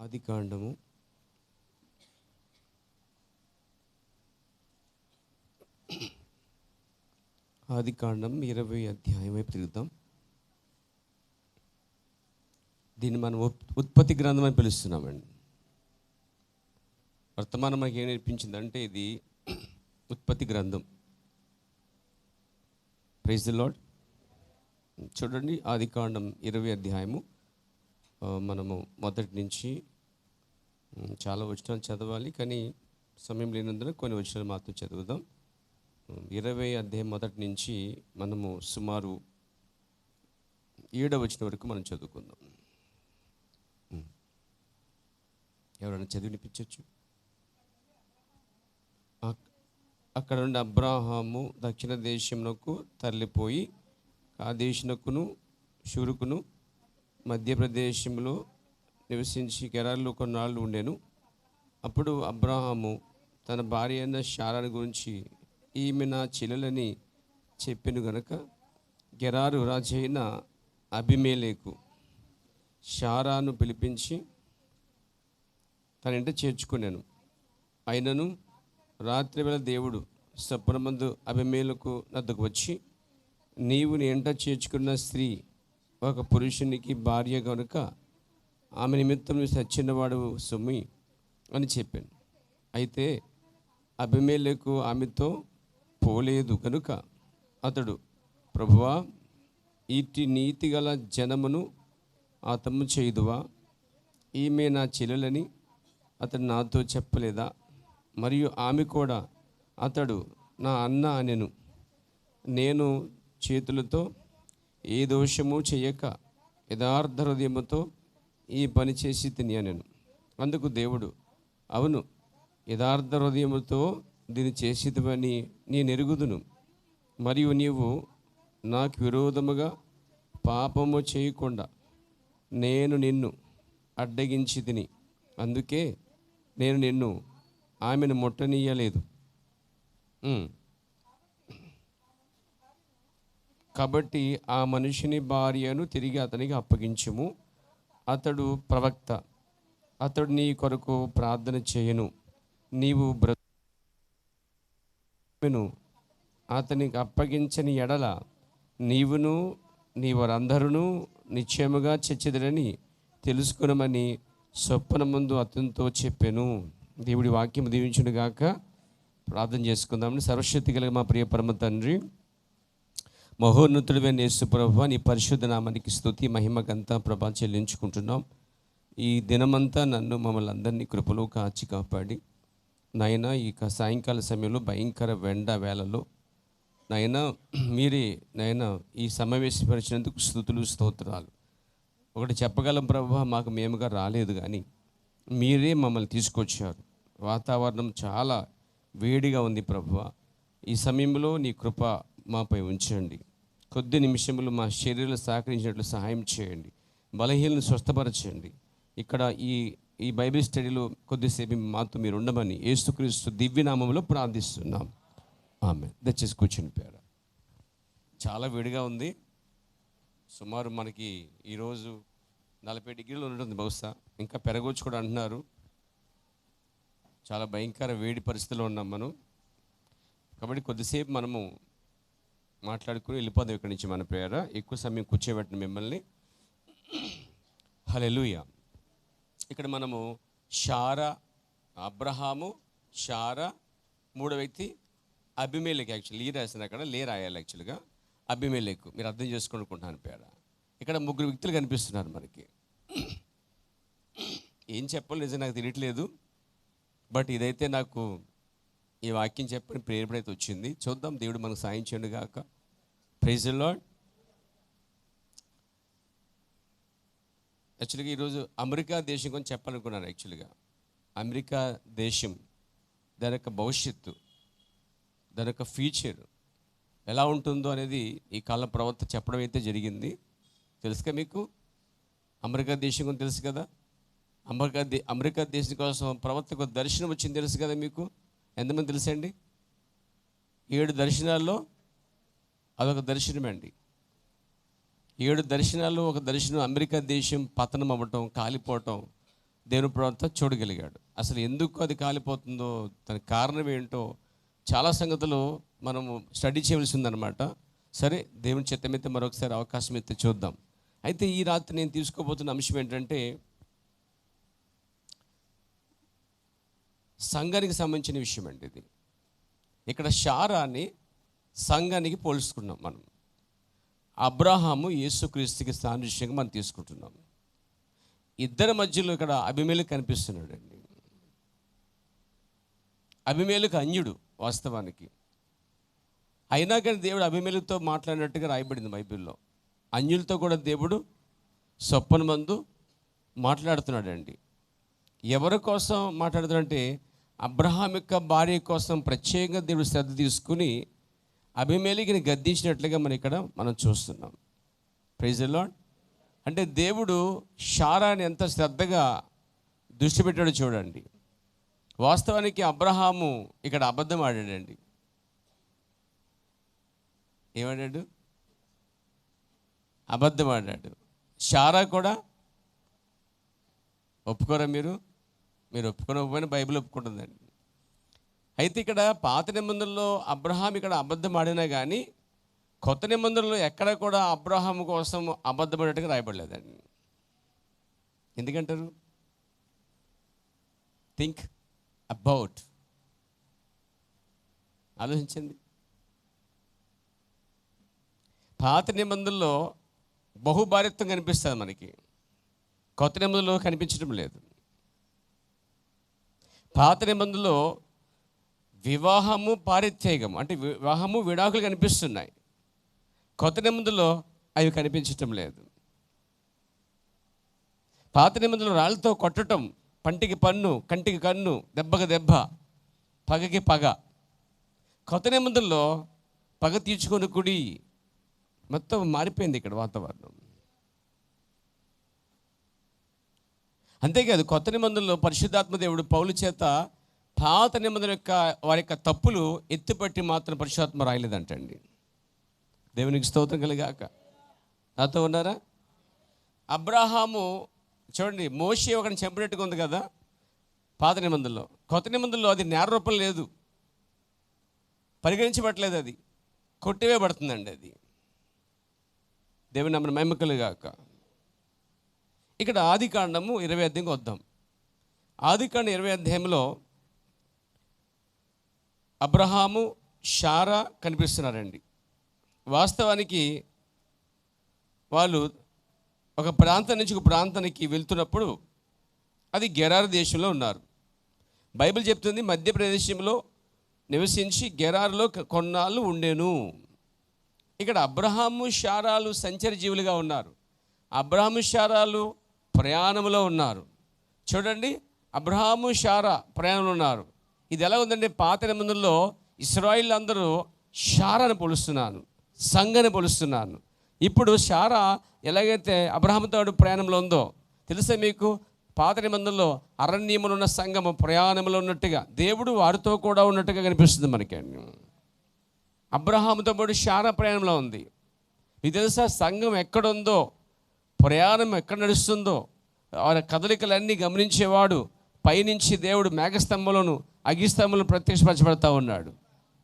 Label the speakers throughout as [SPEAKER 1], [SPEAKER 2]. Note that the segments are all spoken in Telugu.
[SPEAKER 1] ఆదికాండము 20 అధ్యాయం వైపు తిరుగుతాం. దీన్ని మనం ఉత్పత్తి గ్రంథం అని పిలుస్తున్నామండి. వర్తమానం మనకి ఏం నేర్పించిందంటే ఇది ఉత్పత్తి గ్రంథం. Praise the Lord. చూడండి, ఆదికాండం 20 అధ్యాయము మనము మొదటి నుంచి చాలా వచనాలు చదవాలి, కానీ సమయం లేనందున కొన్ని వచనాలు మాత్రం చదువుదాం. 20 అధ్యాయం మొదటి నుంచి మనము సుమారు 7వ వచనం వరకు మనం చదువుకుందాం. ఎవరైనా చదివినిపించవచ్చు? అక్కడ నుండి అబ్రాహాము దక్షిణ దేశమునకు తరలిపోయి కాదేశునకును షూరుకును మధ్యప్రదేశంలో నివసించి గెరారులో కొన్నాళ్ళు ఉండెను. అప్పుడు అబ్రాహాము తన భార్య అయిన శారాను గురించి, ఈమె నా చెల్లెలని చెప్పెను గనక గెరారు రాజైన అబీమెలెకు శారాను పిలిపించి తన ఇంట చేర్చుకున్నాను. అయినను రాత్రివేళ దేవుడు స్వప్నమందు అబీమెలెకు వద్దకు వచ్చి, నీవు నీ ఇంట చేర్చుకున్న స్త్రీ ఒక పురుషునికి భార్య కనుక ఆమె నిమిత్తం చచ్చినవాడు సుమి అని చెప్పాను. అయితే అబీమెలెకు ఆమెతో పోలేదు కనుక అతడు, ప్రభువా, ఇట్టి నీతి గల జనమును ఆతము చేయుదువా? ఈమె నా చెల్లెలని అతడు నాతో చెప్పలేదా? మరియు ఆమె కూడా అతడు నా అన్న అనెను. నేను చేతులతో ఏ దోషము చేయక యథార్థ హృదయముతో ఈ పని చేసి తిని అనెను. అందుకు దేవుడు, అవును, యథార్థ హృదయముతో దీన్ని చేసిదివని నేను ఎరుగుదును, మరియు నీవు నాకు విరోధముగా పాపము చేయకుండా నేను నిన్ను అడ్డగించి తిని, అందుకే నేను నిన్ను ఆమెను ముట్టనీయలేదు. కాబట్టి ఆ మనిషిని భార్యను తిరిగి అతనికి అప్పగించుము. అతడు ప్రవక్త, అతడు నీ కొరకు ప్రార్థన చేయను. నీవు బ్రతుకును అతనికి అప్పగించని ఎడల నీవును నీ వారందరూ నిశ్చయముగా చచ్చిదరని తెలుసుకునమని స్వప్న ముందు అతనితో చెప్పాను. దేవుడి వాక్యం దీవించును గాక. ప్రార్థన చేసుకుందామని. సర్వశక్తి కలిగిన మా ప్రియ పరమ తండ్రి, మహోన్నతుడైన యేసు ప్రభువా, నీ పరిశుద్ధ నామానికి స్తుతి మహిమ ఘనత ప్రభా చెల్లించుకుంటున్నాం. ఈ దినమంతా నన్ను మమ్మల్ని అందరినీ కృపలో కాచి కాపాడి నాయన ఈ సాయంకాల సమయంలో భయంకర వేళలో నాయన మీరే నాయన ఈ సమావేశపరిచినందుకు స్తుతులు స్తోత్రాలు. ఒకటి చెప్పగలం ప్రభువా, మాకు మేముగా రాలేదు, కానీ మీరే మమ్మల్ని తీసుకొచ్చారు. వాతావరణం చాలా వేడిగా ఉంది ప్రభువా. ఈ సమయంలో నీ కృప మాపై ఉంచండి. కొద్ది నిమిషములు మా శరీరాలు సహకరించినట్లు సహాయం చేయండి. బలహీనలను స్వస్థపరచండి. ఇక్కడ ఈ బైబిల్ స్టడీలో కొద్దిసేపు మాతో మీరు ఉండమని యేసుక్రీస్తు దివ్యనామంలో ప్రార్థిస్తున్నాం. ఆమె దయచేసి కూర్చుని పేరు. చాలా వేడిగా ఉంది. సుమారు మనకి ఈరోజు 40 డిగ్రీలు ఉంటుంది, బహుశా ఇంకా పెరగవచ్చు కూడా అంటున్నారు. చాలా భయంకర వేడి పరిస్థితిలో ఉన్నాం మనం. కాబట్టి కొద్దిసేపు మనము మాట్లాడుకుని వెళ్ళిపోదాం ఇక్కడి నుంచి. మన ప్రేర ఎక్కువ సమయం కూర్చోబెట్టిన మిమ్మల్ని. హల్లెలూయా. ఇక్కడ మనము శారా, అబ్రహాము, శారా, మూడో వ్యక్తి అబీమెలెకు. యాక్చువల్లీ రాసిన అక్కడ రాయాలి యాక్చువల్గా అబీమెలెకు. మీరు అర్థం చేసుకుంటున్నాను పేర. ఇక్కడ 3 వ్యక్తులు కనిపిస్తున్నారు మనకి. ఏం చెప్పాలి నిజం నాకు తెలియట్లేదు, బట్ ఇదైతే నాకు ఈ వాక్యం చెప్పని ప్రేరేపణైతే వచ్చింది. చూద్దాం, దేవుడు మనకు సాయం చేయండి గాక. Praise the Lord. యాక్చువల్గా ఈరోజు అమెరికా దేశం గురించి చెప్పాలనుకున్నాను. యాక్చువల్గా అమెరికా దేశం, దాని యొక్క భవిష్యత్తు, దాని యొక్క ఫ్యూచర్ ఎలా ఉంటుందో అనేది ఈ కాలం ప్రవక్త చెప్పడం అయితే జరిగింది. తెలుసుగా మీకు? అమెరికా దేశం గురించి తెలుసు కదా. అమెరికా దేశం కోసం ప్రవక్తకు దర్శనం వచ్చింది తెలుసు కదా మీకు. ఎంతమంది తెలుసండి? 7 దర్శనాల్లో అదొక దర్శనం అండి. 7 దర్శనాల్లో ఒక దర్శనం అమెరికా దేశం పతనం అవ్వటం, కాలిపోవటం, దేవుని ప్రవర్తన చూడగలిగాడు. అసలు ఎందుకు అది కాలిపోతుందో, దానికి కారణం ఏంటో చాలా సంగతులు మనము స్టడీ చేయవలసి ఉందన్నమాట. సరే, దేవుని చిత్తమైతే మరొకసారి అవకాశం అయితే చూద్దాం. అయితే ఈ రాత్రి నేను తీసుకోబోతున్న అంశం ఏంటంటే, సంఘానికి సంబంధించిన విషయం అండి ఇది. ఇక్కడ శారాని సంఘానికి పోల్చుకున్నాం మనం. అబ్రహాము యేసుక్రీస్తుకి సాదృశ్యంగా మనం తీసుకుంటున్నాం. ఇద్దరి మధ్యలో ఇక్కడ అబీమెలెకు కనిపిస్తున్నాడు అండి. అబీమెలెకు అన్యుడు వాస్తవానికి. అయినా కానీ దేవుడు అబీమెలెకుతో మాట్లాడినట్టుగా రాయబడింది బైబిల్లో. అన్యులతో కూడా దేవుడు సొప్పన మందు మాట్లాడుతున్నాడండి. ఎవరి కోసం మాట్లాడుతున్నాడంటే, అబ్రహాం యొక్క భార్య కోసం ప్రత్యేకంగా దేవుడు శ్రద్ధ తీసుకుని అబీమెలెకుని గద్దించినట్లుగా మనం చూస్తున్నాం. Praise the Lord. అంటే దేవుడు శారాని ఎంత శ్రద్ధగా దృష్టి పెట్టాడో చూడండి. వాస్తవానికి అబ్రహాము ఇక్కడ అబద్ధం ఆడాడండి. ఏమాడాడు? అబద్ధం ఆడాడు. శారా కూడా ఒప్పుకోరా? మీరు ఒప్పుకోకపోయినా బైబిల్ ఒప్పుకుంటుందండి. అయితే ఇక్కడ పాత నిబంధనలో అబ్రహాం ఇక్కడ అబద్ధం ఆడినా కానీ కొత్త నిబంధనలో ఎక్కడ కూడా అబ్రహాము కోసం అబద్ధపడేట్టుగా రాయబడలేదండి. ఎందుకంటారు? థింక్ అబౌట్, ఆలోచించండి. పాత నిబంధనలో బహుభార్యత్వం కనిపిస్తుంది మనకి, కొత్త నిబంధనలో కనిపించడం లేదు. పాత నిబంధనలో వివాహము పారిత్యాగం అంటే వివాహము విడాకులు కనిపిస్తున్నాయి, కొత్త నిబంధనలో అవి కనిపించటం లేదు. పాత నిబంధనలు రాళ్ళతో కొట్టడం, పంటికి పన్ను, కంటికి కన్ను, దెబ్బకి దెబ్బ, పగకి పగ. కొత్త నిబంధనలో పగ తీర్చుకొని కుడి. మొత్తం మారిపోయింది ఇక్కడ వాతావరణం. అంతేకాదు, కొత్త నిబంధనలో పరిశుద్ధాత్మ దేవుడు పౌలు చేత పాత నిబంధన యొక్క వారి యొక్క తప్పులు ఎత్తిపట్టి మాత్రం పరిశుద్ధాత్మ రాయలేదంటండి. దేవునికి స్తోత్రం కలిగాక. నాతో ఉన్నారా? అబ్రహాము చూడండి, మోషే ఒకరిని చంపినట్టుగా ఉంది కదా పాత నిబంధనలో. కొత్త నిబంధనలో అది నేర రూపం లేదు, పరిగణించబట్టలేదు, అది కొట్టివేయబడుతుందండి. అది దేవుని నామమున మహిమ కలుగాక. ఇక్కడ ఆదికాండము 20 అధ్యాయంకి వద్దాం. ఆదికాండం 20 అధ్యాయంలో అబ్రహాము శారా కనిపిస్తున్నారండి. వాస్తవానికి వాళ్ళు ఒక ప్రాంతం నుంచి ఒక ప్రాంతానికి వెళ్తున్నప్పుడు అది గెరారు దేశంలో ఉన్నారు. బైబిల్ చెప్తుంది మధ్యప్రదేశంలో నివసించి గెరారులో కొన్నాళ్ళు ఉండేను. ఇక్కడ అబ్రహాము శారాలు సంచార జీవులుగా ఉన్నారు. అబ్రహాము శారాలు ప్రయాణంలో ఉన్నారు. చూడండి, అబ్రహాము శారా ప్రయాణంలో ఉన్నారు. ఇది ఎలా ఉందంటే, పాత నిబంధనలో ఇశ్రాయేలు అందరూ శారాను పోలుస్తున్నాను, సంఘాన్ని పోలుస్తున్నాను. ఇప్పుడు శారా ఎలాగైతే అబ్రహాముతో ప్రయాణంలో ఉందో తెలుసా మీకు? పాత నిబంధనలో అరణ్యములో ఉన్న సంఘము ప్రయాణంలో ఉన్నట్టుగా దేవుడు వారితో కూడా ఉన్నట్టుగా కనిపిస్తుంది మనకి. అబ్రహాముతో పాటు శారా ప్రయాణంలో ఉంది. మీకు తెలుసా సంఘం ఎక్కడుందో, ప్రయాణం ఎక్కడ నడుస్తుందో వారి కదలికలన్నీ గమనించేవాడు పైనుంచి దేవుడు మేఘస్తంభంలోను అగ్నిస్తంభంలో ప్రత్యక్షపరచబడతా ఉన్నాడు.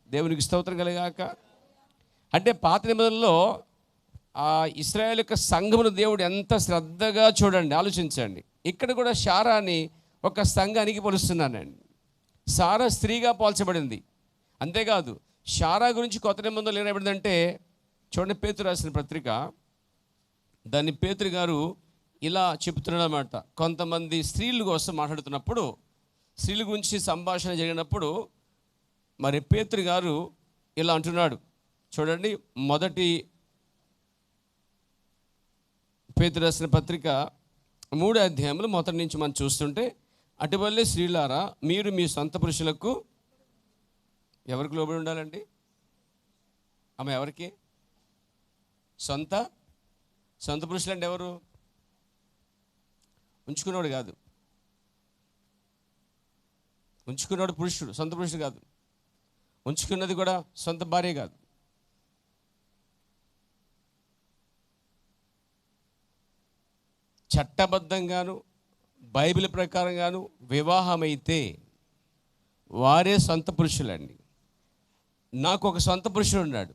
[SPEAKER 1] దేవునికి స్తోత్రం కలిగాక. అంటే పాత నిబంధనలో ఆ ఇశ్రాయేలు యొక్క సంఘమును దేవుడు ఎంత శ్రద్ధగా చూడండి, ఆలోచించండి. ఇక్కడ కూడా శారాని ఒక సంఘానికి పోలుస్తున్నానండి. శారా స్త్రీగా పోల్చబడింది. అంతేకాదు, శారా గురించి కొత్త నిబంధనలు ఏమైందంటే, చూడండి, పేతురు రాసిన పత్రిక, దాన్ని పేతురు గారు ఇలా చెప్తున్నాడు అన్నమాట. కొంతమంది స్త్రీల కోసం మాట్లాడుతున్నప్పుడు, స్త్రీల గురించి సంభాషణ జరిగినప్పుడు మరి పేతురు గారు ఇలా అంటున్నాడు. చూడండి, మొదటి పేతురు రాసిన పత్రిక 3వ అధ్యాయంలో మొదటి నుంచి మనం చూస్తుంటే, అటువల్లే స్త్రీలారా మీరు మీ సొంత పురుషులకు ఎవరికి లోబడి ఉండాలండి? ఎవరికి? సొంత పురుషులు అంటే ఎవరు? ఉంచుకున్నాడు కాదు, ఉంచుకున్నాడు పురుషుడు, సొంత పురుషుడు కాదు. ఉంచుకున్నది కూడా సొంత భార్య కాదు. చట్టబద్ధంగాను బైబిల్ ప్రకారంగాను వివాహమైతే వారే సొంత పురుషులండి. నాకు ఒక సొంత పురుషుడు ఉన్నాడు.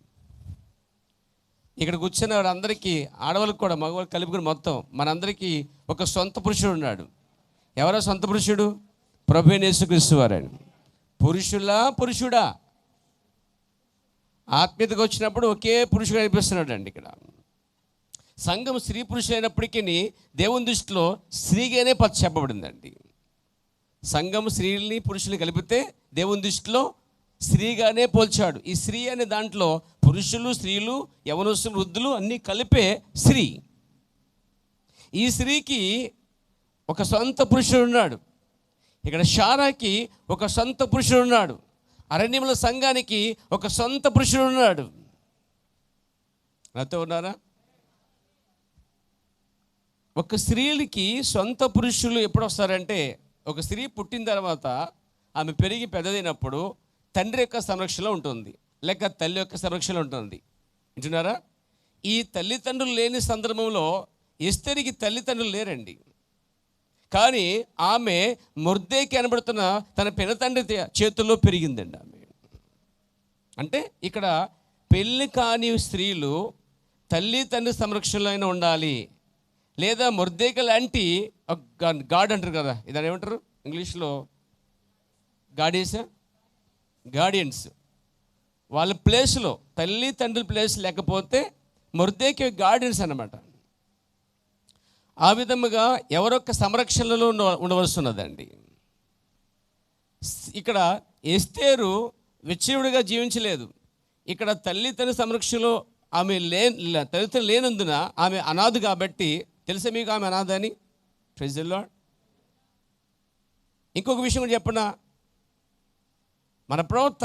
[SPEAKER 1] ఇక్కడ కూర్చున్న వారందరికీ, ఆడవాళ్ళకి కూడా మగవాళ్ళు కలుపుకుని మొత్తం మనందరికీ ఒక సొంత పురుషుడు ఉన్నాడు. ఎవరో సొంత పురుషుడు? ప్రభువైన యేసుక్రీస్తు వారండి. పురుషుడా ఆత్మీయతకు వచ్చినప్పుడు ఒకే పురుషుడు కనిపిస్తున్నాడు అండి. ఇక్కడ సంఘం స్త్రీ పురుషులైనప్పటికీ దేవుని దృష్టిలో స్త్రీగానే చెప్పబడిందండి. సంఘం స్త్రీల్ని పురుషుల్ని కలిపితే దేవుని దృష్టిలో స్త్రీగానే పోల్చాడు. ఈ స్త్రీ అనే దాంట్లో పురుషులు, స్త్రీలు, యవనస్తులు, వృద్ధులు అన్నీ కలిపే స్త్రీ. ఈ స్త్రీకి ఒక సొంత పురుషుడు ఉన్నాడు. ఇక్కడ శారాకి ఒక సొంత పురుషుడు ఉన్నాడు. అరణ్యముల సంఘానికి ఒక సొంత పురుషుడు ఉన్నాడు. నాతో ఉన్నారా? ఒక స్త్రీలకి సొంత పురుషులు ఎప్పుడు వస్తారంటే, ఒక స్త్రీ పుట్టిన తర్వాత ఆమె పెరిగి పెద్దదైనప్పుడు తండ్రి యొక్క సంరక్షణలో ఉంటుంది, లేక తల్లి యొక్క సంరక్షణలో ఉంటుంది. వింటున్నారా? ఈ తల్లిదండ్రులు లేని సందర్భంలో ఎస్తేరికి తల్లిదండ్రులు లేరండి. కానీ ఆమె మొర్దెకై కనబడుతున్న తన పినతండ్రి చేతుల్లో పెరిగిందండి ఆమె. అంటే ఇక్కడ పెళ్ళి కాని స్త్రీలు తల్లి తండ్రి సంరక్షణలో అయినా ఉండాలి, లేదా మొర్దెకై లాంటి గాడ్ అంటారు కదా, ఇదని ఏమంటారు ఇంగ్లీష్లో? గార్డియన్స్. వాళ్ళ ప్లేస్లో తల్లి తండ్రి ప్లేస్ లేకపోతే మొర్దెకై గార్డియన్స్ అన్నమాట. ఆ విధముగా ఎవరొక్క సంరక్షణలో ఉండవలసి ఉన్నదండి. ఇక్కడ ఎస్తేరు విచ్చయుడిగా జీవించలేదు. ఇక్కడ తల్లి తండ్రి సంరక్షణలో ఆమె తల్లిదండ్రులు లేనందున ఆమె అనాథ. కాబట్టి తెలుసా మీకు ఆమె అనాథ అని? Praise the Lord. ఇంకొక విషయం కూడా చెప్పనా, మన ప్రవక్త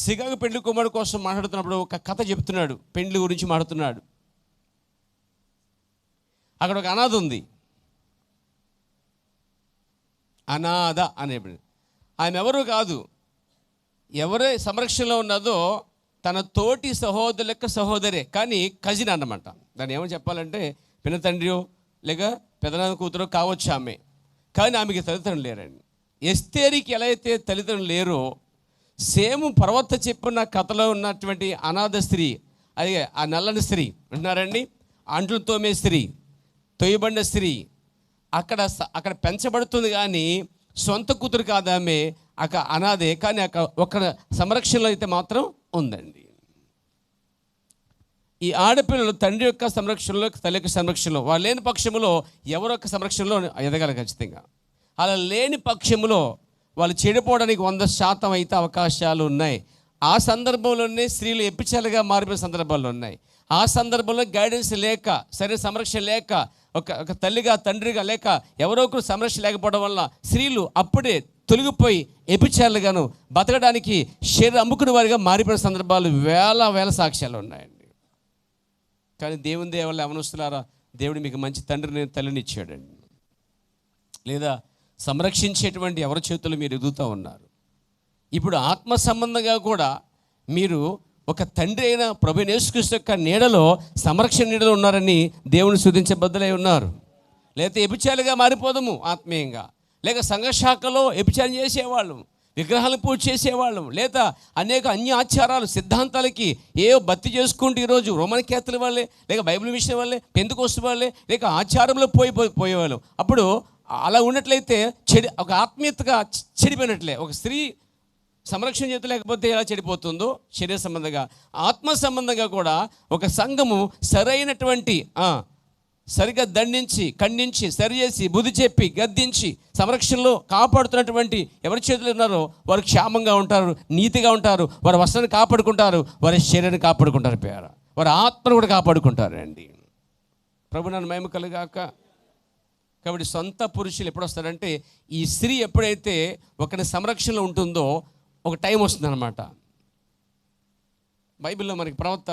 [SPEAKER 1] సిగాగు పెండ్లి కుమారుడు కోసం మాట్లాడుతున్నప్పుడు ఒక కథ చెప్తున్నాడు, పెండ్లి గురించి మాట్లాడుతున్నాడు. అక్కడ ఒక అనాథ ఉంది, అనాథ అనే. ఆమె ఎవరు కాదు, ఎవరే సంరక్షణలో ఉన్నదో తన తోటి సహోదరు లెక్క సహోదరే, కానీ కజిన్ అన్నమాట. దాన్ని ఏమని చెప్పాలంటే పినతండ్రియో లేక పెదనాన్న కూతురో కావచ్చు ఆమె, కానీ ఆమెకి తల్లిదండ్రులు లేరండి. ఎస్తేరికి ఎలా అయితే తల్లిదండ్రులు లేరో, సేమ్ ప్రవక్త చెప్పిన కథలో ఉన్నటువంటి అనాథ స్త్రీ, అది ఆ నల్లని స్త్రీ అంటున్నారండి, అంట్లు తోమే స్త్రీ, తొయ్యబడిన స్త్రీ, అక్కడ పెంచబడుతుంది కానీ సొంత కూతురు కాదు ఆమె, అక్కడ అనాథే. కానీ అక్కడ ఒక సంరక్షణలో అయితే మాత్రం ఉందండి. ఈ ఆడపిల్లలు తండ్రి యొక్క సంరక్షణలో, తల్లి యొక్క సంరక్షణలో, వాళ్ళు లేని పక్షంలో ఎవరొక్క సంరక్షణలో ఎదగాలి ఖచ్చితంగా. అలా లేని పక్షంలో వాళ్ళు చెడిపోవడానికి 100% అయితే అవకాశాలు ఉన్నాయి. ఆ సందర్భంలోనే స్త్రీలు ఎప్పిచాలుగా మారిపోయిన సందర్భాలు ఉన్నాయి. ఆ సందర్భంలో గైడెన్స్ లేక, సరైన సంరక్షణ లేక, ఒక తల్లిగా తండ్రిగా లేక ఎవరో ఒకరు సంరక్షణ లేకపోవడం వల్ల స్త్రీలు అప్పుడే తొలగిపోయి ఎపిచాలుగాను బతకడానికి శరీరం అమ్ముకునే వారిగా మారిపోయిన సందర్భాలు వేల సాక్ష్యాలు ఉన్నాయండి. కానీ దేవుని దేవల్ల అవనస్తులారా, దేవుడు మీకు మంచి తండ్రిని తల్లిని ఇచ్చాడండి. లేదా సంరక్షించేటువంటి ఎవరి చేతులు మీరు ఎదుగుతూ ఉన్నారు. ఇప్పుడు ఆత్మ సంబంధంగా కూడా మీరు ఒక తండ్రి అయిన ప్రభువైన యేసుక్రీస్తు యొక్క నీడలో, సంరక్షణ నీడలో ఉన్నారని దేవుని స్తుతించే బదులై ఉన్నారు. లేకపోతే ఎపిచాలుగా మారిపోదాము ఆత్మీయంగా, లేక సంఘశాఖలో ఎపిచారం చేసేవాళ్ళం, విగ్రహాలను పూజ చేసేవాళ్ళం, లేదా అనేక అన్య ఆచారాలు సిద్ధాంతాలకి భక్తి చేసుకుంటూ ఈరోజు రోమన్ క్యాథలిక్ వాళ్ళే, లేక బైబిల్ మిషన్ వాళ్ళే, పెంతెకోస్తు వాళ్ళే, లేక ఆచారంలో పోయేవాళ్ళు. అప్పుడు అలా ఉన్నట్లయితే ఒక ఆత్మీయతగా చెడిపోయినట్లే. ఒక స్త్రీ సంరక్షణ చేత లేకపోతే ఎలా చెడిపోతుందో శరీర సంబంధంగా, ఆత్మ సంబంధంగా కూడా ఒక సంఘము సరైనటువంటి సరిగా దండించి, ఖండించి, సరిచేసి, బుద్ధి చెప్పి, గద్దించి, సంరక్షణలో కాపాడుతున్నటువంటి ఎవరి చేతులు ఉన్నారో వారు క్షేమంగా ఉంటారు, నీతిగా ఉంటారు, వారి వస్త్రాన్ని కాపాడుకుంటారు, వారి శరీరాన్ని కాపాడుకుంటారు, వారి ఆత్మను కూడా కాపాడుకుంటారు అండి. ప్రభు నన్ను మహిమ కలుగాక. కాబట్టి సొంత పురుషులు ఎప్పుడు వస్తారంటే, ఈ స్త్రీ ఎప్పుడైతే ఒకరి సంరక్షణలో ఉంటుందో ఒక టైం వస్తుందన్నమాట. బైబిల్లో మనకి ప్రవక్త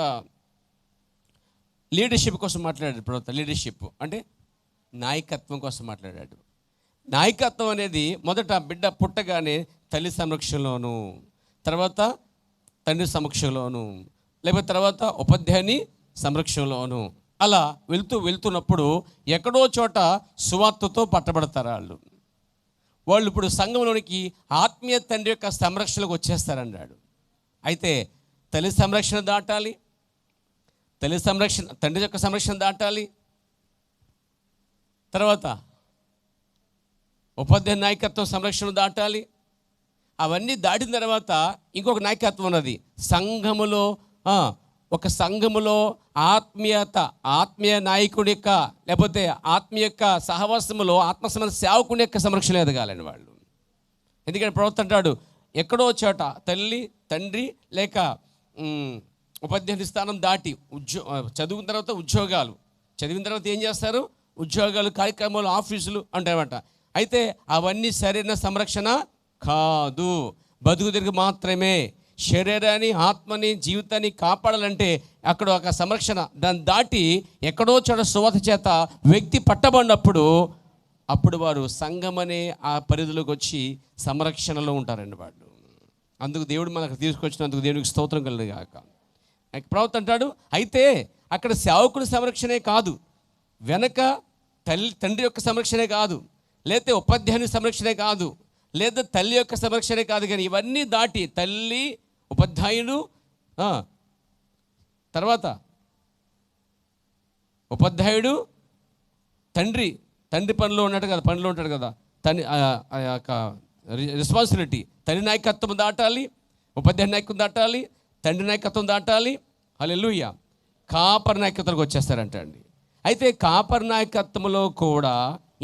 [SPEAKER 1] లీడర్షిప్ కోసం మాట్లాడాడు. ప్రవక్త లీడర్షిప్ అంటే నాయకత్వం కోసం మాట్లాడాడు. నాయకత్వం అనేది మొదట బిడ్డ పుట్టగానే తల్లి సంరక్షణలోను, తర్వాత తండ్రి సమక్షంలోను, లేకపోతే తర్వాత ఉపాధ్యాయుని సంరక్షణలోను, అలా వెళ్తున్నప్పుడు ఎక్కడో చోట సువార్తతో పట్టబడతారు వాళ్ళు ఇప్పుడు సంఘంలోనికి ఆత్మీయ తండ్రి యొక్క సంరక్షణకు వచ్చేస్తారన్నాడు. అయితే తల్లి సంరక్షణ దాటాలి, తండ్రి యొక్క సంరక్షణ దాటాలి, తర్వాత ఉపాధ్యాయ నాయకత్వం సంరక్షణ దాటాలి. అవన్నీ దాటిన తర్వాత ఇంకొక నాయకత్వం ఉన్నది. ఒక సంఘములో ఆత్మీయ నాయకుడి యొక్క లేకపోతే ఆత్మీయ యొక్క సహవాసములో ఆత్మసమైన సేవకుని యొక్క సంరక్షణ ఎదగాలని వాళ్ళు. ఎందుకంటే ప్రవక్త అంటాడు, ఎక్కడో చోట తల్లి తండ్రి లేక ఉపాధ్యాయుని స్థానం దాటి చదివిన తర్వాత ఉద్యోగాలు, చదివిన తర్వాత ఏం చేస్తారు, ఉద్యోగాలు, కార్యక్రమాలు, ఆఫీసులు అంటారన్నమాట. అయితే అవన్నీ సరైన సంరక్షణ కాదు. బతుకు తిరిగి మాత్రమే శరీరాన్ని, ఆత్మని, జీవితాన్ని కాపాడాలంటే అక్కడ ఒక సంరక్షణ, దాన్ని దాటి ఎక్కడో చోట సువార్త చేత వ్యక్తి పట్టబడినప్పుడు అప్పుడు వారు సంఘం అనే ఆ పరిధిలోకి వచ్చి సంరక్షణలో ఉంటారండి వాళ్ళు. అందుకు దేవుడు మనకు తీసుకొచ్చినందుకు దేవునికి స్తోత్రం కలుగుగాక. ప్రవక్త అంటాడు, అయితే అక్కడ సేవకుని సంరక్షణే కాదు, వెనక తండ్రి యొక్క సంరక్షణే కాదు, లేకపోతే ఉపాధ్యాయుని సంరక్షణే కాదు, లేదా తల్లి యొక్క సంరక్షణే కాదు, కానీ ఇవన్నీ దాటి తల్లి, ఉపాధ్యాయుడు, తర్వాత ఉపాధ్యాయుడు, తండ్రి పనిలో ఉంటాడు కదా తండ్రి యొక్క రెస్పాన్సిబిలిటీ. తల్లి నాయకత్వం దాటాలి, ఉపాధ్యాయ నాయకత్వం దాటాలి, తండ్రి నాయకత్వం దాటాలి. హల్లెలూయా. కాపర్ నాయకత్వంలోకి వచ్చేస్తారంట అండి. అయితే కాపర్ నాయకత్వంలో కూడా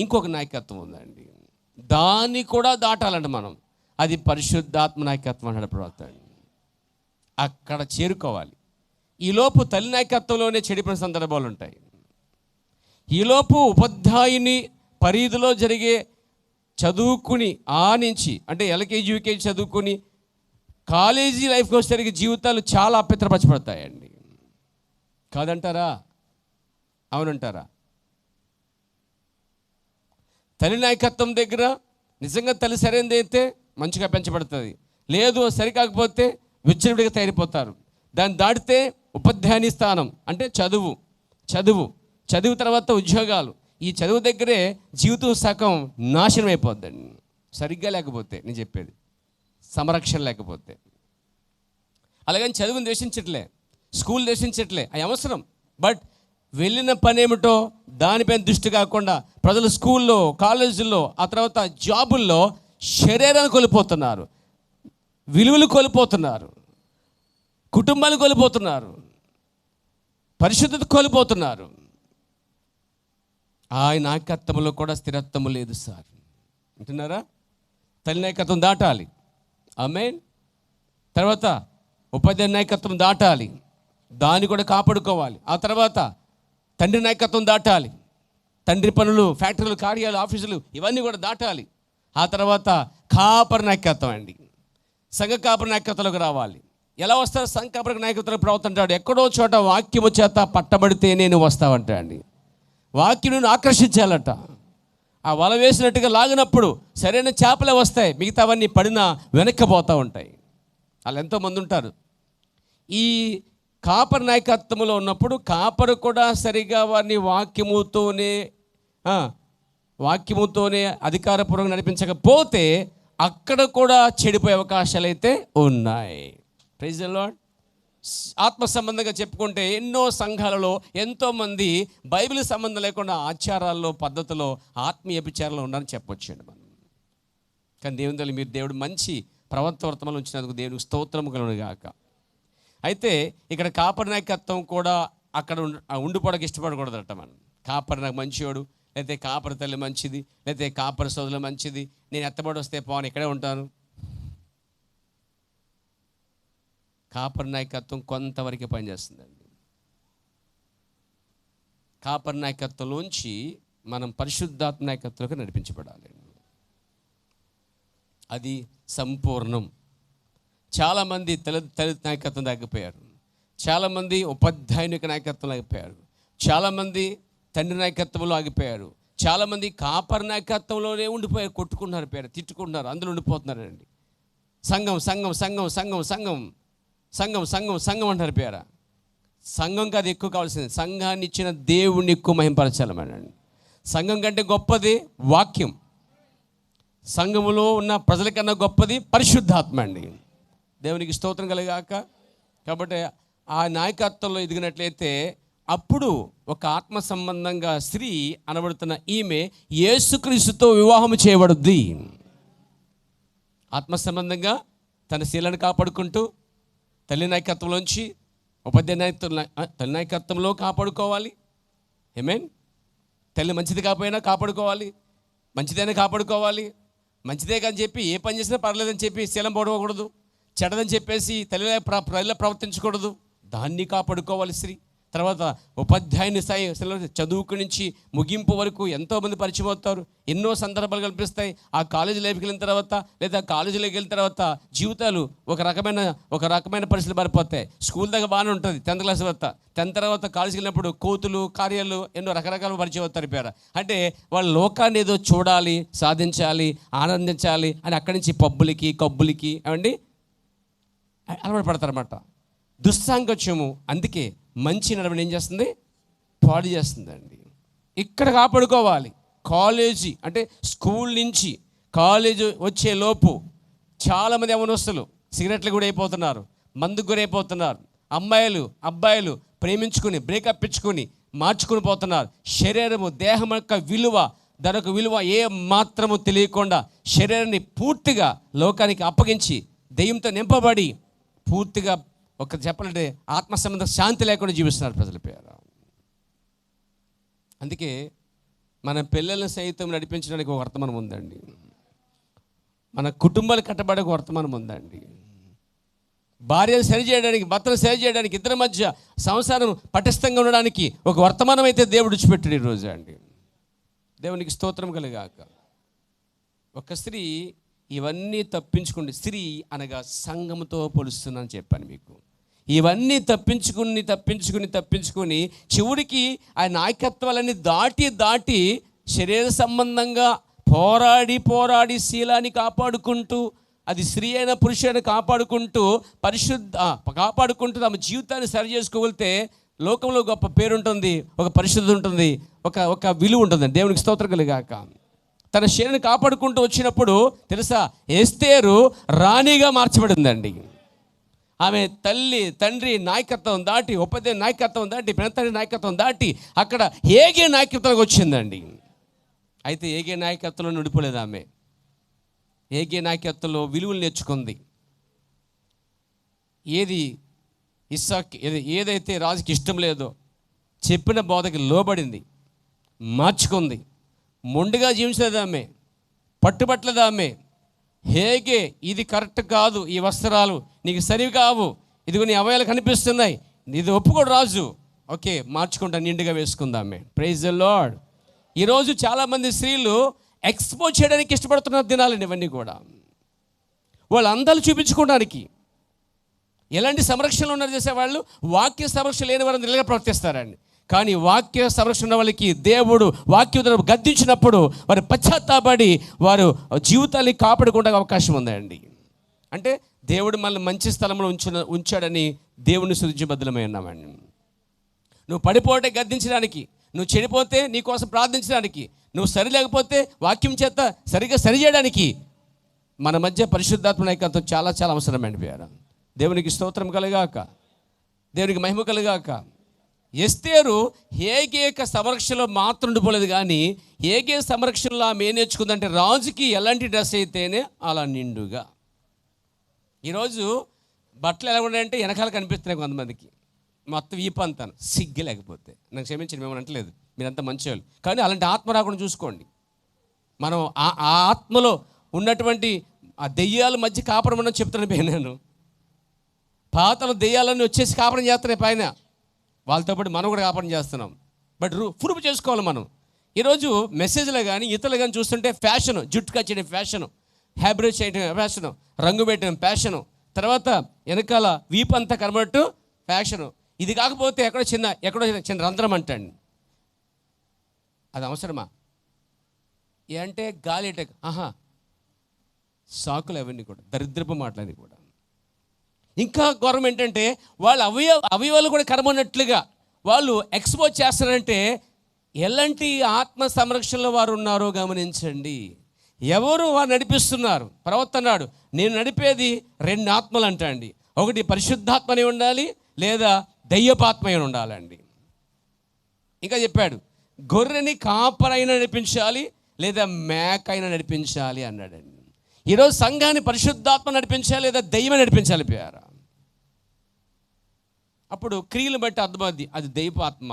[SPEAKER 1] ఇంకొక నాయకత్వం ఉందండి, దాన్ని కూడా దాటాలంట మనం. అది పరిశుద్ధాత్మ నాయకత్వం అన్నాడు ప్రవక్త. అక్కడ చేరుకోవాలి. ఈలోపు తల్లి నాయకత్వంలోనే చెడిపోయిన సందర్భాలు ఉంటాయి. ఈలోపు ఉపాధ్యాయుని పరిధిలో జరిగే చదువుకుని నుంచి అంటే ఎల్కేజీ యూకేజీ చదువుకుని కాలేజీ లైఫ్కి వచ్చేసరికి జీవితాలు చాలా అపవిత్రపరచబడతాయండి. కాదంటారా? అవునంటారా? తల్లి నాయకత్వం దగ్గర నిజంగా తల్లి సరైనది అయితే మంచిగా పెంచబడుతుంది, లేదు సరికాకపోతే విచ్చలవిడిగా తయారైపోతారు. దాన్ని దాటితే ఉపాధ్యాయుని స్థానం అంటే చదువు తర్వాత ఉద్యోగాలు. ఈ చదువు దగ్గరే జీవితం సగం నాశనం అయిపోద్దండి, సరిగ్గా లేకపోతే. నేను చెప్పేది సంరక్షణ లేకపోతే. అలాగని చదువుని ద్వేషించట్లే, స్కూల్ ద్వేషించట్లే, అవి అవసరం. బట్ వెళ్ళిన పని ఏమిటో దానిపైన దృష్టి కాకుండా ప్రజలు స్కూల్లో, కాలేజీల్లో, ఆ తర్వాత జాబుల్లో శరీరాన్ని కోల్పోతున్నారు, విలువలు కోల్పోతున్నారు, కుటుంబాలు కోల్పోతున్నారు, పరిశుద్ధత కోల్పోతున్నారు. ఆయన నాయకత్వంలో కూడా స్థిరత్వం లేదు సార్. అంటున్నారా? తల్లి నాయకత్వం దాటాలి, ఆమేన్. తర్వాత ఉపాధ్యాయ నాయకత్వం దాటాలి, దాన్ని కూడా కాపాడుకోవాలి. ఆ తర్వాత తండ్రి నాయకత్వం దాటాలి, తండ్రి పనులు, ఫ్యాక్టరీలు, కార్యాలు, ఆఫీసులు ఇవన్నీ కూడా దాటాలి. ఆ తర్వాత కాపర్ నాయకత్వం అండి, సంఘ కాపర్ నాయకత్వంలోకి రావాలి. ఎలా వస్తారు సంఘ కాపర్ నాయకత్వంలో? ప్రవక్త అంటాడు, ఎక్కడో చోట వాక్యము చేత పట్టబడితే నేను వస్తావంటా అండి. వాక్యం ఆకర్షించాలట. ఆ వల వేసినట్టుగా లాగినప్పుడు సరైన చేపలే వస్తాయి, మిగతావన్నీ పడినా వెనక్కిపోతూ ఉంటాయి. వాళ్ళు ఎంతోమంది ఉంటారు. ఈ కాపర్ నాయకత్వంలో ఉన్నప్పుడు కాపరు కూడా సరిగా వారిని వాక్యముతోనే అధికారపూర్వకంగా నడిపించకపోతే అక్కడ కూడా చెడిపోయే అవకాశాలు అయితే ఉన్నాయి. Praise the Lord. ఆత్మ సంబంధంగా చెప్పుకుంటే ఎన్నో సంఘాలలో ఎంతోమంది బైబిల్ సంబంధం లేకుండా ఆచారాల్లో, పద్ధతిలో, ఆత్మీయ విచారాలు ఉన్నారని చెప్పొచ్చండి మనం. కానీ దేవుని మీరు దేవుడు మంచి ప్రవర్తనలు ఉంచినందుకు దేవునికి స్తోత్రం కలుగుగాక. అయితే ఇక్కడ కాపరి నాయకత్వం కూడా అక్కడ ఉండిపోవడానికి ఇష్టపడకూడదట మనం. కాపరి నాకు మంచివాడు, లేకపోతే కాపరి తల్లి మంచిది, లేకపోతే కాపరి సోదరులు మంచిది, నేను ఎత్తబడి వస్తే పోను ఇక్కడే ఉంటాను. కాపరి నాయకత్వం కొంతవరకే పనిచేస్తుందండి. కాపరి నాయకత్వంలోంచి మనం పరిశుద్ధాత్మ నాయకత్వంలోకి నడిపించబడాలి. అది సంపూర్ణం. చాలామంది తల్లి నాయకత్వం ఆగిపోయారు, చాలామంది ఉపాధ్యాయుని యొక్క నాయకత్వంలో ఆగిపోయారు, చాలామంది తండ్రి నాయకత్వంలో ఆగిపోయారు, చాలామంది కాపరి నాయకత్వంలోనే ఉండిపోయారు, కొట్టుకుంటున్నారు, పేరు తిట్టుకుంటున్నారు, అందులో ఉండిపోతున్నారండి. సంఘం సంఘం సంఘం సంఘం సంఘం సంఘం సంఘం సంఘం అంటారు పేర. సంఘం కాదు ఎక్కువ కావాల్సింది, సంఘాన్ని ఇచ్చిన దేవుణ్ణి ఎక్కువ మహింపరచాలమనండి. సంఘం కంటే గొప్పది వాక్యం, సంఘములో ఉన్న ప్రజల కన్నా గొప్పది పరిశుద్ధాత్మ అండి. దేవునికి స్తోత్రం కలగాక. కాబట్టి ఆ నాయకత్వంలో ఎదిగినట్లయితే అప్పుడు ఒక ఆత్మ సంబంధంగా స్త్రీ అనబడుతున్న ఈమె యేసుక్రీస్తుతో వివాహం చేయబడుద్ది. ఆత్మ సంబంధంగా తన శీలను కాపాడుకుంటూ తల్లి నాయకత్వంలోంచి తల్లి నాయకత్వంలో కాపాడుకోవాలి. ఏమేన్ తల్లి మంచిది కాకపోయినా కాపాడుకోవాలి, మంచిదైనా కాపాడుకోవాలి. మంచిదే కానీ చెప్పి ఏ పని చేసినా పర్లేదని చెప్పి శీలం పడకూడదు, చెడదని చెప్పేసి తల్లిలో ప్రవర్తించకూడదు. దాన్ని కాపాడుకోవాలి స్త్రీ. తర్వాత ఉపాధ్యాయుని స్థాయి చదువుకు నుంచి ముగింపు వరకు ఎంతోమంది పరిచయం అవుతారు. ఎన్నో సందర్భాలు కల్పిస్తాయి. ఆ కాలేజీ లైఫ్కి వెళ్ళిన తర్వాత లేదా కాలేజీలోకి వెళ్ళిన తర్వాత జీవితాలు ఒక రకమైన పరిస్థితులు మారిపోతాయి. స్కూల్ దగ్గర బాగానే ఉంటుంది 10th క్లాస్ తర్వాత. 10th తర్వాత కాలేజీకి వెళ్ళినప్పుడు కోతులు కార్యాలు ఎన్నో రకరకాల పరిచయం అవుతారు. పేరు అంటే వాళ్ళు లోకాన్ని ఏదో చూడాలి, సాధించాలి, ఆనందించాలి అని అక్కడి నుంచి పబ్బులకి కబ్బులకి ఏమండి అలవాటు పడతారన్నమాట. దుస్సాంగత్యము అందుకే మంచి నడవని ఏం చేస్తుంది, పాడు చేస్తుందండి. ఇక్కడ కాపాడుకోవాలి. కాలేజీ అంటే స్కూల్ నుంచి కాలేజీ వచ్చే లోపు చాలామంది యవ్వనస్తులు సిగరెట్లు కూడా అయిపోతున్నారు, మందుకు కూడా అయిపోతున్నారు. అమ్మాయిలు అబ్బాయిలు ప్రేమించుకుని బ్రేకప్ ఇచ్చుకుని మార్చుకుని పోతున్నారు. శరీరము దేహం యొక్క విలువ, దాని యొక్క విలువ ఏ మాత్రము తెలియకుండా శరీరాన్ని పూర్తిగా లోకానికి అప్పగించి దెయ్యంతో నింపబడి పూర్తిగా ఒక చెప్పాలంటే ఆత్మ సంబంధ శాంతి లేకుండా జీవిస్తున్నారు ప్రజల పేరు. అందుకే మన పిల్లలను సైతం నడిపించడానికి ఒక వర్తమానం ఉందండి, మన కుటుంబాలు కట్టబడే ఒక వర్తమానం ఉందండి. భార్యను సరి చేయడానికి, భర్తను సరి చేయడానికి, ఇద్దరి మధ్య సంసారం పటిష్టంగా ఉండడానికి ఒక వర్తమానం అయితే దేవుడు విడిచిపెట్టాడు ఈరోజు అండి. దేవునికి స్తోత్రం కలుగాక. ఒక స్త్రీ ఇవన్నీ తప్పించుకోండి. స్త్రీ అనగా సంఘముతో పోలుస్తున్నానని చెప్పాను మీకు. ఇవన్నీ తప్పించుకుని చివరికి ఆ నాయకత్వాలన్నీ దాటి శరీర సంబంధంగా పోరాడి శీలాన్ని కాపాడుకుంటూ, అది స్త్రీ అయినా పురుషుడైనా కాపాడుకుంటూ కాపాడుకుంటూ తమ జీవితాన్ని సరి చేసుకోగలిగితే లోకంలో గొప్ప పేరు ఉంటుంది, ఒక పరిశుద్ధత ఉంటుంది, ఒక విలువ ఉంటుంది. దేవునికి స్తోత్రం కలుగాక. తన శరీరాన్ని కాపాడుకుంటూ వచ్చినప్పుడు తెలుసా, ఎస్తేరు రాణిగా మార్చబడిందండి. ఆమె తల్లి తండ్రి నాయకత్వం దాటి, ఉపాధ్యాయ నాయకత్వం దాటి, పెనతండ్రి నాయకత్వం దాటి అక్కడ ఏగే నాయకత్వంలోకి వచ్చిందండి. అయితే ఏగే నాయకత్వంలో నడిపోలేదు ఆమె. ఏగే నాయకత్వంలో విలువలు నేర్చుకుంది. ఏదైతే రాజుకి ఇష్టం లేదో చెప్పిన బోధకి లోబడింది, మార్చుకుంది. మొండిగా జీవించలేదు ఆమె, పట్టుబట్టలేదు ఆమె. హేగే ఇది కరెక్ట్ కాదు, ఈ వస్త్రాలు నీకు సరివి కావు, ఇదిగో నీ అవయాలు కనిపిస్తున్నాయి, ఇది ఒప్పుకోడు రాజు, ఓకే మార్చుకుంటా, నిండుగా వేసుకుందామే. Praise the lord. ఈరోజు చాలామంది స్త్రీలు ఎక్స్పోజ్ చేయడానికి ఇష్టపడుతున్న దినాలండి ఇవన్నీ కూడా. వాళ్ళు అందాలు చూపించుకోవడానికి. ఎలాంటి సంరక్షణలు ఉన్నారు చేసేవాళ్ళు, వాక్య సంరక్షణ లేని వారిని నిలగా ప్రవర్తిస్తారండి. కానీ వాక్య సంరక్షణ వాళ్ళకి దేవుడు వాక్యం గద్దించినప్పుడు వారు పశ్చాత్తాపడి వారు జీవితాన్ని కాపాడుకోవడానికి అవకాశం ఉందండి. అంటే దేవుడు మనల్ని మంచి స్థలంలో ఉంచాడని దేవుని స్తుతించి బద్దలమై ఉన్నామండి. నువ్వు పడిపోతే గద్దించడానికి, నువ్వు చెడిపోతే నీ కోసం ప్రార్థించడానికి, నువ్వు సరి లేకపోతే వాక్యం చేత సరిగా సరి చేయడానికి మన మధ్య పరిశుద్ధాత్మ నాయకత్వం చాలా చాలా అవసరమండి పేరు. దేవునికి స్తోత్రం కలుగాక, దేవునికి మహిమ కలుగాక. ఎస్తేరు హేగేక సంరక్షణలో మాత్రం ఉండిపోలేదు, కానీ హేగే సంరక్షణలో ఆమె ఏం నేర్చుకుందంటే రాజుకి ఎలాంటి డ్రెస్ అయితేనే అలా నిండుగా. ఈరోజు బట్టలు ఎలా ఉన్నాయంటే వెనకాల కనిపిస్తున్నాయి కొంతమందికి, మొత్తం వీపంతాను సిగ్గు లేకపోతే. నాకు క్షమించండి, మేము అంటలేదు, మీరంతా మంచివాళ్ళు, కానీ అలాంటి ఆత్మ రాకుండా చూసుకోండి. మనం ఆ ఆత్మలో ఉన్నటువంటి ఆ దెయ్యాల మధ్య కాపురం అని చెప్తున్నాను నేను. పాతల దెయ్యాలన్నీ వచ్చేసి కాపురం చేస్తున్నాయి పైన, వాళ్ళతో పాటు మనం కూడా కాపాడం చేస్తున్నాం. బట్ ప్రూఫ్ చేసుకోవాలి మనం. ఈరోజు మెసేజ్లో కానీ ఇతరులు కానీ చూస్తుంటే ఫ్యాషను, జుట్టు కచ్చడం ఫ్యాషను, హ్యాబ్రేజ్ చేయడం ఫ్యాషను, రంగు పెట్టడం ఫ్యాషను, తర్వాత వెనకాల వీపు అంతా కనబట్టు ఫ్యాషను. ఇది కాకపోతే ఎక్కడో చిన్న రంధ్రం అంటండి, అది అవసరమా? అంటే గాలి సాకులు అవన్నీ కూడా దరిద్రపు మాటలని కూడా. ఇంకా ఘోరం ఏంటంటే వాళ్ళ అవయవాలు కూడా కనబడినట్లుగా వాళ్ళు ఎక్స్పోజ్ చేస్తారంటే ఎలాంటి ఆత్మ సంరక్షణలో వారు ఉన్నారో గమనించండి. ఎవరు వారు నడిపిస్తున్నారు? ప్రవక్త అన్నాడు, నేను నడిపేది 2 ఆత్మలు అంట అండి. ఒకటి పరిశుద్ధాత్మనే ఉండాలి, లేదా దయ్యపాత్మనే ఉండాలండి. ఇంకా చెప్పాడు, గొర్రెని కాపరైనా నడిపించాలి, లేదా మేక అయినా నడిపించాలి అన్నాడండి. ఈరోజు సంఘాన్ని పరిశుద్ధాత్మ నడిపించాలి, లేదా దయ్యమే నడిపించాలి ప్రియారా. అప్పుడు క్రియలు బట్టి అర్థమవుద్ది, అది దైవాత్మ,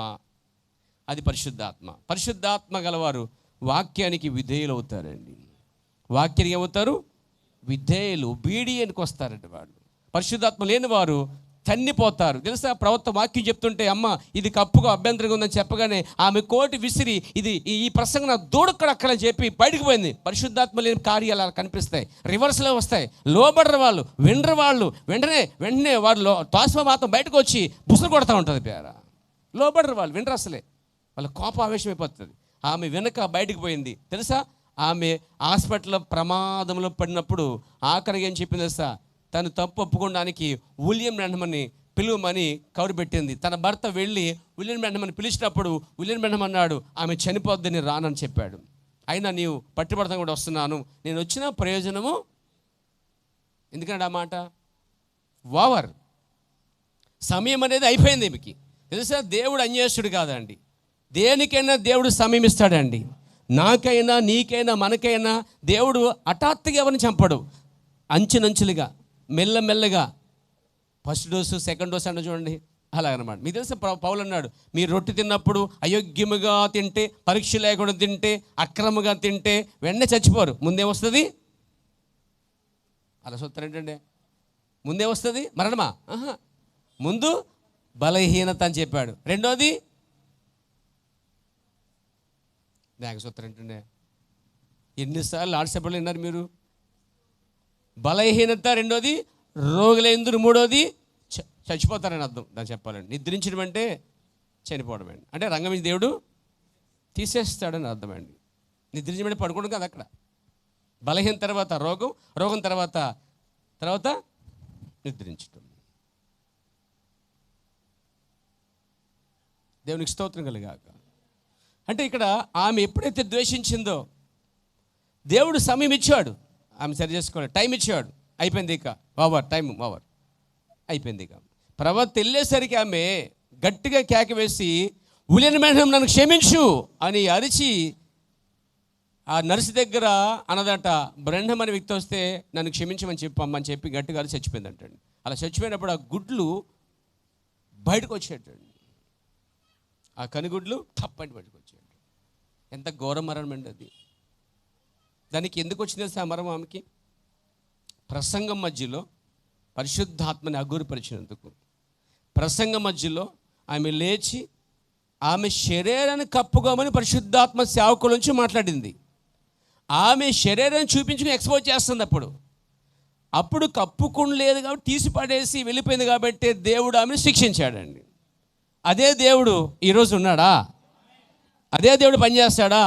[SPEAKER 1] అది పరిశుద్ధాత్మ. పరిశుద్ధాత్మ గలవారు వాక్యానికి విధేయులు అవుతారండి. వాక్యానికి ఏమవుతారు? విధేయులు, బీడియనికి వస్తారండి వాళ్ళు. పరిశుద్ధాత్మ లేని వారు తన్నిపోతారు. తెలుసా, ప్రవక్త వాక్యం చెప్తుంటే, అమ్మ ఇది కప్పుగా అభ్యంతరంగా ఉందని చెప్పగానే ఆమె కోటి విసిరి, ఇది ఈ ప్రసంగం నా దూడక్కడక్కలని చెప్పి బయటకు పోయింది. పరిశుద్ధాత్మ లేని కార్యాలు అలా కనిపిస్తాయి, రివర్స్లో వస్తాయి. లోబడరు వాళ్ళు, వినరు వాళ్ళు. వెంటనే వాళ్ళు తాస్మ మాత్రం బయటకు వచ్చి బుసలు కొడతా ఉంటుంది పేర. లోబడరు వాళ్ళు, వినరు అసలే. వాళ్ళ కోపం ఆవేశం అయిపోతుంది. ఆమె వెనక బయటకు పోయింది. తెలుసా, ఆమె హాస్పిటల్లో ప్రమాదంలో పడినప్పుడు ఆఖరికి ఏం చెప్పింది తెలుసా? తను తప్పు ఒప్పుకోవడానికి విలియం బ్రాన్హమ్ని పిలువమని కౌరు పెట్టింది. తన భర్త వెళ్ళి విలియం బ్రాన్హమ్ని పిలిచినప్పుడు విలియం బ్రాన్హమ్ అన్నాడు, ఆమె చనిపోద్దని రానని చెప్పాడు. అయినా నీవు పట్టుబడతాను కూడా వస్తున్నాను, నేను వచ్చిన ప్రయోజనము ఎందుకంటే ఆ మాట ఓవర్. సమయం అనేది అయిపోయింది ఈమెకి. తెలుసా, దేవుడు అన్యాయస్తుడు కాదండి. దేనికైనా దేవుడు సమయం ఇస్తాడండి. నాకైనా, నీకైనా, మనకైనా దేవుడు హఠాత్తుగా ఎవరిని చంపడు. అంచెనంచులుగా, మెల్లమెల్లగా, ఫస్ట్ డోసు, సెకండ్ డోసు అంటే చూడండి, అలాగనమాట. మీకు తెలుసా, పౌలు అన్నాడు, మీరు రొట్టె తిన్నప్పుడు అయోగ్యముగా తింటే, పరీక్ష లేకుండా తింటే, అక్రమంగా తింటే వెంటనే చచ్చిపోరు. ముందేమొస్తుంది? అలా చూస్తారేంటండి, ముందేమొస్తుంది? మరణమా? ముందు బలహీనత అని చెప్పాడు. రెండోది దానికి సూత్రం ఏంటండి, ఎన్నిసార్లు ఆడసేపలు విన్నారు మీరు? బలహీనత, రెండోది రోగులైందురు, మూడోది చచ్చిపోతారని అర్థం. దాన్ని చెప్పాలండి. నిద్రించడం అంటే చనిపోవడం అండి. అంటే రంగం మీద దేవుడు తీసేస్తాడని అర్థం అండి. నిద్రించడం అంటే పడుకోవడం కాదు అక్కడ. బలహీన తర్వాత రోగం, రోగం తర్వాత నిద్రించడం. దేవునికి స్తోత్రం కలుగాక. అంటే ఇక్కడ ఆమె ఎప్పుడైతే ద్వేషించిందో దేవుడు సమయం ఇచ్చాడు, ఆమె సరి చేసుకోవాలి, టైం ఇచ్చాడు. అయిపోయింది, ఇక టైం ఓవర్ అయిపోయింది. ఇక ప్రవక్త వెళ్ళేసరికి ఆమె గట్టిగా కేక వేసి, విలియం బ్రాన్హమ్ నన్ను క్షమించు అని అరిచి ఆ నర్సు దగ్గర అన్నదట, బ్రాన్హమ్ అనే వ్యక్తి వస్తే నన్ను క్షమించమని చెప్పమ్మని చెప్పి గట్టిగా అరిచి చచ్చిపోయిందంటండి. అలా చచ్చిపోయినప్పుడు ఆ గుడ్లు బయటకు వచ్చేటండి. ఆ కనుగుడ్లు తప్పని బయటకు వచ్చాడు. ఎంత ఘోర మరణం అండి అది. దానికి ఎందుకు వచ్చింది ఆ మరణం? ఆమెకి ప్రసంగం మధ్యలో పరిశుద్ధాత్మని అగురుపరిచినందుకు. ప్రసంగం మధ్యలో ఆమె లేచి ఆమె శరీరాన్ని కప్పుకోమని పరిశుద్ధాత్మ సేవకుల నుంచి మాట్లాడింది. ఆమె శరీరాన్ని చూపించుకుని ఎక్స్పోజ్ చేస్తుంది. అప్పుడు కప్పుకుండా కాబట్టి తీసి పడేసి వెళ్ళిపోయింది కాబట్టి దేవుడు ఆమెను శిక్షించాడండి. అదే దేవుడు ఈరోజు ఉన్నాడా? అదే దేవుడు పనిచేస్తాడా?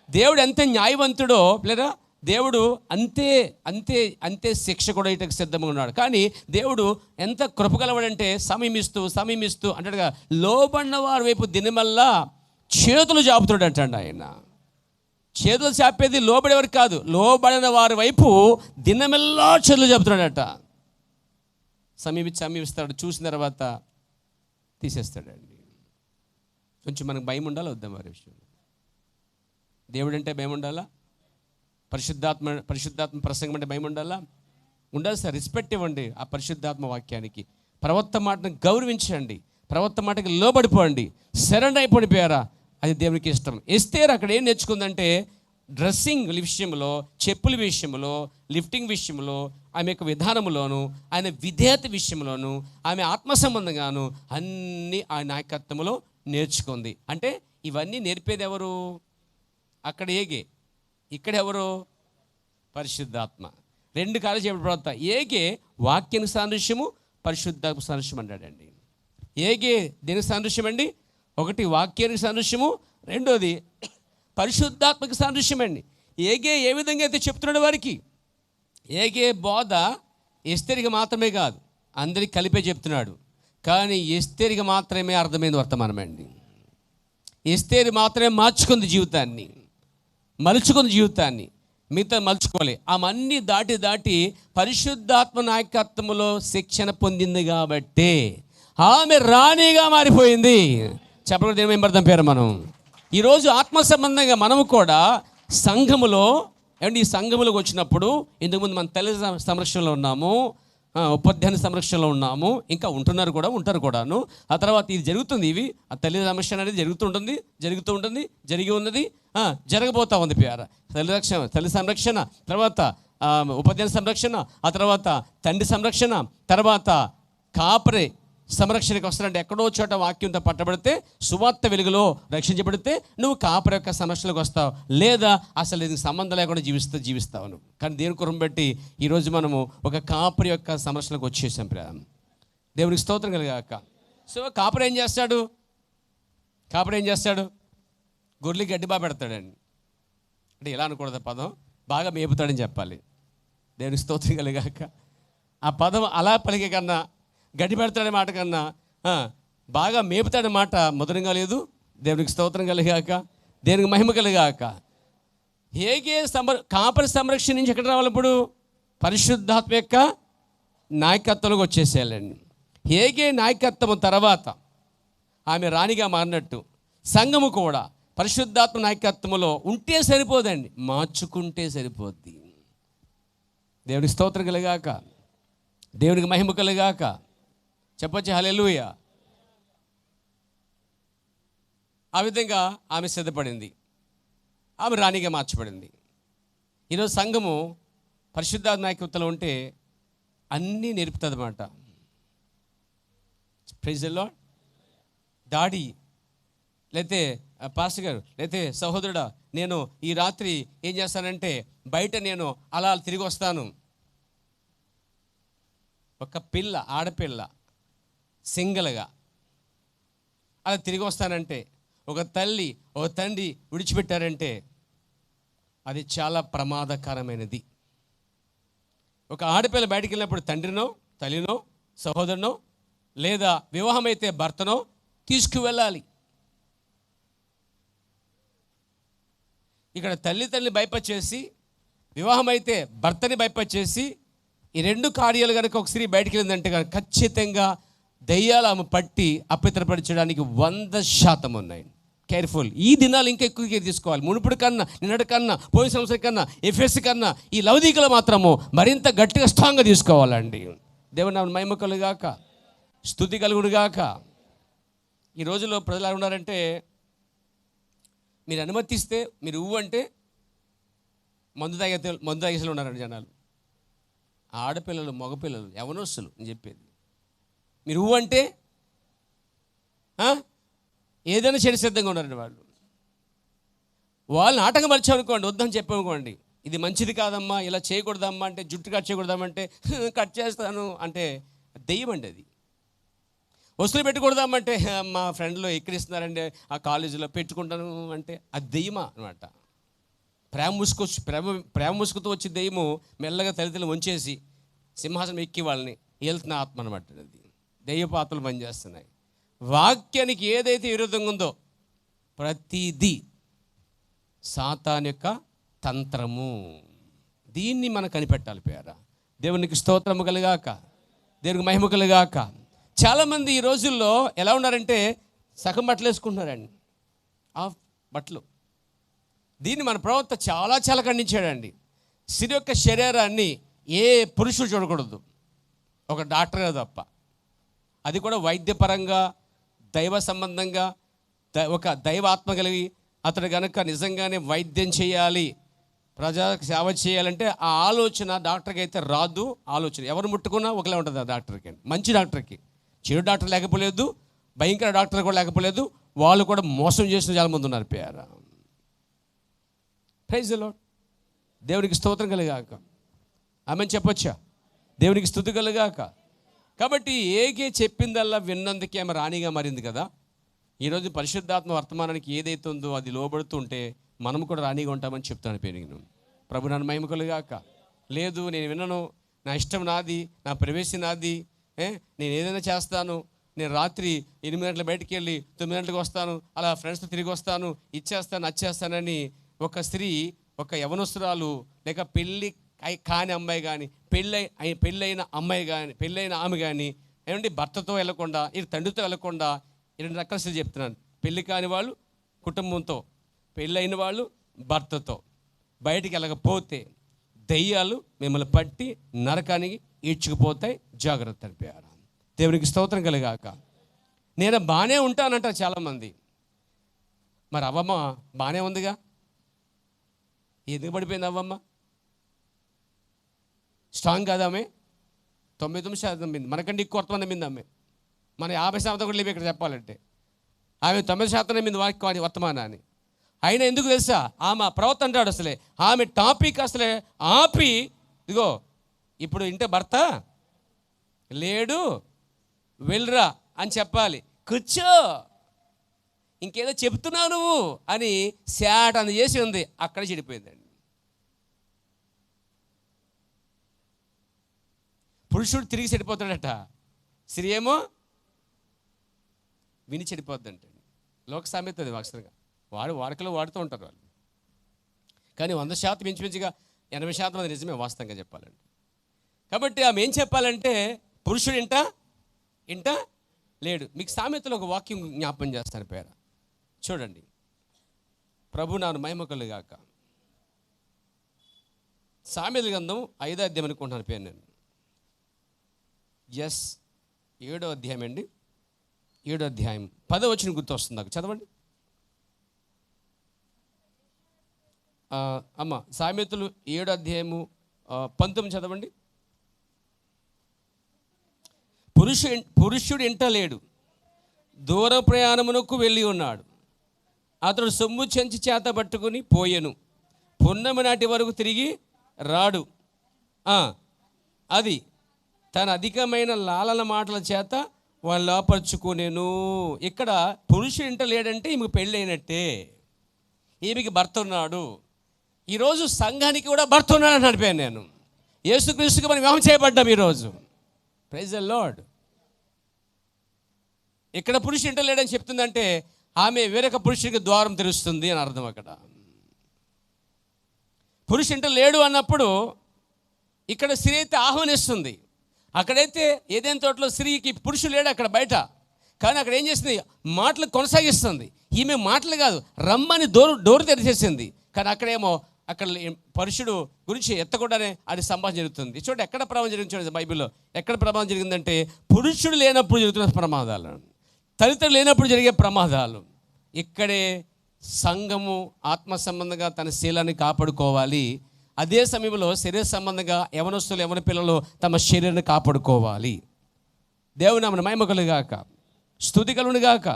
[SPEAKER 1] దేవుడు ఎంత న్యాయవంతుడో లేదా దేవుడు అంతే అంతే అంతే శిక్ష కూడా ఇటకు సిద్ధంగా ఉన్నాడు. కానీ దేవుడు ఎంత కృపగలవాడంటే సమయం ఇస్తూ అంటాడుగా, లోబడిన వారి వైపు దినమల్లా చేతులు చాపుతాడు అంటాడు ఆయన. చేతులు చాపేది లోబడేవారు కాదు, లోబడిన వారి వైపు దినమెల్లా చేతులు చాపుతాడట. సమీపిస్తాడు, చూసిన తర్వాత తీసేస్తాడండి. కొంచెం మనకు భయం ఉండాలి వద్దాం వారి విషయంలో. దేవుడు అంటే భయం ఉండాలా? పరిశుద్ధాత్మ ప్రసంగం అంటే భయం ఉండాలా? ఉండాలి సార్. రెస్పెక్ట్ ఇవ్వండి ఆ పరిశుద్ధాత్మ వాక్యానికి. ప్రవక్త మాటను గౌరవించండి, ప్రవక్త మాటకి లోబడిపోండి, సరెండర్ అయిపోయిపోయారా, అది దేవునికి ఇష్టం. ఎస్తేర్ అక్కడ ఏం నేర్చుకుందంటే, డ్రెస్సింగ్ విషయంలో, చెప్పుల విషయంలో, లిఫ్టింగ్ విషయంలో, ఆమె యొక్క విధానంలోను, ఆయన విధేయత విషయంలోను, ఆమె ఆత్మ సంబంధంగాను అన్నీ ఆ నాయకత్వంలో నేర్చుకుంది. అంటే ఇవన్నీ నేర్పేది ఎవరు? అక్కడ ఏగే, ఇక్కడ ఎవరు? పరిశుద్ధాత్మ. 2 కాలు చెప్పిన ప్రవక్త. ఏగే వాక్యానికి సాదృశ్యము, పరిశుద్ధాత్మ సాదృశ్యం అన్నాడండి. ఏగే దేనికి సాదృశ్యం అండి? ఒకటి వాక్యానికి సాదృశ్యము, రెండోది పరిశుద్ధాత్మకి సాదృశ్యం అండి. ఏగే ఏ విధంగా అయితే చెప్తున్నాడు వారికి, ఏగే బోధ ఎస్తేరికి మాత్రమే కాదు, అందరికి కలిపే చెప్తున్నాడు. కానీ ఎస్తేరికి మాత్రమే అర్థమైంది వర్తమానం అండి. ఎస్తేరు మాత్రమే మార్చుకుంది జీవితాన్ని, మలుచుకుంది జీవితాన్ని, మిగతా మలుచుకోవాలి. ఆమె దాటి పరిశుద్ధాత్మ నాయకత్వంలో శిక్షణ పొందింది కాబట్టి ఆమె రాణిగా మారిపోయింది. చెప్పకూడదు ఏమేం అర్థం పేరు. మనం ఈరోజు ఆత్మ సంబంధంగా మనము కూడా సంఘములో ఈ సంఘములోకి వచ్చినప్పుడు ఇంతకుముందు మన తల్లి సంరక్షణలో ఉన్నాము, ఉపాధ్యాయ సంరక్షణలో ఉన్నాము, ఇంకా ఉంటారు కూడాను. ఆ తర్వాత ఇది జరుగుతుంది, ఇవి ఆ తల్లి సంరక్షణ అనేది జరుగుతూ ఉంటుంది, జరిగి ఉన్నది, జరగబోతా ఉంది. తల్లి సంరక్షణ, తర్వాత ఉపాధ్యాయ సంరక్షణ, ఆ తర్వాత తండ్రి సంరక్షణ, తర్వాత కాపరి సంరక్షణకి వస్తానంటే ఎక్కడో చోట వాక్యంతో పట్టబడితే, సువార్త వెలుగులో రక్షించబడితే నువ్వు కాపరి యొక్క సంరక్షణకు వస్తావు, లేదా అసలు ఇది సంబంధం లేకుండా జీవిస్తావు నువ్వు. కానీ దేవుని కృపను బట్టి ఈరోజు మనము ఒక కాపరి యొక్క సంరక్షణకు వచ్చేసాం. దేవునికి స్తోత్రం కలిగాక. సో కాపరి ఏం చేస్తాడు? గొర్రెలకి గడ్డి బాగా పెడతాడండి. అంటే ఇలా అనకూడదు, పదం బాగా మేపుతాడని చెప్పాలి. దేవునికి స్తోత్రం కలిగాక. ఆ పదం అలా పలికే కన్నా, గడ్డి పెడతాడే మాట కన్నా బాగా మేపుతాడే మాట మధురంగా లేదు. దేవునికి స్తోత్రం కలిగాక, దేవునికి మహిమ కలిగాక. కాపరి సంరక్షణ నుంచి ఎక్కడ రావాలి? ఇప్పుడు పరిశుద్ధాత్మ యొక్క నాయకత్వంలోకి వచ్చేసేయాలండి. నాయకత్వం తర్వాత ఆమె రాణిగా మారినట్టు సంఘము కూడా పరిశుద్ధాత్మ నాయకత్వంలో ఉంటే సరిపోదండి, మార్చుకుంటే సరిపోద్ది. దేవునికి స్తోత్రం కలిగాక, దేవునికి మహిమ కలిగాక. చెప్పొచ్చు హల్లెలూయా. ఆ విధంగా ఆమె సిద్ధపడింది, ఆమె రాణిగా మార్చబడింది. ఈరోజు సంఘము పరిశుద్ధాత్మ నాయకత్వంలో ఉంటే అన్నీ నేర్పుతుంది అన్నమాట. Praise the Lord. డాడీ లేతే పాస్టర్ గారు లేతే సహోదరుడా, నేను ఈ రాత్రి ఏం చేస్తానంటే బయట నేను అలా తిరిగి వస్తాను. ఒక ఆడపిల్ల సింగిల్గా అలా తిరిగి వస్తానంటే, ఒక తల్లి ఒక తండ్రి విడిచిపెట్టారంటే అది చాలా ప్రమాదకరమైనది. ఒక ఆడపిల్ల బయటికి వెళ్ళినప్పుడు తండ్రినో తల్లినో సహోదరునో లేదా వివాహమైతే భర్తనో తీసుకువెళ్ళాలి. ఇక్కడ తల్లిదండ్రులు భయపరిచేసి, వివాహమైతే భర్తని భయపరిచేసి, ఈ రెండు కార్యాలు కనుక ఒక స్త్రీ బయటికి వెళ్ళిందంటే కనుక ఖచ్చితంగా దయ్యాలు ఆమె పట్టి అపవిత్రపరచడానికి 100% ఉన్నాయి. కేర్ఫుల్. ఈ దినాలు ఇంకా ఎక్కువ కేర్ తీసుకోవాలి. మునుపటి కన్నా, నిన్నటి కన్నా, పోయిన సంవత్సరం కన్నా, ఎఫెస్ కన్నా ఈ లౌదీకలు మాత్రము మరింత గట్టిగా స్ట్రాంగ్గా తీసుకోవాలండి. దేవుని నామమున మహిమ కలుగాక, స్తుతి కలుగుడుగాక. ఈ రోజుల్లో ప్రజలు ఎలా ఉన్నారంటే, మీరు అనుమతిస్తే, మీరు అంటే మందు తాగేసలు ఉన్నారండి జనాలు. ఆడపిల్లలు, మగపిల్లలు, యవనస్తులు అని చెప్పేది. మీరు అంటే ఏదైనా చెడు సిద్ధంగా ఉన్నారండి వాళ్ళు. వాళ్ళని ఆటంకం పరిచామనుకోండి, వద్దని చెప్పామనుకోండి, ఇది మంచిది కాదమ్మా, ఇలా చేయకూడదమ్మా అంటే, జుట్టు కట్ చేయకూడదామంటే కట్ చేస్తాను అంటే దెయ్యం అండి. అది వస్తువులు పెట్టుకూడదామంటే మా ఫ్రెండ్లో ఎక్కిరిస్తున్నారండి ఆ కాలేజీలో పెట్టుకుంటాను అంటే అది దెయ్యమా అనమాట. ప్రేమ ముసుగుతూ వచ్చి దెయ్యము మెల్లగా తల్లిదండ్రులు వంచేసి సింహాసనం ఎక్కి వాళ్ళని వెళ్తున్న ఆత్మ అనమాట. అది దెయ్యపు ఆత్మలు పనిచేస్తున్నాయి. వాక్యానికి ఏదైతే విరుద్ధంగా ఉందో ప్రతిదీ సాతాను యొక్క తంత్రము. దీన్ని మనం కనిపెట్టాలి పేర. దేవునికి స్తోత్రము కలుగాక, దేవునికి మహిమ కలుగాక. చాలామంది ఈ రోజుల్లో ఎలా ఉన్నారంటే సగం బట్టలు వేసుకుంటున్నారండి, ఆఫ్ బట్టలు. దీన్ని మన ప్రవక్త చాలా ఖండించాడండి. స్త్రీ యొక్క శరీరాన్ని ఏ పురుషుడు చూడకూడదు, ఒక డాక్టర్ తప్ప. అది కూడా వైద్యపరంగా, దైవ సంబంధంగా, ఒక దైవాత్మ కలిగి అతడు కనుక నిజంగానే వైద్యం చేయాలి, ప్రజా సేవ చేయాలంటే ఆ ఆలోచన డాక్టర్కి అయితే రాదు. ఆలోచన ఎవరు ముట్టుకున్నా ఒకలే ఉంటుంది ఆ డాక్టర్కి. మంచి డాక్టర్కి, చెడు డాక్టర్ లేకపోలేదు, భయంకర డాక్టర్ కూడా లేకపోలేదు. వాళ్ళు కూడా మోసం చేసిన చాలామంది ఉన్నారు పేర. Praise the Lord. దేవునికి స్తోత్రం కలిగాక. ఆమెను చెప్పొచ్చా? దేవునికి స్తుతి కలిగాక. కాబట్టి చెప్పిందల్లా విన్నందుకే ఆమె రాణిగా మారింది కదా. ఈరోజు పరిశుద్ధాత్మ వర్తమానానికి ఏదైతే ఉందో అది లోబడుతూ ఉంటే మనము కూడా రాణిగా ఉంటామని చెప్తాను పేరు. ప్రభు నన్ను మహిమ కలుగాక. లేదు నేను వినను, నా ఇష్టం నాది, నా ప్రవేశం నాది, నేను ఏదైనా చేస్తాను, నేను రాత్రి 8 గంటలకు బయటికి వెళ్ళి 9 గంటలకు వస్తాను, అలా ఫ్రెండ్స్తో తిరిగి వస్తాను, ఇచ్చేస్తాను వచ్చేస్తానని ఒక స్త్రీ, ఒక యవనస్తురాలు, లేక పెళ్ళి కాని అమ్మాయి కానీ, పెళ్ళైన అమ్మాయి కానీ, పెళ్ళైన ఆమె కానీ ఏమంటే భర్తతో వెళ్ళకుండా, ఇది తండ్రితో వెళ్ళకుండా, 2 రకాల స్త్రీలు చెప్తున్నాను. పెళ్ళి కాని వాళ్ళు కుటుంబంతో, పెళ్ళైన వాళ్ళు భర్తతో బయటికి వెళ్ళకపోతే దయ్యాలు మిమ్మల్ని పట్టి నరకానికి ఈడ్చుకుపోతాయి, జాగ్రత్త అనిపారు. దేవునికి స్తోత్రం కలిగాక. నేను బాగానే ఉంటానంట చాలామంది. మరి అవ్వమ్మ బాగానే ఉందిగా, ఎందుకు పడిపోయింది అవ్వమ్మ? స్ట్రాంగ్ కాదా ఆమె? 99% మింది, మనకంటే ఎక్కువ కొంతమంది మింది ఆమె. మన 50% కూడా లేవు ఇక్కడ చెప్పాలంటే. ఆమె 90% మింది వాక్య వర్తమానాన్ని. అయినా ఎందుకు తెలుసా? ఆమె ప్రవక్త అంటాడు అసలే, ఆమె టాపిక్ అసలే ఆపి, ఇదిగో ఇప్పుడు ఇంటే భర్త లేడు వెళ్ళరా అని చెప్పాలి, కూర్చో ఇంకేదో చెప్తున్నావు నువ్వు అని శాట్ అని చేసి ఉంది. అక్కడ చెడిపోయిందండి. పురుషుడు తిరిగి చెడిపోతాడట, స్త్రీ ఏమో విని చెడిపోద్దంటండి. లోక సామెత అది వాస్తవంగా. వాడుకలో వాడుతూ ఉంటారు వాళ్ళు. కానీ 100% ఇంచుమించుగా 80% అది నిజమే వాస్తవంగా చెప్పాలంటే. కాబట్టి ఆమె ఏం చెప్పాలంటే, పురుషుడు ఇంట లేడు. మీకు సామెతలో ఒక వాక్యం జ్ఞాపం చేస్తాను పేర, చూడండి. ప్రభు నాను మహిమకలుగాక. సామెతల గ్రంథం 5వ అధ్యాయం అనుకుంటున్నాను పేరు నేను. 7వ అధ్యాయం అండి. 7వ అధ్యాయం 10వ వచనం గుర్తు వస్తుంది నాకు, చదవండి అమ్మ. సామెతలు 7వ అధ్యాయము 19 చదవండి. పురుషుడు ఇంట లేడు, దూర ప్రయాణమునకు వెళ్ళి ఉన్నాడు, అతడు సొమ్ము చెంచి చేత పట్టుకుని పోయెను, పున్నమి నాటి వరకు తిరిగి రాడు, అది తన అధికమైన లాలన మాటల చేత వాళ్ళు లోపరుచుకునేను. ఇక్కడ పురుషుడు ఇంట లేడంటే ఈమెకు పెళ్ళి అయినట్టే, ఈమెకి భర్త ఉన్నాడు. ఈరోజు సంఘానికి కూడా భర్త ఉన్నాడని నడిపాను నేను. యేసుక్రీస్తుకి మనం వివాహం చేయబడ్డాం ఈరోజు. Praise the Lord. ఇక్కడ పురుషుడు ఇంట లేడని చెప్తుందంటే ఆమె వేరొక పురుషుడికి ద్వారం తెరుస్తుంది అని అర్థం. అక్కడ పురుషుడు ఇంట లేడు అన్నప్పుడు ఇక్కడ స్త్రీ అయితే ఆహ్వానిస్తుంది. అక్కడైతే ఏదైనా తోటలో స్త్రీకి పురుషుడు లేడు అక్కడ బయట, కానీ అక్కడ ఏం చేస్తుంది? మాటలు కొనసాగిస్తుంది. ఈమె మాటలు కాదు, రమ్మని డోరు తెరిచేసింది. కానీ అక్కడేమో అక్కడ పురుషుడు గురించి ఎత్తకుండానే అది సంభాషణ జరుగుతుంది. చూడండి ఎక్కడ ప్రమాదం జరిగింది, చూడండి బైబిల్లో ఎక్కడ ప్రమాదం జరిగిందంటే, పురుషుడు లేనప్పుడు జరుగుతున్న ప్రమాదాలు, తల్లిదండ్రులు లేనప్పుడు జరిగే ప్రమాదాలు. ఇక్కడే సంఘము ఆత్మ సంబంధంగా తన శీలాన్ని కాపాడుకోవాలి. అదే సమయంలో శరీర సంబంధంగా యవనస్తులు యవన పిల్లలు తమ శరీరాన్ని కాపాడుకోవాలి. దేవుని నామమున మహిమ కలుగుగాక, స్తుతి కలుగునుగాక.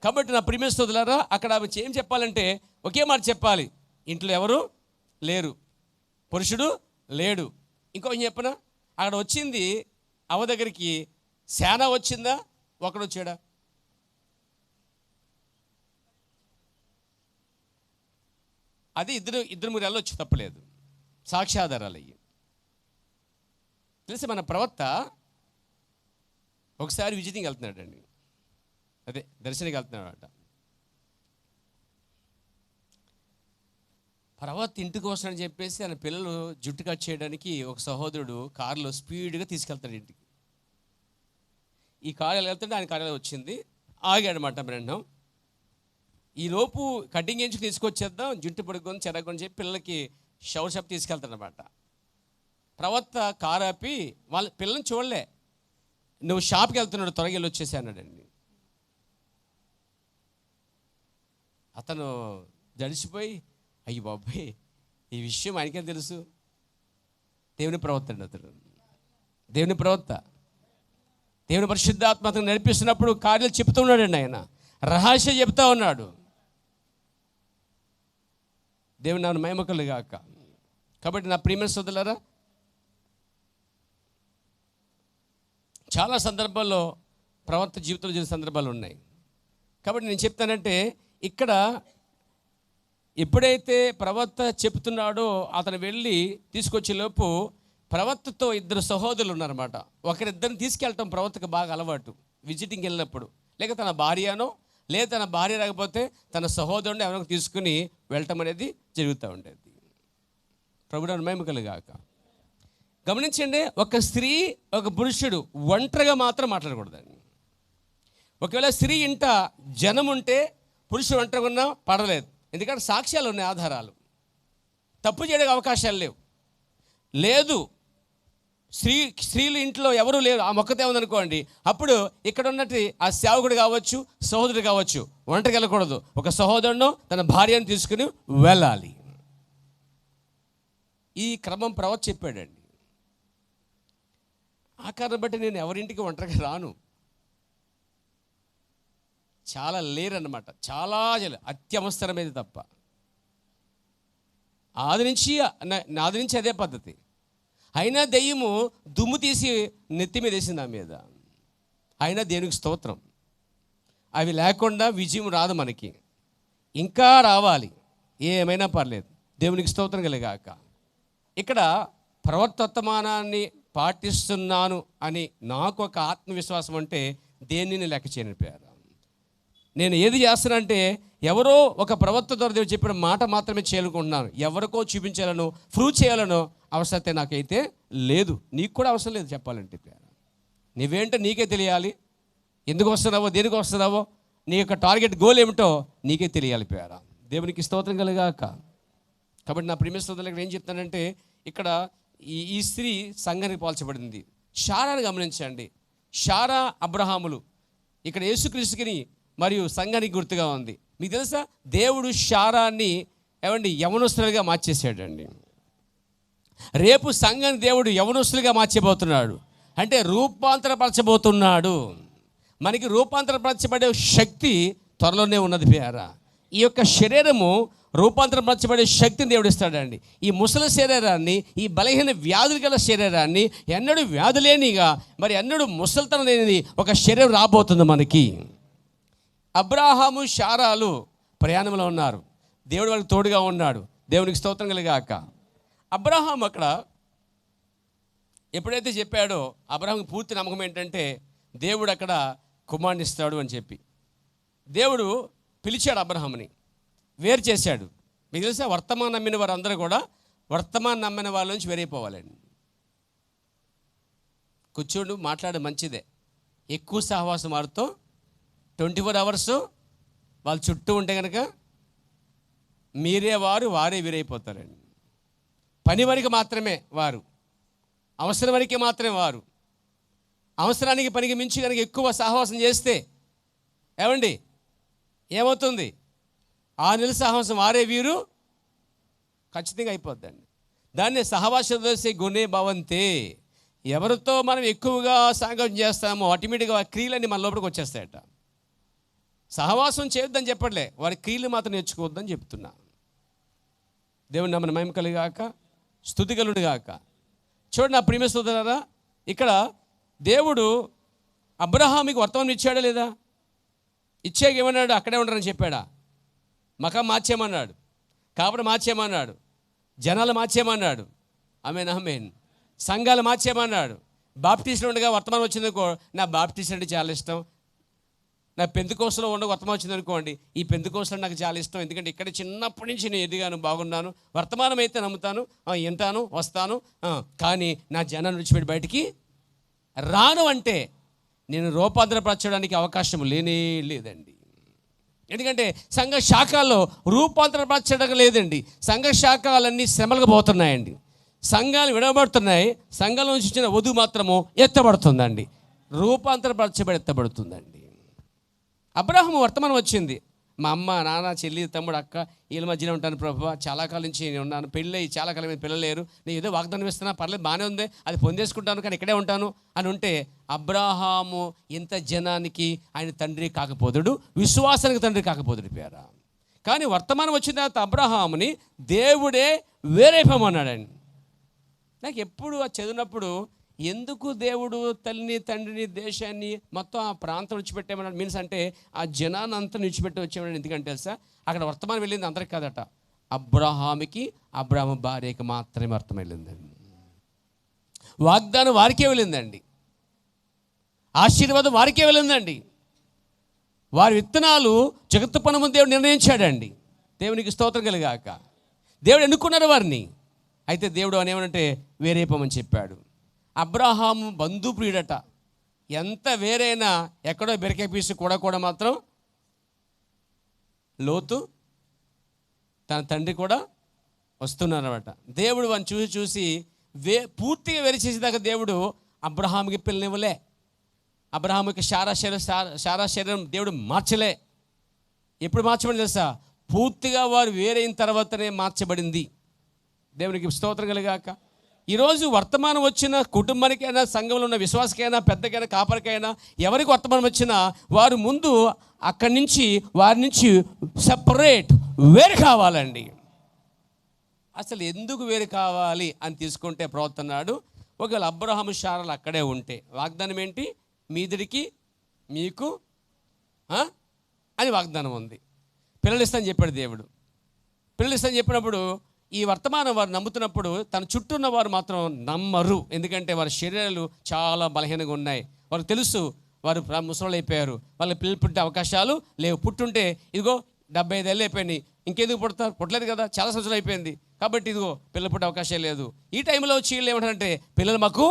[SPEAKER 1] కాబట్టి నా ప్రియమైన స్తుతులారా, అక్కడ ఏం చెప్పాలంటే ఒకే మాట చెప్పాలి, ఇంట్లో ఎవరు లేరు, పురుషుడు లేడు. ఇంకో చెప్పనా, అక్కడ వచ్చింది అవ దగ్గరికి శానా వచ్చిందా, ఒకడు వచ్చాడా? అది ఇద్దరు ముగ్గురు వెళ్ళొచ్చు, తప్పలేదు. సాక్ష్యాధారాలు అయ్యి తెలిసి మన ప్రవక్త ఒకసారి విజిటింగ్ వెళ్తున్నాడండి, అదే దర్శనకి వెళ్తున్నాడట. ప్రవక్త ఇంటికి వస్తాడని చెప్పేసి ఆయన పిల్లలు జుట్టు కట్ చేయడానికి ఒక సహోదరుడు కారులో స్పీడ్గా తీసుకెళ్తాడు ఇంటికి. ఈ కారు ఎలా వెళ్తుంటే ఆయన కారులో వచ్చింది, ఆగాడనమాట. బ్రెండం ఈలోపు కటింగ్ ఎంచుకు తీసుకొచ్చేద్దాం, జుట్టు పడుకొని చెరగొని చెప్పి పిల్లలకి షవర్ షాప్ తీసుకెళ్తాడనమాట. ప్రవక్త కారు ఆపి వాళ్ళ పిల్లల్ని చూడలే, నువ్వు షాప్కి వెళ్తున్నాడు, త్వరగా వెళ్ళి వచ్చేసి అన్నాడండి. అతను జడిసిపోయి, అయ్యి బాబాయ్ ఈ విషయం ఆయనకేం తెలుసు? దేవుని ప్రవక్త అండి అతడు, దేవుని ప్రవక్త. దేవుని పరిశుద్ధాత్మ అతను నడిపిస్తున్నప్పుడు కార్యాలు చెప్తున్నాడండి, ఆయన రహస్యం చెప్తా ఉన్నాడు. దేవుని నామమున మహిమ కలుగుగాక. కాబట్టి నా ప్రియమైన సోదరులారా, చాలా సందర్భాల్లో ప్రవక్త జీవితంలో జరిగిన సందర్భాలు ఉన్నాయి. కాబట్టి నేను చెప్తానంటే, ఇక్కడ ఎప్పుడైతే ప్రవక్త చెప్తున్నాడో అతను వెళ్ళి తీసుకొచ్చేలోపు ప్రవక్తతో ఇద్దరు సహోదరులు ఉన్నారన్నమాట. ఒకరిద్దరిని తీసుకెళ్ళటం ప్రవక్తకు బాగా అలవాటు. విజిటింగ్ వెళ్ళినప్పుడు లేక తన భార్యనో లేదా తన భార్య రాకపోతే తన సహోదరుని ఎవరికి తీసుకుని వెళ్ళటం అనేది జరుగుతూ ఉండేది. ప్రభువుని మహిమ కలుగాక. గమనించండి, ఒక స్త్రీ ఒక పురుషుడు ఒంటరిగా మాత్రం మాట్లాడకూడదండి. ఒకవేళ స్త్రీ ఇంట జనం ఉంటే పురుషుడు ఒంటరిగా ఉన్నా పడలేదు. ఎందుకంటే సాక్ష్యాలు ఉన్నాయి, ఆధారాలు. తప్పు చేయడానికి అవకాశాలు లేవు. లేదు స్త్రీలు ఇంట్లో ఎవరూ లేరు, ఆ మొక్కతే ఉందనుకోండి, అప్పుడు ఇక్కడ ఉన్నట్టు ఆ సేవకుడు కావచ్చు, సహోదరుడు కావచ్చు, ఒంటరికి వెళ్ళకూడదు. ఒక సహోదరుడు తన భార్యను తీసుకుని వెళ్ళాలి. ఈ క్రమం ప్రవక్త చెప్పాడండి. ఆ కారణం బట్టి నేను ఎవరింటికి ఒంటరిగా రాను. చాలా లేరన్నమాట, చాలా అత్యవసరమైనది తప్ప. ఆది నుంచి అదే పద్ధతి. అయినా దెయ్యము దుమ్ము తీసి నెత్తి మీద వేసింది నా మీద. అయినా దేవునికి స్తోత్రం, అవి లేకుండా విజయం రాదు మనకి, ఇంకా రావాలి. ఏమైనా పర్లేదు, దేవునికి స్తోత్రం కలిగాక. ఇక్కడ ప్రవర్తమానాన్ని పాటిస్తున్నాను అని నాకు ఒక ఆత్మవిశ్వాసం అంటే దేనిని లెక్క చేయని పేరు. నేను ఏది చేస్తానంటే ఎవరో ఒక ప్రవక్త ద్వారా దేవుడు చెప్పిన మాట మాత్రమే చేయాలనుకుంటున్నాను. ఎవరికో చూపించాలను, ప్రూవ్ చేయాలనో అవసరతే నాకైతే లేదు. నీకు కూడా అవసరం లేదు చెప్పాలంటే. నువ్వేంటో నీకే తెలియాలి. ఎందుకు వస్తున్నావో, దేనికి వస్తున్నావో, నీ యొక్క టార్గెట్ గోల్ ఏమిటో నీకే తెలియాలి పేర. దేవునికి స్తోత్రం కలుగాక. కాబట్టి నా ప్రియమైన సోదరులకు ఏం చెప్తానంటే, ఇక్కడ ఈ స్త్రీ సంఘానికి పోల్చబడింది. శారాను గమనించండి. శారా అబ్రహాములు ఇక్కడ యేసుక్రీస్తుని మరియు సంఘానికి గుర్తుగా ఉంది. మీకు తెలుసా, దేవుడు శారాన్ని యవనస్తులుగా మార్చేసాడండి. రేపు సంఘాన్ని దేవుడు యవనస్తులుగా మార్చబోతున్నాడు. అంటే రూపాంతరపరచబోతున్నాడు. మనకి రూపాంతరపరచబడే శక్తి త్వరలోనే ఉన్నది పేరా. ఈ యొక్క శరీరము రూపాంతరపరచబడే శక్తిని దేవుడు ఇస్తాడండి. ఈ ముసలి శరీరాన్ని, ఈ బలహీన వ్యాధులు గల శరీరాన్ని ఎన్నడూ వ్యాధి లేనిగా, మరి ఎన్నడూ ముసలితనం లేనిది ఒక శరీరం రాబోతుంది మనకి. అబ్రాహాము శారాలు ప్రయాణంలో ఉన్నారు. దేవుడు వాళ్ళకి తోడుగా ఉన్నాడు. దేవునికి స్తోత్రం కలిగాక. అబ్రహాం అక్కడ ఎప్పుడైతే చెప్పాడో, అబ్రహాంకి పూర్తి నమ్మకం ఏంటంటే దేవుడు అక్కడ కుమారుని ఇస్తాడు అని చెప్పి దేవుడు పిలిచాడు. అబ్రహాంని వేరు చేశాడు. మీకు తెలుసా, వర్తమానం నమ్మిన వారందరూ కూడా వర్తమానం నమ్మిన వాళ్ళ నుంచి వేరైపోవాలండి. కూర్చోండు, మాట్లాడే మంచిదే. ఎక్కువ సహవాసం వారితో 24 hours వాళ్ళ చుట్టూ ఉంటే కనుక మీరే వారు, వారే వీరైపోతారండి. పని వరకు మాత్రమే వారు, అవసరం వరకే మాత్రమే వారు. అవసరానికి పనికి మించి కనుక ఎక్కువ సహవాసం చేస్తే ఏమవుతుంది? 6 నెలల సహవాసం వారే వీరు ఖచ్చితంగా అయిపోద్దండి. దాన్ని సహవాస దోసే గుణే భవంతే. ఎవరితో మనం ఎక్కువగా సాంగత్యం చేస్తామో ఆటోమేటిక్గా ఆ క్రియలన్నీ మన లోపలికి వచ్చేస్తాయట. సహవాసం చేయొద్దని చెప్పట్లే, వారి క్రియలు మాత్రం నేర్చుకోవద్దని చెప్తున్నా. దేవుని నామమున మహిమ కలుగాక, స్తుతి కలుగుగాక. చూడండి నా ప్రియమైన సోదరులారా, ఇక్కడ దేవుడు అబ్రహాముకి వర్తమానం ఇచ్చాడా లేదా? ఇచ్చాక ఏమన్నాడు? అక్కడే ఉండరని చెప్పాడా? మకం మార్చేయమన్నాడు, కాబట్టి మార్చేయమన్నాడు, జనాలు మార్చేయమన్నాడు, ఆమేన్. సంఘాలు మార్చేయమన్నాడు. బాప్టిస్టులు ఉండగా వర్తమానం వచ్చిందనుకో, నా బాప్టిస్ట్ అంటే చాలా ఇష్టం. నా పెంతెకోస్తులో ఉండగా వర్తమానం వచ్చిందనుకోండి, ఈ పెంతెకోస్తులో నాకు చాలా ఇష్టం. ఎందుకంటే ఇక్కడ చిన్నప్పటి నుంచి నేను ఎదిగాను, బాగున్నాను. వర్తమానం అయితే నమ్ముతాను, వింటాను, వస్తాను. కానీ నా జనాన్ని విడిచిపెట్టి బయటికి రాను అంటే నేను రూపాంతరపరచడానికి అవకాశం లేదండి. ఎందుకంటే సంఘ శాఖల్లో రూపాంతరపరచడం లేదండి. సంఘ శాఖలన్నీ శ్రమలకు పోతున్నాయండి. సంఘాలు విడవబడుతున్నాయి. సంఘం నుంచి వచ్చిన వధువు మాత్రము ఎత్తబడుతుందండి, రూపాంతరపరచబడి ఎత్తబడుతుందండి. అబ్రహాము వర్తమానం వచ్చింది. మా అమ్మ, నాన్న, చెల్లి, తమ్ముడు, అక్క వీళ్ళ మధ్యనే ఉంటాను ప్రభువా, చాలా కాలం నుంచి నేను ఉన్నాను, పెళ్ళి చాలా కాలం మీద పిల్లలు లేరు, నేను ఏదో వాగ్దానం ఇస్తున్నా, పర్లేదు బాగానే ఉంది, అది పొందేసుకుంటాను, కానీ ఇక్కడే ఉంటాను అని ఉంటే అబ్రహాము ఇంత జనానికి ఆయన తండ్రి కాకపోదుడు, విశ్వాసానికి తండ్రి కాకపోదుడు పేరా. కానీ వర్తమానం వచ్చిన తర్వాత అబ్రహాముని దేవుడే వేరైపోమన్నాడండి. నాకు ఎప్పుడు చదివినప్పుడు ఎందుకు దేవుడు తల్లిని, తండ్రిని, దేశాన్ని మొత్తం ఆ ప్రాంతం విడిచిపెట్టేమన్నాడు మీన్స్ అంటే ఆ జనాన్ని అంతా విడిచిపెట్టి వచ్చేమన్నాడు. ఎందుకంటే తెలుసా, అక్కడ వర్తమానం వెళ్ళింది అందరికి కాదట, అబ్రహాముకి, అబ్రహాము భార్యకి మాత్రమే అర్థం వెళ్ళిందండి. వాగ్దానం వారికే వెళ్ళిందండి, ఆశీర్వాదం వారికే వెళ్ళిందండి. వారి విత్తనాలు జగత్తు పనము దేవుడు నిర్ణయించాడండి. దేవునికి స్తోత్రం కలిగాక. దేవుడు ఎన్నుకున్నారు వారిని. అయితే దేవుడు అనేమనంటే వేరే పొమ్మని చెప్పాడు. అబ్రహాము బంధుప్రియుడట. ఎంత వేరైనా ఎక్కడో బెరకే పీసు కూడా మాత్రం లోతు తన తండ్రి కూడా వస్తున్నారన్నమాట. దేవుడు వాడిని చూసి పూర్తిగా వేరు చేసేదాకా దేవుడు అబ్రహాముకి పిల్లనివ్వలే. అబ్రహాముకి శారా శరీరం దేవుడు మార్చలే. ఎప్పుడు మార్చబడింది తెలుసా? పూర్తిగా వారు వేరైన తర్వాతనే మార్చబడింది. దేవునికి స్తోత్రం కలిగాక. ఈరోజు వర్తమానం వచ్చిన కుటుంబానికైనా, సంఘంలో ఉన్న విశ్వాసకైనా, పెద్దకైనా, కాపరికైనా, ఎవరికి వర్తమానం వచ్చినా వారు ముందు అక్కడి నుంచి వారి నుంచి సెపరేట్ వేరు కావాలండి. అసలు ఎందుకు వేరు కావాలి అని తీసుకుంటే ప్రవర్తన్నాడు. ఒకవేళ అబ్రహాము శారాలు అక్కడే ఉంటే వాగ్దానం ఏంటి? మీదిడికి మీకు అని వాగ్దానం ఉంది. పిల్లలు ఇస్తానని చెప్పాడు దేవుడు. పిల్లలు ఇస్తానని చెప్పినప్పుడు ఈ వర్తమానం వారు నమ్ముతున్నప్పుడు తన చుట్టూ ఉన్న వారు మాత్రం నమ్మరు. ఎందుకంటే వారి శరీరాలు చాలా బలహీనంగా ఉన్నాయి. వారికి తెలుసు వారు ముసలు అయిపోయారు, వాళ్ళకి పిల్లలు పుట్టే అవకాశాలు లేవు. పుట్టుంటే ఇదిగో 75 ఏళ్ళు అయిపోయినాయి, ఇంకెందుకు పుడతారు? పుట్టలేదు కదా, చాలా సంవత్సరాలు అయిపోయింది కాబట్టి ఇదిగో పిల్లలు పుట్టే అవకాశం లేదు. ఈ టైంలో వచ్చి వీళ్ళు ఏమంటారంటే పిల్లలు మాకు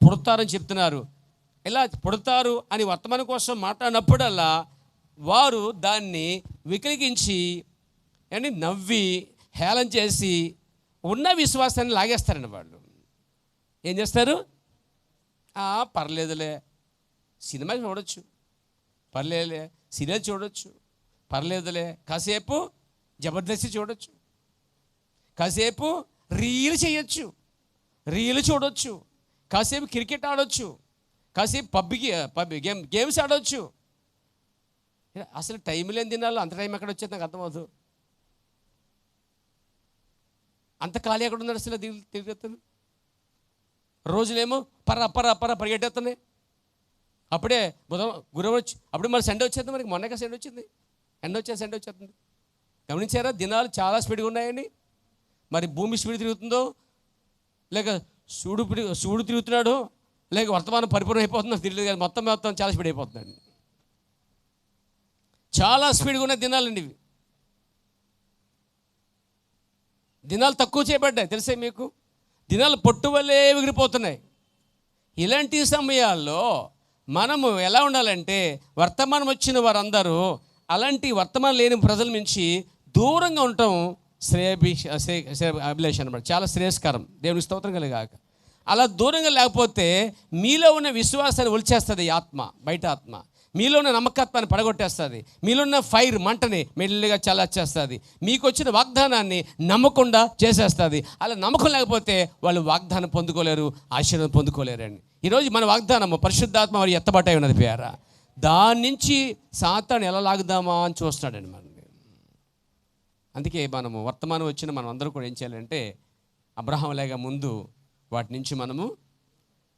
[SPEAKER 1] పుడతారని చెప్తున్నారు. ఇలా పుడతారు అని వర్తమానం కోసం మాట్లాడినప్పుడల్లా వారు దాన్ని వికలిగించి అని నవ్వి హేళన చేసి ఉన్న విశ్వాసాన్ని లాగేస్తారండి. వాళ్ళు ఏం చేస్తారు? పర్లేదులే, సినిమా చూడొచ్చు, పర్లేదులే, సీరియల్ చూడొచ్చు, పర్లేదులే, కాసేపు జబర్దస్త్ చూడొచ్చు, కాసేపు రీల్ చేయొచ్చు, రీల్ చూడొచ్చు, కాసేపు క్రికెట్ ఆడొచ్చు, కాసేపు పబ్ గేమ్స్ ఆడవచ్చు. అసలు టైం లేని దినాల్లో అంత టైం ఎక్కడ వచ్చేది నాకు అర్థమవుతుంది. అంత ఖాళీ ఎక్కడ ఉన్నాడు అసలు? తిరిగేస్తాను రోజులేమో పర్ర పరిగెట్టేస్తున్నాయి. అప్పుడే గురువారం వచ్చి అప్పుడే మరి సండే వచ్చేది. మనకి మొన్నగా సండే వచ్చింది, సండే వచ్చేస్తుంది. గమనించారా? దినాలు చాలా స్పీడ్గా ఉన్నాయని. మరి భూమి స్పీడ్ తిరుగుతుందో, లేక సూడు తిరుగుతున్నాడో, లేక వర్తమానం పరిపూర్ణ అయిపోతుందో తెలియదు కానీ మొత్తం చాలా స్పీడ్ అయిపోతుందండి. చాలా స్పీడ్గా ఉన్న దినాలండి ఇవి. దినాలు తక్కువ చేయబడ్డాయి తెలుసే మీకు. దినాలు పొట్టు వల్లే ఎగిరిపోతున్నాయి. ఇలాంటి సమయాల్లో మనము ఎలా ఉండాలంటే వర్తమానం వచ్చిన వారందరూ అలాంటి వర్తమానం లేని ప్రజల నుంచి దూరంగా ఉండటం అభిలాష అనమాట. చాలా శ్రేయస్కరం. దేవునికి స్తోత్రం కలిగాక. అలా దూరంగా లేకపోతే మీలో ఉన్న విశ్వాసాన్ని ఒలిచేస్తుంది ఈ ఆత్మ, బయట ఆత్మ. మీలో ఉన్న నమ్మకత్వాన్ని పడగొట్టేస్తుంది. మీలో ఉన్న ఫైర్ మంటని మెల్లిగా చల్లార్చేస్తుంది. మీకు వచ్చిన వాగ్దానాన్ని నమ్మకుండా చేసేస్తుంది. అలా నమ్మకం లేకపోతే వాళ్ళు వాగ్దానం పొందుకోలేరు, ఆశీర్వాదం పొందుకోలేరండి. ఈరోజు మన వాగ్దానము పరిశుద్ధాత్మ వారు ఎత్తబట్టాయి ఉన్నది పేర. దాని నుంచి సాతాను ఎలా లాగుదామా అని చూస్తున్నాడండి మనల్ని. అందుకే మనము వర్తమానం వచ్చిన మనం అందరూ కూడా ఏం చేయాలంటే అబ్రహాము లేక ముందు వాటి నుంచి మనము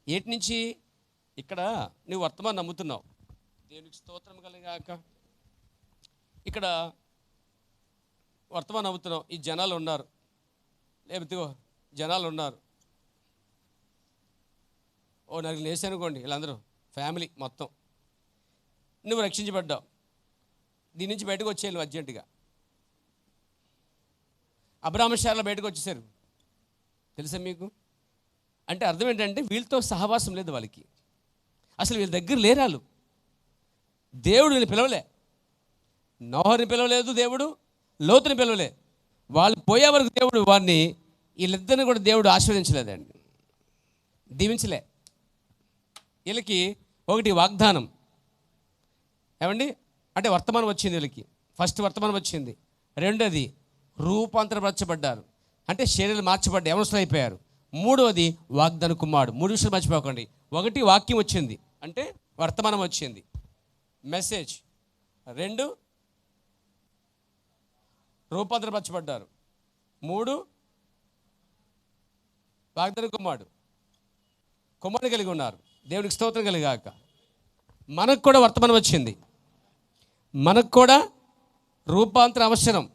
[SPEAKER 1] ఏటి నుంచి ఇక్కడ నువ్వు వర్తమానం నమ్ముతున్నావు, దేవునికి స్తోత్రం కలిగాక. ఇక్కడ వర్తమానం నమ్ముతున్నావు, ఈ జనాలు ఉన్నారు, లేకపోతే జనాలు ఉన్నారు, నాకు లేచి అనుకోండి, వీళ్ళందరూ ఫ్యామిలీ మొత్తం నువ్వు రక్షించబడ్డావు, దీని నుంచి బయటకు వచ్చేయాలి అర్జెంటుగా. అబ్రహాము శారాలు బయటకు వచ్చేసారు తెలుసా మీకు. అంటే అర్థం ఏంటంటే వీళ్ళతో సహవాసం లేదు వాళ్ళకి, అసలు వీళ్ళ దగ్గర లేరాలు. దేవుడు వీళ్ళని పిలవలే, నోహరుని పిలవలేదు, దేవుడు లోతుని పిలవలే. వాళ్ళు పోయే వరకు దేవుడు వారిని వీళ్ళిద్దరిని కూడా దేవుడు ఆశీర్వదించలేదండి, దీవించలే. వీళ్ళకి ఒకటి వాగ్దానం ఏమండి అంటే వర్తమానం వచ్చింది వీళ్ళకి. ఫస్ట్ వర్తమానం వచ్చింది. రెండోది రూపాంతరపరచబడ్డారు, అంటే శరీరాలు మార్చబడ్డారు, యవనస్తులు అయిపోయారు. మూడవది వాగ్దాన కుమారుడు. 3 విషయాలు మర్చిపోకండి. ఒకటి వాక్యం వచ్చింది, అంటే వర్తమానం వచ్చింది, మెసేజ్. 2 రూపాంతరపరచబడ్డారు. 3 వాగ్దాన కుమారుడు కలిగి ఉన్నారు. దేవునికి స్తోత్రం కలిగాక. మనకు కూడా వర్తమానం వచ్చింది, మనకు కూడా రూపాంతరం అవసరం.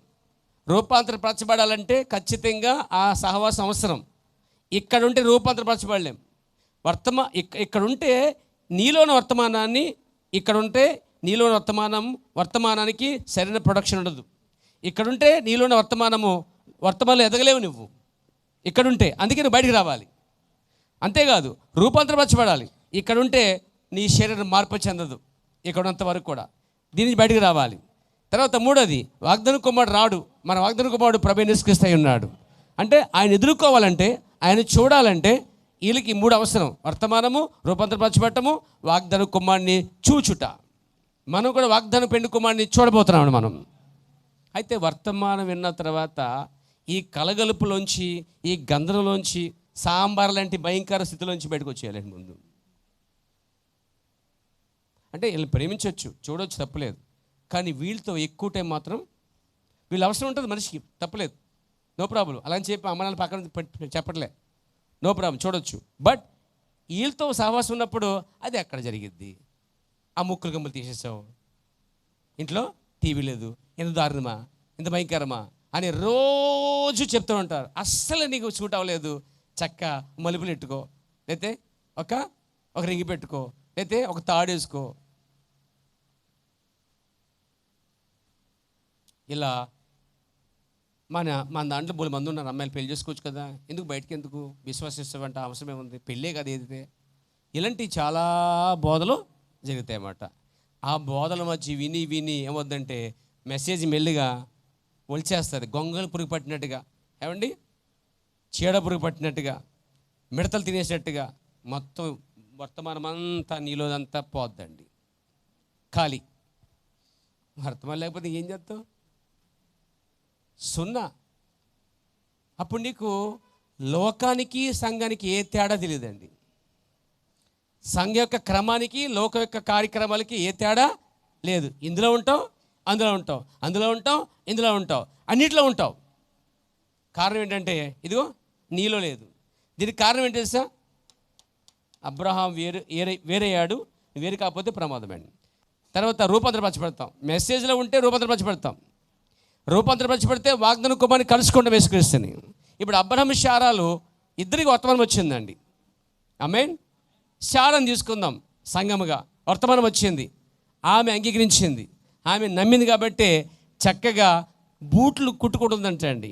[SPEAKER 1] రూపాంతరపరచబడాలంటే ఖచ్చితంగా ఆ సహవాసం అవసరం. ఇక్కడ ఉంటే రూపాంతరపరచబడలేం. ఇక్కడ ఉంటే నీలోని వర్తమానాన్ని, ఇక్కడ ఉంటే నీలోని వర్తమానానికి సరైన ప్రొడక్షన్ ఉండదు. ఇక్కడుంటే నీలోని వర్తమానంలో ఎదగలేవు నువ్వు ఇక్కడుంటే. అందుకే నువ్వు బయటికి రావాలి. అంతేకాదు రూపాంతరపరచబడాలి. ఇక్కడుంటే నీ శరీరం మార్పు చెందదు ఇక్కడంత వరకు కూడా. దీని నుంచి బయటికి రావాలి. తర్వాత మూడోది, వాగ్దాన కుమారుడు రాడు. మన వాగ్దాన కుమారుడు ప్రభువైన యేసుక్రీస్తు అయి ఉన్నాడు. అంటే ఆయన ఎదుర్కోవాలంటే, ఆయన చూడాలంటే వీళ్ళకి మూడు అవసరం: వర్తమానము, రూపాంతరపరచబడటము, వాగ్దాన కుమారుని చూచుట. మనం కూడా వాగ్దాన పెండు కుమారుని చూడబోతున్నాం మనం. అయితే వర్తమానం విన్న తర్వాత ఈ కలగలుపులోంచి, ఈ గంధంలోంచి, సాంబార్ లాంటి భయంకర స్థితిలోంచి బయటకు వచ్చేయాలండి ముందు. అంటే వీళ్ళని ప్రేమించవచ్చు, చూడవచ్చు, తప్పలేదు. కానీ వీళ్ళతో ఎక్కువ టైం మాత్రం వీళ్ళు అవసరం ఉంటుంది మనిషికి, తప్పలేదు, నో ప్రాబ్లం. అలా అని చెప్పి అమ్మ నాన్న పక్కన చెప్పట్లే, నో ప్రాబ్లం, చూడొచ్చు. బట్ వీళ్ళతో సహవాసం ఉన్నప్పుడు అది ఎక్కడ జరిగిద్ది? ఆ ముక్కులు గమ్ములు తీసేసావు, ఇంట్లో టీవీ లేదు, ఎంత దారుణమా, ఎంత భయంకరమా అని రోజు చెప్తూ ఉంటారు. అస్సలు నీకు సూట్ అవ్వలేదు. చక్క మలుపులు పెట్టుకో, లేతే ఒక రింగి పెట్టుకో, లేతే ఒక తాడు వేసుకో. ఇలా మన దాంట్లో బోలు మంది ఉన్నారు. అమ్మాయిలు పెళ్లి చేసుకోవచ్చు కదా, ఎందుకు బయటకి ఎందుకు విశ్వాసిస్తావంట, అవసరమే ఉంది, పెళ్ళే కదా ఏదైతే. ఇలాంటి చాలా బోధలు జరుగుతాయి అన్నమాట. ఆ బోధల మధ్య విని విని ఏమవుద్దంటే మెసేజ్ మెల్లిగా ఒలిచేస్తుంది. గొంగలు పురుగు పట్టినట్టుగా, ఏమండి, చీడ పురుగు పట్టినట్టుగా, మిడతలు తినేసినట్టుగా మొత్తం వర్తమానం అంతా నీలోదంతా పోద్దండి. ఖాళీ వర్తమానం లేకపోతే ఏం చేస్తావు? సున్నా. అప్పుడు నీకు లోకానికి సంఘానికి ఏ తేడా తెలియదండి. సంఘ యొక్క క్రమానికి లోకం యొక్క కార్యక్రమాలకి ఏ తేడా లేదు. ఇందులో ఉంటావు, అందులో ఉంటావు, అందులో ఉంటావు, ఇందులో ఉంటావు, అన్నిట్లో ఉంటావు. కారణం ఏంటంటే ఇదిగో నీలో లేదు. దీనికి కారణం ఏంటి తెలుసా? అబ్రహాం వేరయ్యాడు, వేరు కాకపోతే ప్రమాదం అండి. తర్వాత రూపాంతరపరచబడతాం. మెసేజ్లో ఉంటే రూపాంతరపరచబడతాం. రూపాంతరపరచబడితే వాగ్దాన కుమారుని కలుసుకుంటాం యేసుక్రీస్తుని. ఇప్పుడు అబ్రహాము శారాలు ఇద్దరికి వర్తమానం వచ్చిందండి. ఆమేన్. శారాను తీసుకుందాం సంఘముగా. వర్తమానం వచ్చింది, ఆమె అంగీకరించింది, ఆమె నమ్మింది కాబట్టి చక్కగా బూట్లు కుట్టుకుంటుందంట అండి.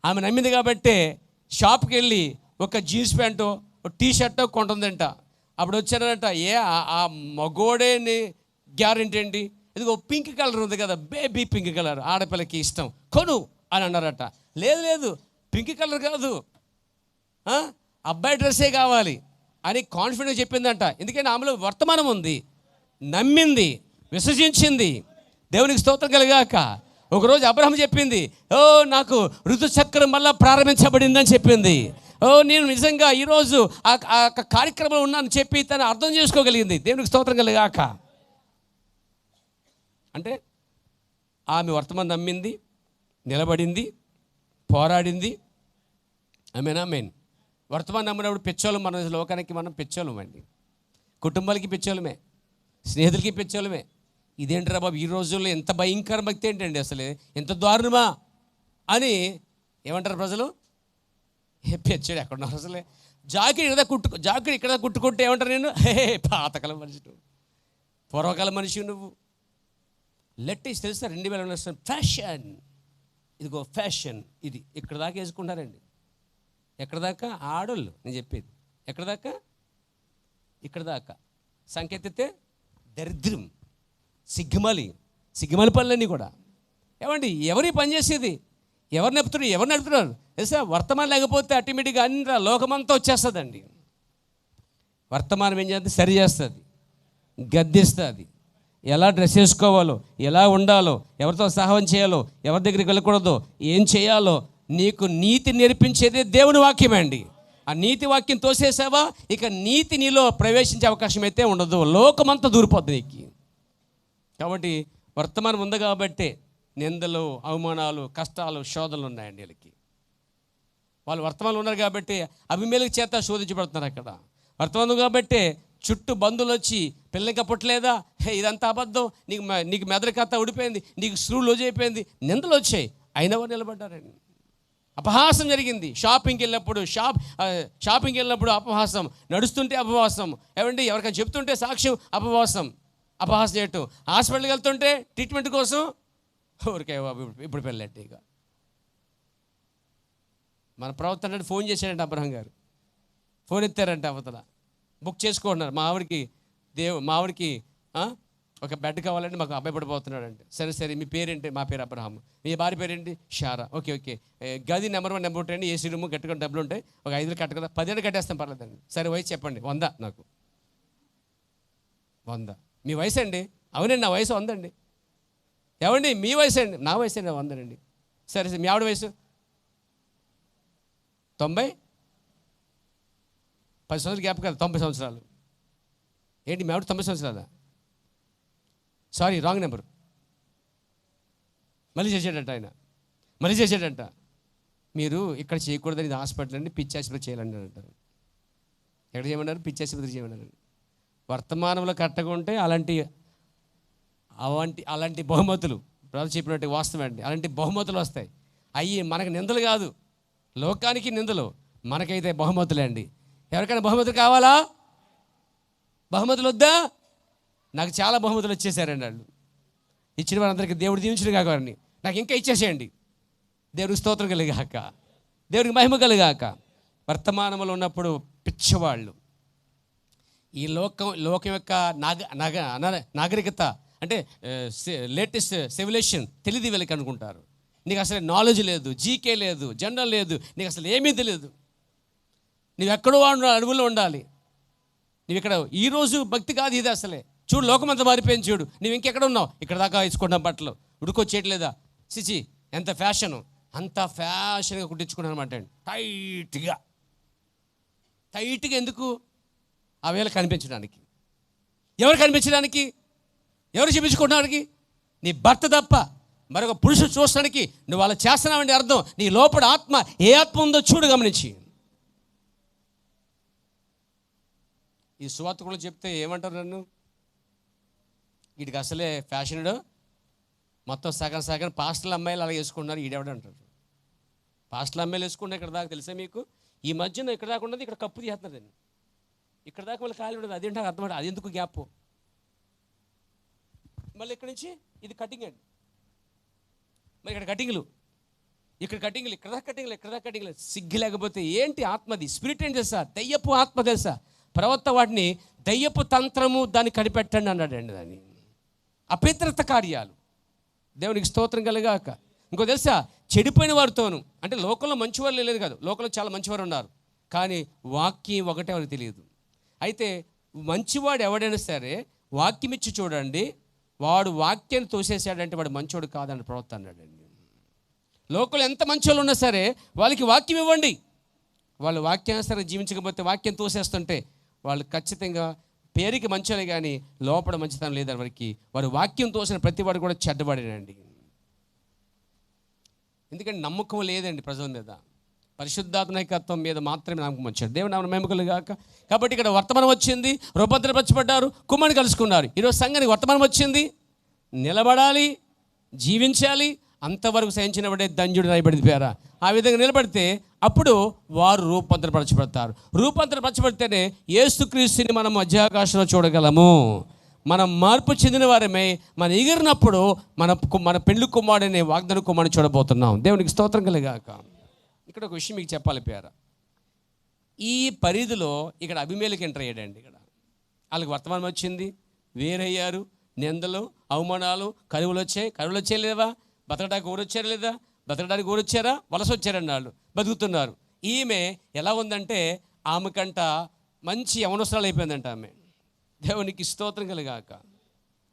[SPEAKER 1] ఆమె నమ్మింది కాబట్టి షాప్కి వెళ్ళి ఒక జీన్స్ ప్యాంటు, ఒక టీ షర్టు కొంటుందంట. అప్పుడు వచ్చారంట, ఆ మగోడేని గ్యారెంటీ ఏంటి? ఇదిగో పింక్ కలర్ ఉంది కదా, బేబీ పింక్ కలర్, ఆడపిల్లకి ఇష్టం, కొను అని అన్నారట. లేదు పింక్ కలర్ కాదు, అబ్బాయి డ్రెస్సే కావాలి అని కాన్ఫిడెన్స్ చెప్పిందంట. ఎందుకంటే ఆమెలో వర్తమానం ఉంది, నమ్మింది, విశ్వసించింది. దేవునికి స్తోత్రం కలుగాక. ఒకరోజు అబ్రహాం చెప్పింది, నాకు ఋతుచక్రం మళ్ళా ప్రారంభించబడిందని చెప్పింది. నేను నిజంగా ఈరోజు ఆ కార్యక్రమంలో ఉన్నాను చెప్పి తను అర్థం చేసుకోగలిగింది. దేవునికి స్తోత్రం కలుగాక. అంటే ఆమె వర్తమానం నమ్మింది, నిలబడింది, పోరాడింది. ఆమేన్. వర్తమానం నమ్మినప్పుడు పిచ్చోళం. మన లోకానికి మనం పిచ్చోళం అండి. కుటుంబాలకి పిచ్చోళమే, స్నేహితులకి పిచ్చోళమే. ఇదేంటరా బాబు, ఈ రోజుల్లో ఎంత భయంకర భక్తి ఏంటండి, అసలే ఎంత దారుణమా అని ఏమంటారు ప్రజలు? పిచ్చాడు ఎక్కడున్నారు అసలే. జాకెట్ ఇక్కడ కుట్టుకుంటే ఏమంటారు? నేను పాతకాలం మనిషి నువ్వు, పూర్వకాలం మనిషి నువ్వు. లెట్టేసి తెలుసా 2000 ఫ్యాషన్, ఇదిగో ఫ్యాషన్, ఇది ఇక్కడ దాకా వేసుకుంటారండి. ఎక్కడ దాకా? ఆడోళ్ళు, నేను చెప్పేది ఎక్కడ దాకా? ఇక్కడ దాకా. సంకేతితే దరిద్రం, సిగ్గుమాలి పనులన్నీ కూడా. ఏమండి, ఎవరి పని చేసేది? ఎవరు నడుపుతున్నారు తెలుసా? వర్తమానం లేకపోతే ఆటోమేటిక్గా అన్ని లోకమంతా వచ్చేస్తుందండి. వర్తమానం ఏం చేస్తుంది? సరి చేస్తుంది, గద్దిస్తుంది. ఎలా డ్రెస్ వేసుకోవాలో, ఎలా ఉండాలో, ఎవరితో సహాయం చేయాలో, ఎవరి దగ్గరికి వెళ్ళకూడదో, ఏం చేయాలో నీకు నీతి నేర్పించేదే దేవుని వాక్యమే అండి. ఆ నీతి వాక్యం తోసేసావా, ఇక నీతి నీలో ప్రవేశించే అవకాశం అయితే ఉండదు. లోకమంతా దూరిపోద్ది నీకు. కాబట్టి వర్తమానం ఉంది కాబట్టే నిందలు, అవమానాలు, కష్టాలు, శోధనలు ఉన్నాయండి వీళ్ళకి. వాళ్ళు వర్తమానం ఉన్నారు కాబట్టి అభిమేలకు చేత శోధించబడుతున్నారు అక్కడ. వర్తమానం కాబట్టి చుట్టూ బంధువులు వచ్చి పిల్లకి పుట్టలేదా, ఇదంతా అబద్ధం, నీకు మెదడు కథ ఉడిపోయింది, నీకు స్క్రూ లూజ్ అయిపోయింది, నిందలు వచ్చాయి, అయినా వారు నిలబడ్డారండి. అపహాసం జరిగింది. షాపింగ్కి వెళ్ళినప్పుడు అపహాసం, నడుస్తుంటే అపహాసం, ఏమండి ఎవరికైనా చెప్తుంటే సాక్ష్యం అపహాసం చేయటం, హాస్పిటల్కి వెళ్తుంటే ట్రీట్మెంట్ కోసం ఊరికే ఇప్పుడు పెళ్ళంటే. ఇక మన ప్రవర్తన అంటే ఫోన్ చేశాడంటే అబ్రహం గారు, ఫోన్ ఎత్తారంటే అవతల బుక్ చేసుకుంటున్నారు. మా ఆవిడకి ఒక బెడ్ కావాలంటే మాకు అబ్బాయి పడిపోతున్నాడంటే, సరే మీ పేరేంటి? మా పేరు అబ్రహాం. మీ భార్య పేరేంటి? షారా. ఓకే గది నెంబర్ 1 నెంబర్ 2 ఏసీ రూమ్ కట్టుకుని డబ్బులు ఉంటాయి, ఒక 5 కట్ట కదా, 10 ఏళ్ళు కట్టేస్తాం పర్లేదండి. సరే వయసు చెప్పండి. 100. నాకు 100. మీ వయసు అండి? అవునండి నా వయసు 100 అండి. ఏమండి మీ వయసు అండి? నా వయసు అండి 100 అండి. సరే మీ ఆవిడ వయసు 90, 10 సంవత్సరాలు గ్యాప్ కదా, 90 సంవత్సరాలు. ఏంటి మీ ఆవిడ 90 సంవత్సరాలా? Sorry wrong number. మళ్ళీ చేసాడంట. మీరు ఇక్కడ చేయకూడదని, ఇది హాస్పిటల్ అండి, పిచ్చి ఆసుపత్రి చేయాలండి అంటారు. ఎక్కడ చేయమన్నారు? పిచ్చి ఆసుపత్రి చేయమన్నారు. వర్తమానంలో కట్టకుంటే అలాంటి బహుమతులు, బ్రదర్ చెప్పినట్టు వాస్తవం అండి, అలాంటి బహుమతులు వస్తాయి. అయ్యి మనకు నిందలు కాదు, లోకానికి నిందలు, మనకైతే బహుమతులే అండి. ఎవరికైనా బహుమతులు కావాలా? బహుమతులు వద్దా? నాకు చాలా బహుమతులు వచ్చేసారండి. వాళ్ళు ఇచ్చిన వారందరికీ దేవుడు దీవించును కాక వారిని నాకు ఇంకా ఇచ్చేసేయండి. దేవుడికి స్తోత్రం కలిగాక, దేవుడికి మహిమ కలిగాక. వర్తమానంలో ఉన్నప్పుడు పిచ్చవాళ్ళు, ఈ లోకం యొక్క నాగరికత అంటే లేటెస్ట్ సివిలైజేషన్ తెలియదు వీళ్ళకి అనుకుంటారు. నీకు అసలు నాలెడ్జ్ లేదు, జీకే లేదు, జనరల్ లేదు, నీకు అసలు ఏమీ తెలియదు. నువ్వు ఎక్కడో అడవుల్లో ఉండాలి. నువ్వు ఇక్కడ ఈరోజు భక్తి కాదు ఇది. అసలే చూడు, లోకమంతా మారిపోయింది. చూడు, నువ్వు ఇంకెక్కడ ఉన్నావు? ఇక్కడ దాకా వేసుకుంటాం బట్టలు, ఉడుకొచ్చేయట్లేదా? సిచి ఎంత ఫ్యాషను, అంత ఫ్యాషన్గా కుట్టించుకున్నాను అనమాట అండి. టైట్గా ఎందుకు? ఆ వేళ కనిపించడానికి. ఎవరు కనిపించడానికి? ఎవరు చూపించుకోవడానికి? నీ భర్త తప్ప మరొక పురుషుడు చూడడానికి నువ్వు అలా చేస్తున్నావండి. అర్థం, నీ లోపల ఆత్మ ఏ ఆత్మ ఉందో చూడు, గమనించి. ఈ సువార్తకులు చెప్తే ఏమంటారు నన్ను? వీడికి అసలే ఫ్యాషనుడు, మొత్తం సగం పాస్టల్ అమ్మాయిలు అలా వేసుకుంటున్నారు, ఈడెవడు అంటారు. పాస్టల్ అమ్మాయిలు వేసుకుంటే ఇక్కడ దాకా తెలుసా మీకు? ఈ మధ్యన ఇక్కడ దాకా ఉన్నది ఇక్కడ కప్పు తీస్తున్నారండి, ఇక్కడ దాకా మళ్ళీ ఖాళీ ఉండదు. అదేంటో అర్థం, అది ఎందుకు గ్యాప్? మళ్ళీ ఇక్కడి నుంచి ఇది కటింగ్ అండి, మరి ఇక్కడ కటింగ్లు, ఇక్కడ దాకా కటింగ్లు. సిగ్గు లేకపోతే ఏంటి ఆత్మది? స్పిరిట్ ఏం తెలుసా? దయ్యపు ఆత్మ తెలుసా? ప్రవక్త వాటిని దయ్యపు తంత్రము దాన్ని కనిపెట్టండి అన్నాడండి. దాన్ని అపవిత్రత కార్యాలు. దేవునికి స్తోత్రం కలిగాక. ఇంకో తెలుసా? చెడిపోయిన వారితోను, అంటే లోకంలో మంచివారు లేదు కాదు, లోకంలో చాలా మంచివారు ఉన్నారు, కానీ వాక్యం ఒకటే వారికి తెలియదు. అయితే మంచివాడు ఎవడైనా సరే వాక్యం ఇచ్చి చూడండి, వాడు వాక్యాన్ని తోసేసాడంటే వాడు మంచోడు కాదని ప్రవక్త అన్నాడండి. లోకంలో ఎంత మంచోళ్ళు ఉన్నా సరే వాళ్ళకి వాక్యం ఇవ్వండి. వాళ్ళు వాక్యానుసారం జీవించకపోతే, వాక్యం తోసేస్తుంటే వాళ్ళు ఖచ్చితంగా పేరుకి మంచోలే కానీ లోపల మంచితనం లేదని వారికి. వారు వాక్యం తోసిన ప్రతి వాడు కూడా చెడ్డవాడేనండి. ఎందుకంటే నమ్మకం లేదండి ప్రజల మీద, పరిశుద్ధాత్మ నాయకత్వం మీద మాత్రమే నమ్మకం వచ్చాడు. దేవుని నామమున మహిమ కలుగాక. కాబట్టి ఇక్కడ వర్తమానం వచ్చింది, రూపాంతరపరచబడ్డారు, కుమారుని కలుసుకున్నారు. ఈరోజు సంఘానికి వర్తమానం వచ్చింది, నిలబడాలి, జీవించాలి, అంతవరకు సహించినబడే ధన్యుడు రాయబడింది పేర. ఆ విధంగా నిలబడితే అప్పుడు వారు రూపాంతరపరచబడతారు. రూపాంతరపరచబడితేనే యేసుక్రీస్తుని మనం మధ్యాకాశంలో చూడగలము. మనం మార్పు చెందిన వారమే మనం ఎగిరినప్పుడు మన పెళ్లి కుమారుడనే వాగ్దాన కుమారుని చూడబోతున్నాం. దేవునికి స్తోత్రం కలిగాక. ఇక్కడ ఒక విషయం మీకు చెప్పాలి పేర. ఈ పరిధిలో ఇక్కడ అభిమేలకి ఎంటర్ అయ్యాడండి. ఇక్కడ వాళ్ళకి వర్తమానం వచ్చింది, వేరయ్యారు, నిందలు, అవమానాలు, కరువులు వచ్చాయి లేవా? బతకడానికి ఊరొచ్చారా లేదా? బతకడానికి ఊరొచ్చారా? వలస వచ్చారన్న వాళ్ళు బతుకుతున్నారు. ఈమె ఎలా ఉందంటే ఆమెకంట మంచి యవనవసరాలు అయిపోయిందంట ఆమె. దేవునికి స్తోత్రం కలిగాక.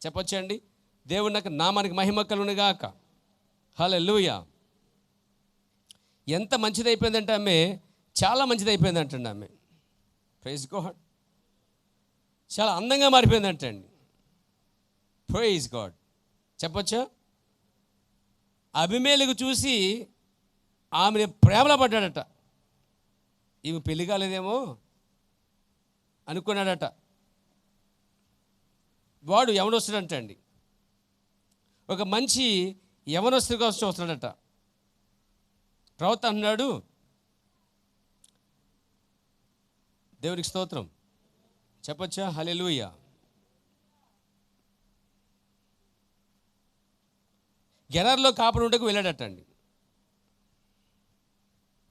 [SPEAKER 1] చెప్పొచ్చండి, దేవుని నాకు నామానికి మహిమ కలుగునుగాక. హల్లెలూయా. ఎంత మంచిది అయిపోయిందంటే ఆమె, చాలా మంచిది అయిపోయిందంటండి ఆమె. Praise God. చాలా అందంగా మారిపోయిందంటండి. Praise God. చెప్పొచ్చా? అబీమెలెకు చూసి ఆమెను ప్రేమలో పడ్డాడట. ఈమె పెళ్లి కాలేదేమో అనుకున్నాడట. వాడు యవనస్తుడంటండి, ఒక మంచి యవనస్తుడి కోసం వస్తున్నాడట. ప్రవక్త అన్నాడు, దేవునికి స్తోత్రం చెప్పొచ్చా? హల్లెలూయా. గెరార్లో కాపురం ఉండకు వెళ్ళాడటండి.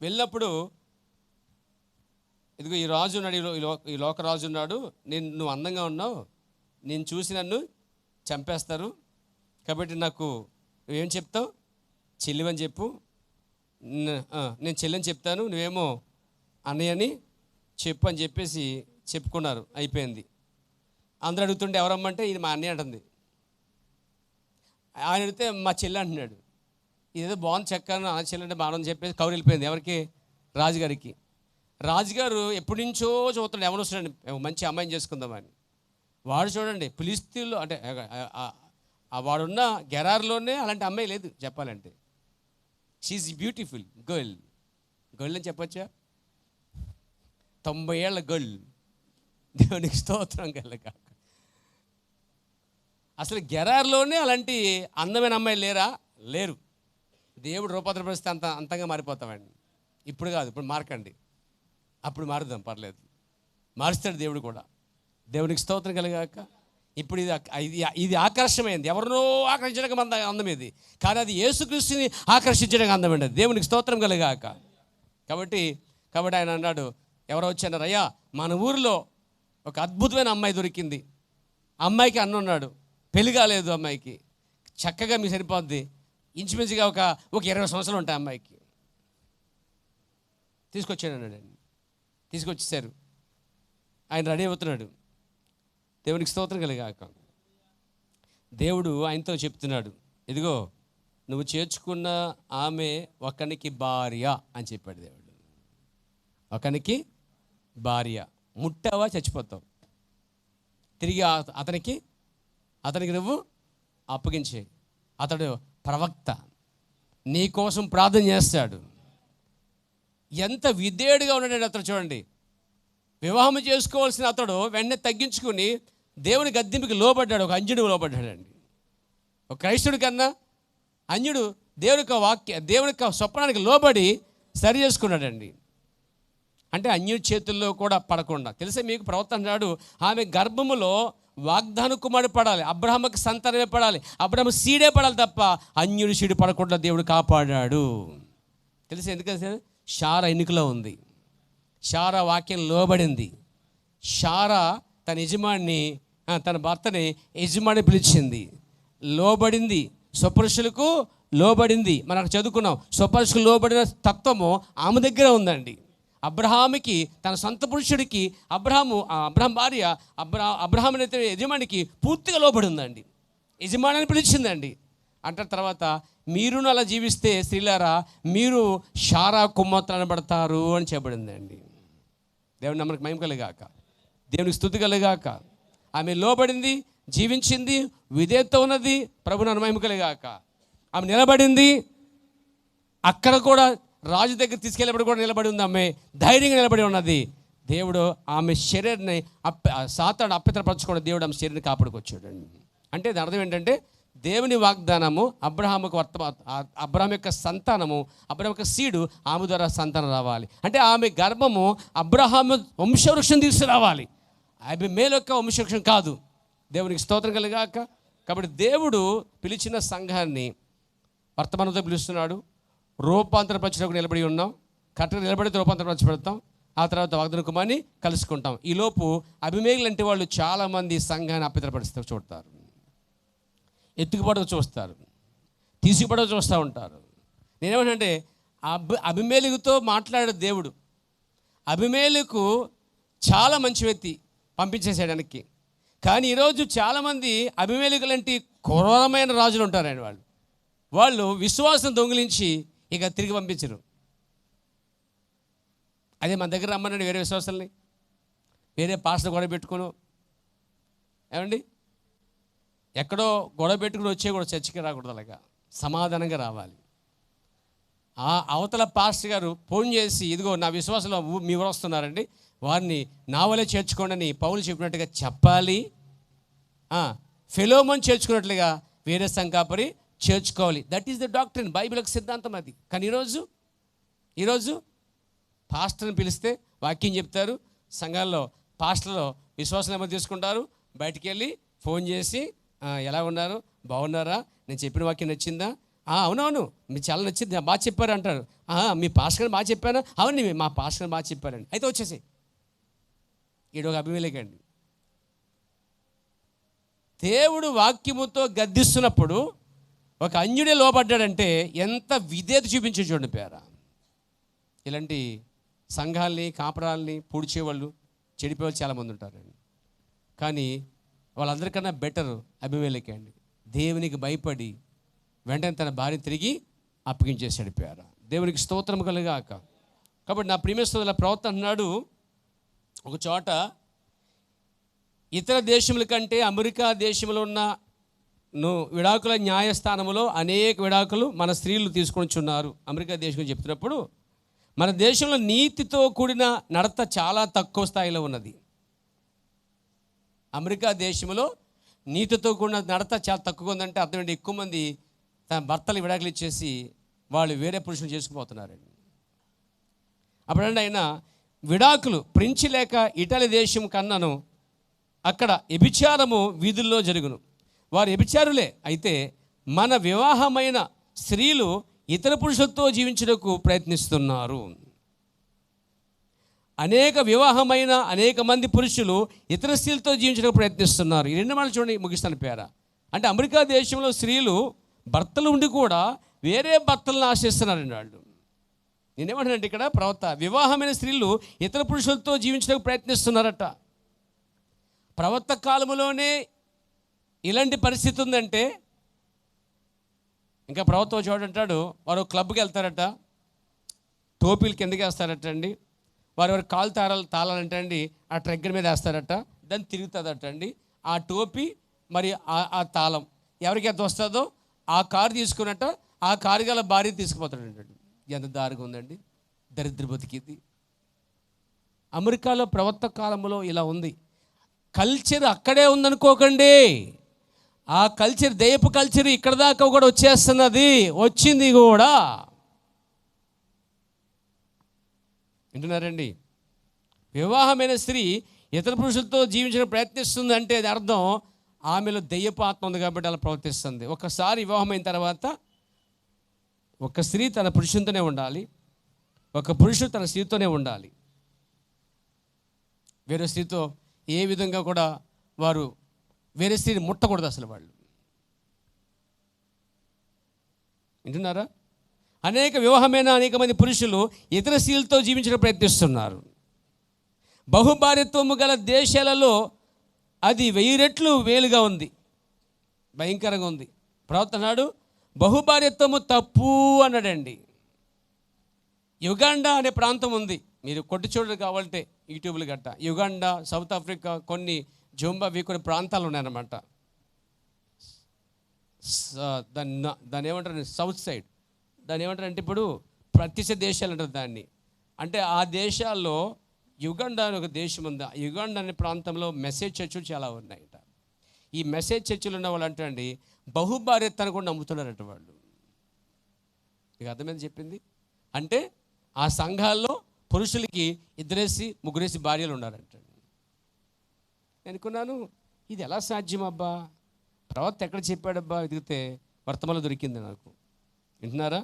[SPEAKER 1] వెళ్ళినప్పుడు ఇదిగో ఈ రాజు ఉన్నాడు, ఈ లోక రాజు ఉన్నాడు, నువ్వు అందంగా ఉన్నావు, నేను చూసి నన్ను చంపేస్తారు, కాబట్టి నాకు నువ్వేం చెప్తావు? చెల్లివని చెప్పు, నేను చెల్లని చెప్తాను, నువ్వేమో అన్నయ్యని చెప్పు అని చెప్పేసి చెప్పుకున్నారు. అయిపోయింది. అందరూ అడుగుతుంటే ఎవరమ్మంటే ఇది మా అన్నయ్య అంటుంది. ఆయన అడిగితే మా చెల్లి అంటున్నాడు. ఇదేదో బాగుంది చెక్కాను, ఆ చెల్లి అంటే బాగుందని చెప్పేసి కౌరు వెళ్ళిపోయింది. ఎవరికి? రాజుగారికి. రాజుగారు ఎప్పటి నుంచో చూస్తున్నాడు, ఎవరు వస్తున్నాడు మంచి అమ్మాయిని చేసుకుందామని. వాడు చూడండి, ఫిలిస్తీన్లో అంటే వాడున్న గెరార్లోనే అలాంటి అమ్మాయి లేదు చెప్పాలంటే. షీఈస్ బ్యూటిఫుల్ గర్ల్ అని చెప్పచ్చా? 90 ఏళ్ళ గర్ల్. దేవునికి స్తోత్రం కలగా. అసలు గెరార్లోనే అలాంటి అందమైన అమ్మాయిలు లేరు. దేవుడు రూపాంతరపరిస్తే అంతంగా మారిపోతామండి. ఇప్పుడు కాదు, ఇప్పుడు మారకండి, అప్పుడు మారుదాం, పర్లేదు, మారుస్తాడు దేవుడు కూడా. దేవునికి స్తోత్రం కలిగాక. ఇప్పుడు ఇది ఆకర్షమైంది, ఎవరినో ఆకర్షించడానికి అందం ఇది, కానీ అది యేసుక్రీస్తుని ఆకర్షించడానికి అందమైనది. దేవునికి స్తోత్రం కలిగాక. కాబట్టి ఆయన అన్నాడు, ఎవరో వచ్చారు, అయ్యా మన ఊరిలో ఒక అద్భుతమైన అమ్మాయి దొరికింది, అమ్మాయికి అన్న ఉన్నాడు, పెళ్లి కాలేదు, అమ్మాయికి చక్కగా మీకు సరిపోద్ది, ఇంచుమించుగా ఒక 20 సంవత్సరాలు ఉంటాయి అమ్మాయికి. తీసుకొచ్చాడు అన్నాడండి. తీసుకొచ్చేసారు. ఆయన రెడీ అవుతున్నాడు. దేవునికి స్తోత్రం కలిగాక. దేవుడు ఆయనతో చెప్తున్నాడు, ఇదిగో నువ్వు చేర్చుకున్న ఆమె ఒకనికి భార్య అని చెప్పాడు దేవుడు. ఒకనికి భార్య, ముట్టావా చచ్చిపోతావు, తిరిగి అతనికి నువ్వు అప్పగించే. అతడు ప్రవక్త, నీ కోసం ప్రార్థన చేస్తాడు. ఎంత విధేయుడిగా ఉన్నాడు అతడు చూడండి. వివాహం చేసుకోవాల్సిన అతడు వెంటనే తగ్గించుకుని దేవుని గద్దింపుకి లోబడ్డాడు. ఒక అంజుడు లోబడ్డాడండి. ఒక క్రైస్తుడి కన్నా అన్యుడు దేవుని యొక్క స్వప్నానికి లోబడి సరి చేసుకున్నాడండి. అంటే అన్యుడి చేతుల్లో కూడా పడకుండా. తెలిసే మీకు ప్రవక్త అన్నాడు, ఆమె గర్భములో వాగ్దాన కుమారుడు పడాలి, అబ్రహాముకి సంతానమే పడాలి, అబ్రహాము సీడే పడాలి తప్ప అన్యుడి సీడు పడకుండా దేవుడు కాపాడాడు. తెలిసి ఎందుకంటే శారా ఎన్నికలో ఉంది, శారా వాక్యం లోబడింది. శారా తన భర్తని యజమాని పిలిచింది, లోబడింది, స్వపురుషులకు లోబడింది. మనం చదువుకున్నాం, స్వపురుషులకు లోబడిన తత్వము ఆమె దగ్గర ఉందండి. అబ్రహాముకి, తన సొంత పురుషుడికి, అబ్రహాం భార్య అబ్రహాం అయితే యజమానికి పూర్తిగా లోబడి ఉందండి. యజమానిని పిలిచిందండి. అంటే తర్వాత మీరును అలా జీవిస్తే స్త్రీలారా మీరు శారా కుమార్తె అనబడతారు అని చెప్పబడిందండి. దేవుని నమ్మకం మహిమ కలిగాక, దేవునికి స్తుతి కలిగాక. ఆమె లోబడింది, జీవించింది, విధేయత ఉన్నది, ప్రభువుని మహిమ కలిగాక. ఆమె నిలబడింది, అక్కడ కూడా రాజు దగ్గర తీసుకెళ్ళబడి కూడా నిలబడి ఉంది. ఆమె ధైర్యంగా నిలబడి ఉన్నది. దేవుడు ఆమె శరీరాన్ని సాతాను అప్పతరపరచుకున్న దేవుడు ఆమె శరీరాన్ని కాపాడుకొచ్చాడండి. అంటే దాని అర్థం ఏంటంటే దేవుని వాగ్దానము అబ్రహాముకు అబ్రహాం యొక్క సంతానము, అబ్రహాం యొక్క సీడు ఆమె ద్వారా సంతానం రావాలి. అంటే ఆమె గర్భము అబ్రహాము వంశవృక్షం తీసుకురావాలి, ఆమె మేలు యొక్క వంశవృక్షం కాదు. దేవునికి స్తోత్రం కలిగాక. కాబట్టి దేవుడు పిలిచిన సంఘాన్ని వర్తమానంతో పిలుస్తున్నాడు. రూపాంతరపరచడానికి నిలబడి ఉన్నాం. కరెక్ట్గా నిలబడితే రూపాంతరపరచబడతాం. ఆ తర్వాత వాగ్దాన కుమారుని కలుసుకుంటాం. ఈలోపు అభిమేయులు లాంటి వాళ్ళు చాలామంది సంఘాన్ని అప్పతరపరుస్తూ చూడతారు, ఎత్తుకుపడవ చూస్తారు, తీసుకుపడవ చూస్తూ ఉంటారు. నేనేమంటే అభిమేలుగుతో మాట్లాడే దేవుడు అభిమేలుకు చాలా మంచి వ్యక్తి పంపించేసేయడానికి. కానీ ఈరోజు చాలామంది అభిమేలుకు లాంటి క్రూరమైన రాజులు ఉంటారండి. వాళ్ళు విశ్వాసం దొంగిలించి ఇక తిరిగి పంపించరు. అదే మన దగ్గర రమ్మనండి వేరే విశ్వాసాలని, వేరే పాస్టర్ గొడవ పెట్టుకును, ఏమండి ఎక్కడో గొడవ పెట్టుకుని వచ్చే కూడా చర్చికి రాకూడదు, అలాగా సమాధానంగా రావాలి. ఆ అవతల పాస్టర్ గారు ఫోన్ చేసి, ఇదిగో నా విశ్వాసంలో మీ ఊరు వస్తున్నారండి, వారిని నా వలే చేర్చుకోండి అని పౌలు చెప్పినట్టుగా చెప్పాలి. ఫెలోమోన్ చేర్చుకున్నట్లుగా వేరే సంఘాపరి చేర్చుకోవాలి. That is the doctrine, Bible యొక్క సిద్ధాంతం అది. కానీ ఈరోజు ఈరోజు పాస్టర్ని పిలిస్తే వాక్యం చెప్తారు, సంఘాల్లో పాస్టర్లో విశ్వాసం నెంబర్ తీసుకుంటారు, బయటికి వెళ్ళి ఫోన్ చేసి ఎలా ఉన్నారు, బాగున్నారా, నేను చెప్పిన వాక్యం నచ్చిందా, అవునవును మీకు చాలా నచ్చింది, బాగా చెప్పారు అంటారు. మీ పాస్టర్ బాగా చెప్పారా, అవును మా పాస్టర్ బాగా చెప్పారండి, అయితే వచ్చేసి ఈడొక అభిమేలకండి. దేవుడు వాక్యముతో గద్దిస్తున్నప్పుడు ఒక అన్యుడే లోబడ్డాడంటే ఎంత విధేయత చూపించే చూడండి పేరా. ఇలాంటి సంఘాలని కాపరాలని పూడ్చేవాళ్ళు చెడిపోయేవాళ్ళు చాలామంది ఉంటారండి. కానీ వాళ్ళందరికన్నా బెటర్ అభిమేలకే అండి. దేవునికి భయపడి వెంటనే తన భార్య తిరిగి అప్పగించేసాడు పేర. దేవునికి స్తోత్రం కలుగాక. కాబట్టి నా ప్రియమైన ప్రవక్త అన్నాడు ఒక చోట, ఇతర దేశముల కంటే అమెరికా దేశంలో ఉన్న విడాకుల న్యాయస్థానంలో అనేక విడాకులు మన స్త్రీలు తీసుకొనిచున్నారు. అమెరికా దేశం చెప్తున్నప్పుడు మన దేశంలో నీతితో కూడిన నడత చాలా తక్కువ స్థాయిలో ఉన్నది. అమెరికా దేశంలో నీతితో కూడిన నడత చాలా తక్కువ ఉందంటే అర్థం ఏంటి, ఎక్కువ మంది తన భర్తలు విడాకులు ఇచ్చేసి వాళ్ళు వేరే పురుషులు చేసుకుపోతున్నారండి. అప్పుడంటే ఆయన విడాకులు ప్రించి లేక ఇటలీ దేశం కన్నాను, అక్కడ వ్యభిచారము వీధుల్లో జరుగును, వారు వ్యభిచారులే. అయితే మన వివాహమైన స్త్రీలు ఇతర పురుషులతో జీవించడానికి ప్రయత్నిస్తున్నారు. అనేక వివాహమైన అనేక మంది పురుషులు ఇతర స్త్రీలతో జీవించడానికి ప్రయత్నిస్తున్నారు. ఈ రెండు మాటలు చూడండి, ముగిస్తాను పేర. అంటే అమెరికా దేశంలో స్త్రీలు భర్తలు ఉండి కూడా వేరే భర్తలను ఆశిస్తున్నారండి వాళ్ళు. నేనేమంటానంటే ఇక్కడ ప్రవక్త, వివాహమైన స్త్రీలు ఇతర పురుషులతో జీవించడానికి ప్రయత్నిస్తున్నారట. ప్రవక్త కాలంలోనే ఇలాంటి పరిస్థితి ఉందంటే ఇంకా ప్రవక్త చూడంటాడు, వారు క్లబ్కి వెళ్తారట, టోపీలు కిందకి వేస్తారట అండి, వారు కాలు తాళాలంట అండి ఆ ట్రెగ్గర్ మీద వేస్తారట, దాన్ని తిరుగుతుందట అండి. ఆ టోపీ మరి ఆ తాళం ఎవరికి ఎంత వస్తుందో ఆ కారు తీసుకున్నట్ట ఆ కారు గల భార్య తీసుకుపోతాడండి. ఎంత దారిగా ఉందండి, దరిద్ర బతికింది. అమెరికాలో ప్రవక్త కాలంలో ఇలా ఉంది. కల్చర్ అక్కడే ఉందనుకోకండి, ఆ కల్చర్ దయపు కల్చర్ ఇక్కడ దాకా కూడా వచ్చేస్తున్నది, వచ్చింది కూడా. వింటున్నారండి? వివాహమైన స్త్రీ ఇతర పురుషులతో జీవించడం ప్రయత్నిస్తుంది అంటే అది అర్థం ఆమెలో దెయ్యపు ఆత్మ ఉంది కాబట్టి అలా ప్రవర్తిస్తుంది. ఒకసారి వివాహమైన తర్వాత ఒక స్త్రీ తన పురుషునితోనే ఉండాలి, ఒక పురుషుడు తన స్త్రీతోనే ఉండాలి. వేరే స్త్రీతో ఏ విధంగా కూడా వారు వేరే స్త్రీని ముట్టకూడదు అసలు. వాళ్ళు వింటున్నారా? అనేక వివాహమైన అనేక మంది పురుషులు ఇతర స్త్రీలతో జీవించడం ప్రయత్నిస్తున్నారు. బహుభార్యత్వము గల దేశాలలో అది 1000 రెట్లు వేలుగా ఉంది, భయంకరంగా ఉంది. ప్రవక్త అన్నాడు బహుభార్యత్వము తప్పు అన్నాడండి. యుగాండా అనే ప్రాంతం ఉంది, మీరు కొట్టి చూడరు కావాలంటే యూట్యూబ్లు గట్ట. యుగాండా, సౌత్ ఆఫ్రికా, కొన్ని జింబాబ్వే కొన్ని ప్రాంతాలు ఉన్నాయన్నమాట. దాన్ని ఏమంటారు, సౌత్ సైడ్ దాన్ని ఏమంటారు అంటే ఇప్పుడు ప్రత్యక్ష దేశాలు అంటారు దాన్ని. అంటే ఆ దేశాల్లో యుగాండా అనే ఒక దేశం ఉంది. ఆ యుగాండా అనే ప్రాంతంలో మెసేజ్ చర్చులు చాలా ఉన్నాయట. ఈ మెసేజ్ చర్చిలు ఉన్న వాళ్ళు అంటే అండి బహుభార్యత్వాన్ని కూడా నమ్ముతున్నారట వాళ్ళు. మీకు అర్థమైంది చెప్పింది అంటే ఆ సంఘాల్లో పురుషులకి 2 3 భార్యలు ఉన్నారంటండి. నేను అనుకున్నాను ఇది ఎలా సాధ్యం అబ్బా, ప్రవక్త ఎక్కడ చెప్పాడబ్బా, వెతికితే వర్తమానంలో దొరికింది నాకు. వింటున్నారా?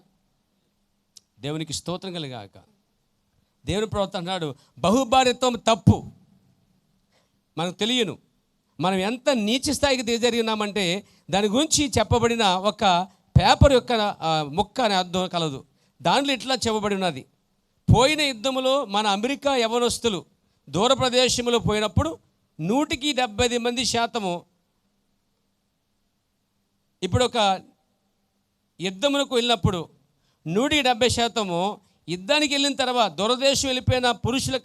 [SPEAKER 1] దేవునికి స్తోత్రం కలిగాక. దేవుని ప్రవక్త అన్నాడు బహుభార్యత్వం తప్పు. మనకు తెలియను మనం ఎంత నీచ స్థాయికి దిగజరిగినామంటే దాని గురించి చెప్పబడిన ఒక పేపర్ యొక్క ముక్క అనే అర్థం కలదు. దాంట్లో ఇట్లా చెప్పబడి ఉన్నది, పోయిన యుద్ధములో మన అమెరికా యవనస్తులు దూర ప్రదేశంలో పోయినప్పుడు 170% ఇప్పుడు ఒక యుద్ధమునకు వెళ్ళినప్పుడు 170% యుద్ధానికి వెళ్ళిన తర్వాత దూరదేశం వెళ్ళిపోయిన పురుషుల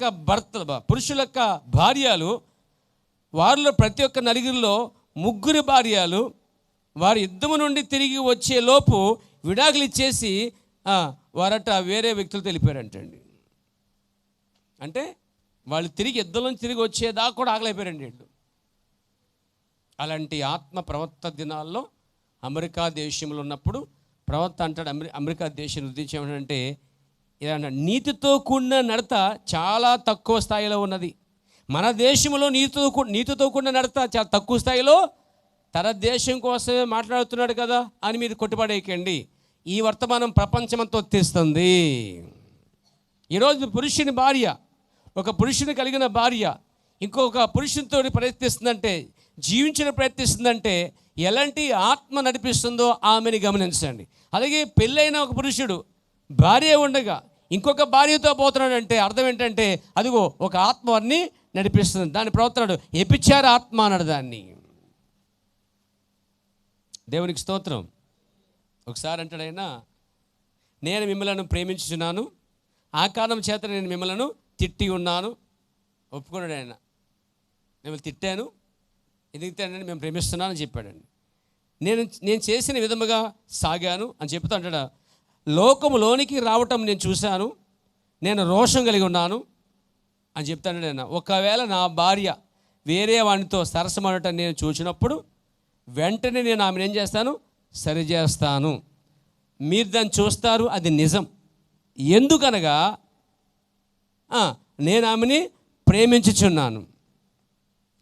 [SPEAKER 1] యొక్క భార్యలు, వారిలో ప్రతి ఒక్క నలుగురిలో 3 భార్యలు వారి యుద్ధము నుండి తిరిగి వచ్చే లోపు విడాకులు ఇచ్చేసి వారట వేరే వ్యక్తులతో వెళ్ళిపోయారంటండి. అంటే వాళ్ళు తిరిగి యుద్ధం నుంచి తిరిగి వచ్చేదాకా కూడా ఆగలేకపోయారండి వీళ్ళు. అలాంటి ఆత్మ ప్రవక్త దినాల్లో అమెరికా దేశంలో ఉన్నప్పుడు ప్రవక్త అంటాడు, అమెరికా దేశాన్ని ఉద్దేశించామంటే ఇలా నీతితో కూడిన నడత చాలా తక్కువ స్థాయిలో ఉన్నది. మన దేశంలో నీతితో కూడిన నడత చాలా తక్కువ స్థాయిలో. తన దేశం కోసమే మాట్లాడుతున్నాడు కదా అని మీరు కొట్టుపడేయకండి. ఈ వర్తమానం ప్రపంచమంతా తీస్తుంది. ఈరోజు పురుషుని భార్య, ఒక పురుషుని కలిగిన భార్య ఇంకొక పురుషునితో ప్రయత్నిస్తుందంటే, ప్రయత్నిస్తుందంటే ఎలాంటి ఆత్మ నడిపిస్తుందో ఆమెని గమనించండి. అలాగే పెళ్ళైన ఒక పురుషుడు భార్య ఉండగా ఇంకొక భార్యతో పోతున్నాడంటే అర్థం ఏంటంటే అదిగో ఒక ఆత్మ వారిని నడిపిస్తుంది. దాన్ని ప్రవర్తనాడు ఎపిచార ఆత్మ అన్నాడు దాన్ని. దేవునికి స్తోత్రం. ఒకసారి అంటాడు ఆయన, నేను మిమ్మల్ని ప్రేమించుచున్నాను, ఆ కారణం చేత నేను మిమ్మల్ని తిట్టి ఉన్నాను. ఒప్పుకున్నాడు ఆయన, మిమ్మల్ని తిట్టాను, ఎందుకు తిట్టానని మేము ప్రేమిస్తున్నానని చెప్పాడండి. నేను చేసిన విధముగా సాగాను అని చెప్తూ అంటాడు, లోకములోనికి రావటం నేను చూశాను, నేను రోషం కలిగి ఉన్నాను అని చెప్తాడు ఆయన. ఒకవేళ నా భార్య వేరే వాడితో సరసమడటం నేను చూసినప్పుడు వెంటనే నేను ఆమెను ఏం చేస్తాను, సరిచేస్తాను. మీరు దాన్ని చూస్తారు, అది నిజం. ఎందుకనగా నేను ఆమెని ప్రేమించుచున్నాను.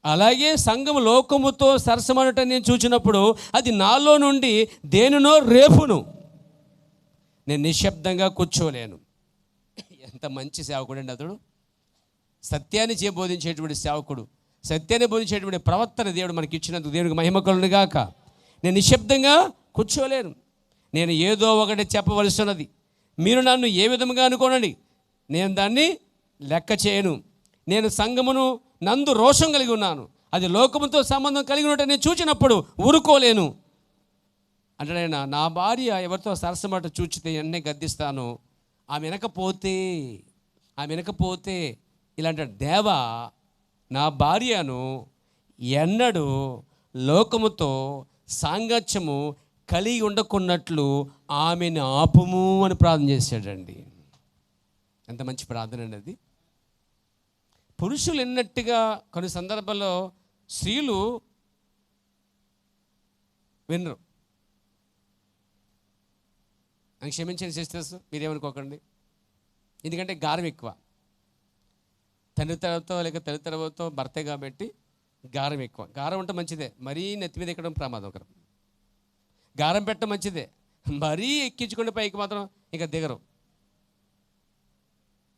[SPEAKER 1] అలాగే సంఘం లోకముతో సరసమడటం నేను చూసినప్పుడు అది నాలో నుండి దేనినో రేపును. నేను నిశ్శబ్దంగా కూర్చోలేను. ఎంత మంచి సేవకుడు అండి అతడు. సత్యాన్ని బోధించేటువంటి సేవకుడు, సత్యాన్ని బోధించేటువంటి ప్రవర్తన దేవుడు మనకి ఇచ్చినందుకు దేవుడికి మహిమ కలుగును గాక. నేను నిశ్శబ్దంగా కూర్చోలేను. నేను ఏదో ఒకటి చెప్పవలసి ఉన్నది. మీరు నన్ను ఏ విధంగా అనుకోనండి, నేను దాన్ని లెక్క చేయను. నేను సంఘమును నందు రోషం కలిగి ఉన్నాను. అది లోకముతో సంబంధం కలిగి ఉంటే నేను చూచినప్పుడు ఊరుకోలేను అంటాడైనా. నా భార్య ఎవరితో సరసమాట చూచితే ఎన్నే గద్దిస్తాను. ఆమె వెనకపోతే ఇలా అంటాడు, దేవా నా భార్యను ఎన్నడూ లోకముతో సాంగత్యము కలిగి ఉండకున్నట్లు ఆమెను ఆపుము అని ప్రార్థన చేశాడండి. ఎంత మంచి ప్రార్థన అండి అది. పురుషులు ఎన్నట్టుగా కొన్ని సందర్భాల్లో స్త్రీలు వినరు. నాకు క్షమించండి సిస్టర్స్, మీరేమనుకోకండి. ఎందుకంటే గారం ఎక్కువ. తండ్రి తరతో లేక తల్లి తరవతో భర్తే కాబట్టి గారం ఎక్కువ. గారం ఉంటే మంచిదే, మరీ నెత్తి మీద ఎక్కడం ప్రమాదకరం. గారం పెట్టడం మంచిదే, మరీ ఎక్కించుకునే పైకి మాత్రం ఇంకా దిగరు.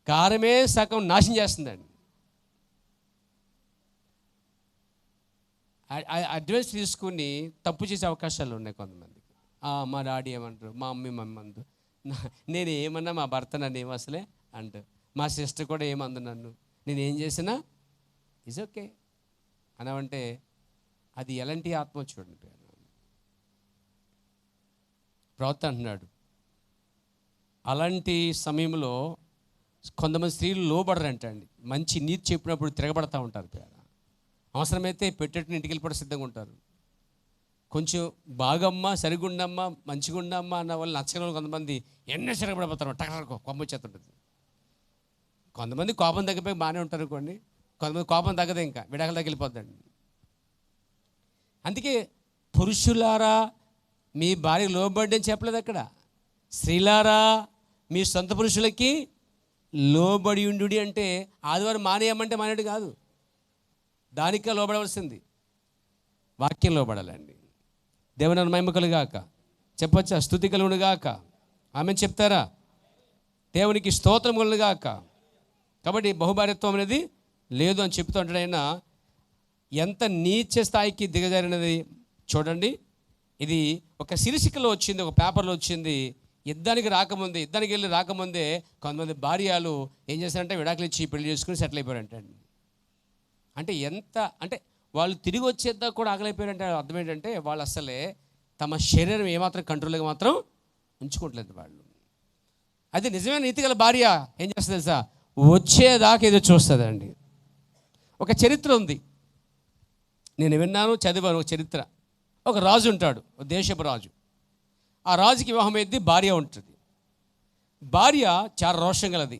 [SPEAKER 1] గారమే సగం నాశనం చేస్తుందండి. అడ్వాన్స్ తీసుకుని తప్పు చేసే అవకాశాలు ఉన్నాయి కొంతమందికి. మా డాడీ ఏమంటారు, మా మమ్మీ అందు, నేను ఏమన్నా మా భర్త నన్ను ఏం అసలే అంటారు. మా సిస్టర్ కూడా ఏమందు నన్ను, నేను ఏం చేసినా ఇట్స్ ఓకే అనవంటే అది ఎలాంటి ఆత్మ చూడండి. ప్రవక్త అంటున్నాడు, అలాంటి సమయంలో కొంతమంది స్త్రీలు లోబడరంట అండి. మంచి నీతి చెప్పినప్పుడు తిరగబడతా ఉంటారు. అవసరమైతే పెట్టేట్టుని ఇంటికి వెళ్ళిపోవడం సిద్ధంగా ఉంటారు. కొంచెం బాగమ్మా, సరిగుండమ్మా, మంచిగుండమ్మా అన్న వాళ్ళు నచ్చని వాళ్ళు కొంతమంది ఎన్నో తిరగబడిపోతారు. టకటకో కొమ్మ వచ్చేస్తుంటుంది. కొంతమంది కోపం తగ్గిపోయి బాగానే ఉంటారు అనుకోండి, కొంతమంది కోపం తగ్గదు, ఇంకా విడాకులు తగిలిపోద్దండి. అందుకే పురుషులారా మీ భార్య లోబడి అని చెప్పలేదు అక్కడ. స్త్రీలారా మీ సొంత పురుషులకి లోబడి ఉండు అంటే ఆదివారం మానేయమంటే మానేడు కాదు, దానికే లోబడవలసింది. వాక్యం లోబడాలండి. దేవుని మహిమ కలుగాక. చెప్పొచ్చా? స్తుతి కలుగునుగాక. ఆమె చెప్తారా? దేవునికి స్తోత్రం కలుగునుగాక. కాబట్టి బహుభార్యత్వం అనేది లేదు అని చెప్తూ ఉంటాడు ఆయన. ఎంత నీచ స్థాయికి దిగజారినది చూడండి. ఇది ఒక శీర్షికలో వచ్చింది, ఒక పేపర్లో వచ్చింది. యుద్ధానికి వెళ్ళి రాకముందే కొంతమంది భార్యలు ఏం చేశారంటే విడాకులు ఇచ్చి పెళ్లి చేసుకుని సెటిల్ అయిపోయారంటండి. అంటే అంటే వాళ్ళు తిరిగి వచ్చేద్దా కూడా ఆగలైపోయారంటే అర్థం ఏంటంటే వాళ్ళు అసలే తమ శరీరం ఏమాత్రం కంట్రోల్గా మాత్రం ఉంచుకోవట్లేదు వాళ్ళు. అయితే నిజమైన నీతిగల భార్య ఏం చేస్తుంది తెలుసా? వచ్చేదాకా ఏదో చూస్తుందండి. ఒక చరిత్ర ఉంది, నేను విన్నాను, చదివాను. ఒక చరిత్ర, ఒక రాజు ఉంటాడు, ఒక దేశపు రాజు. ఆ రాజుకి వివాహం అయింది, భార్య ఉంటుంది. భార్య చాలా రోషం గలది.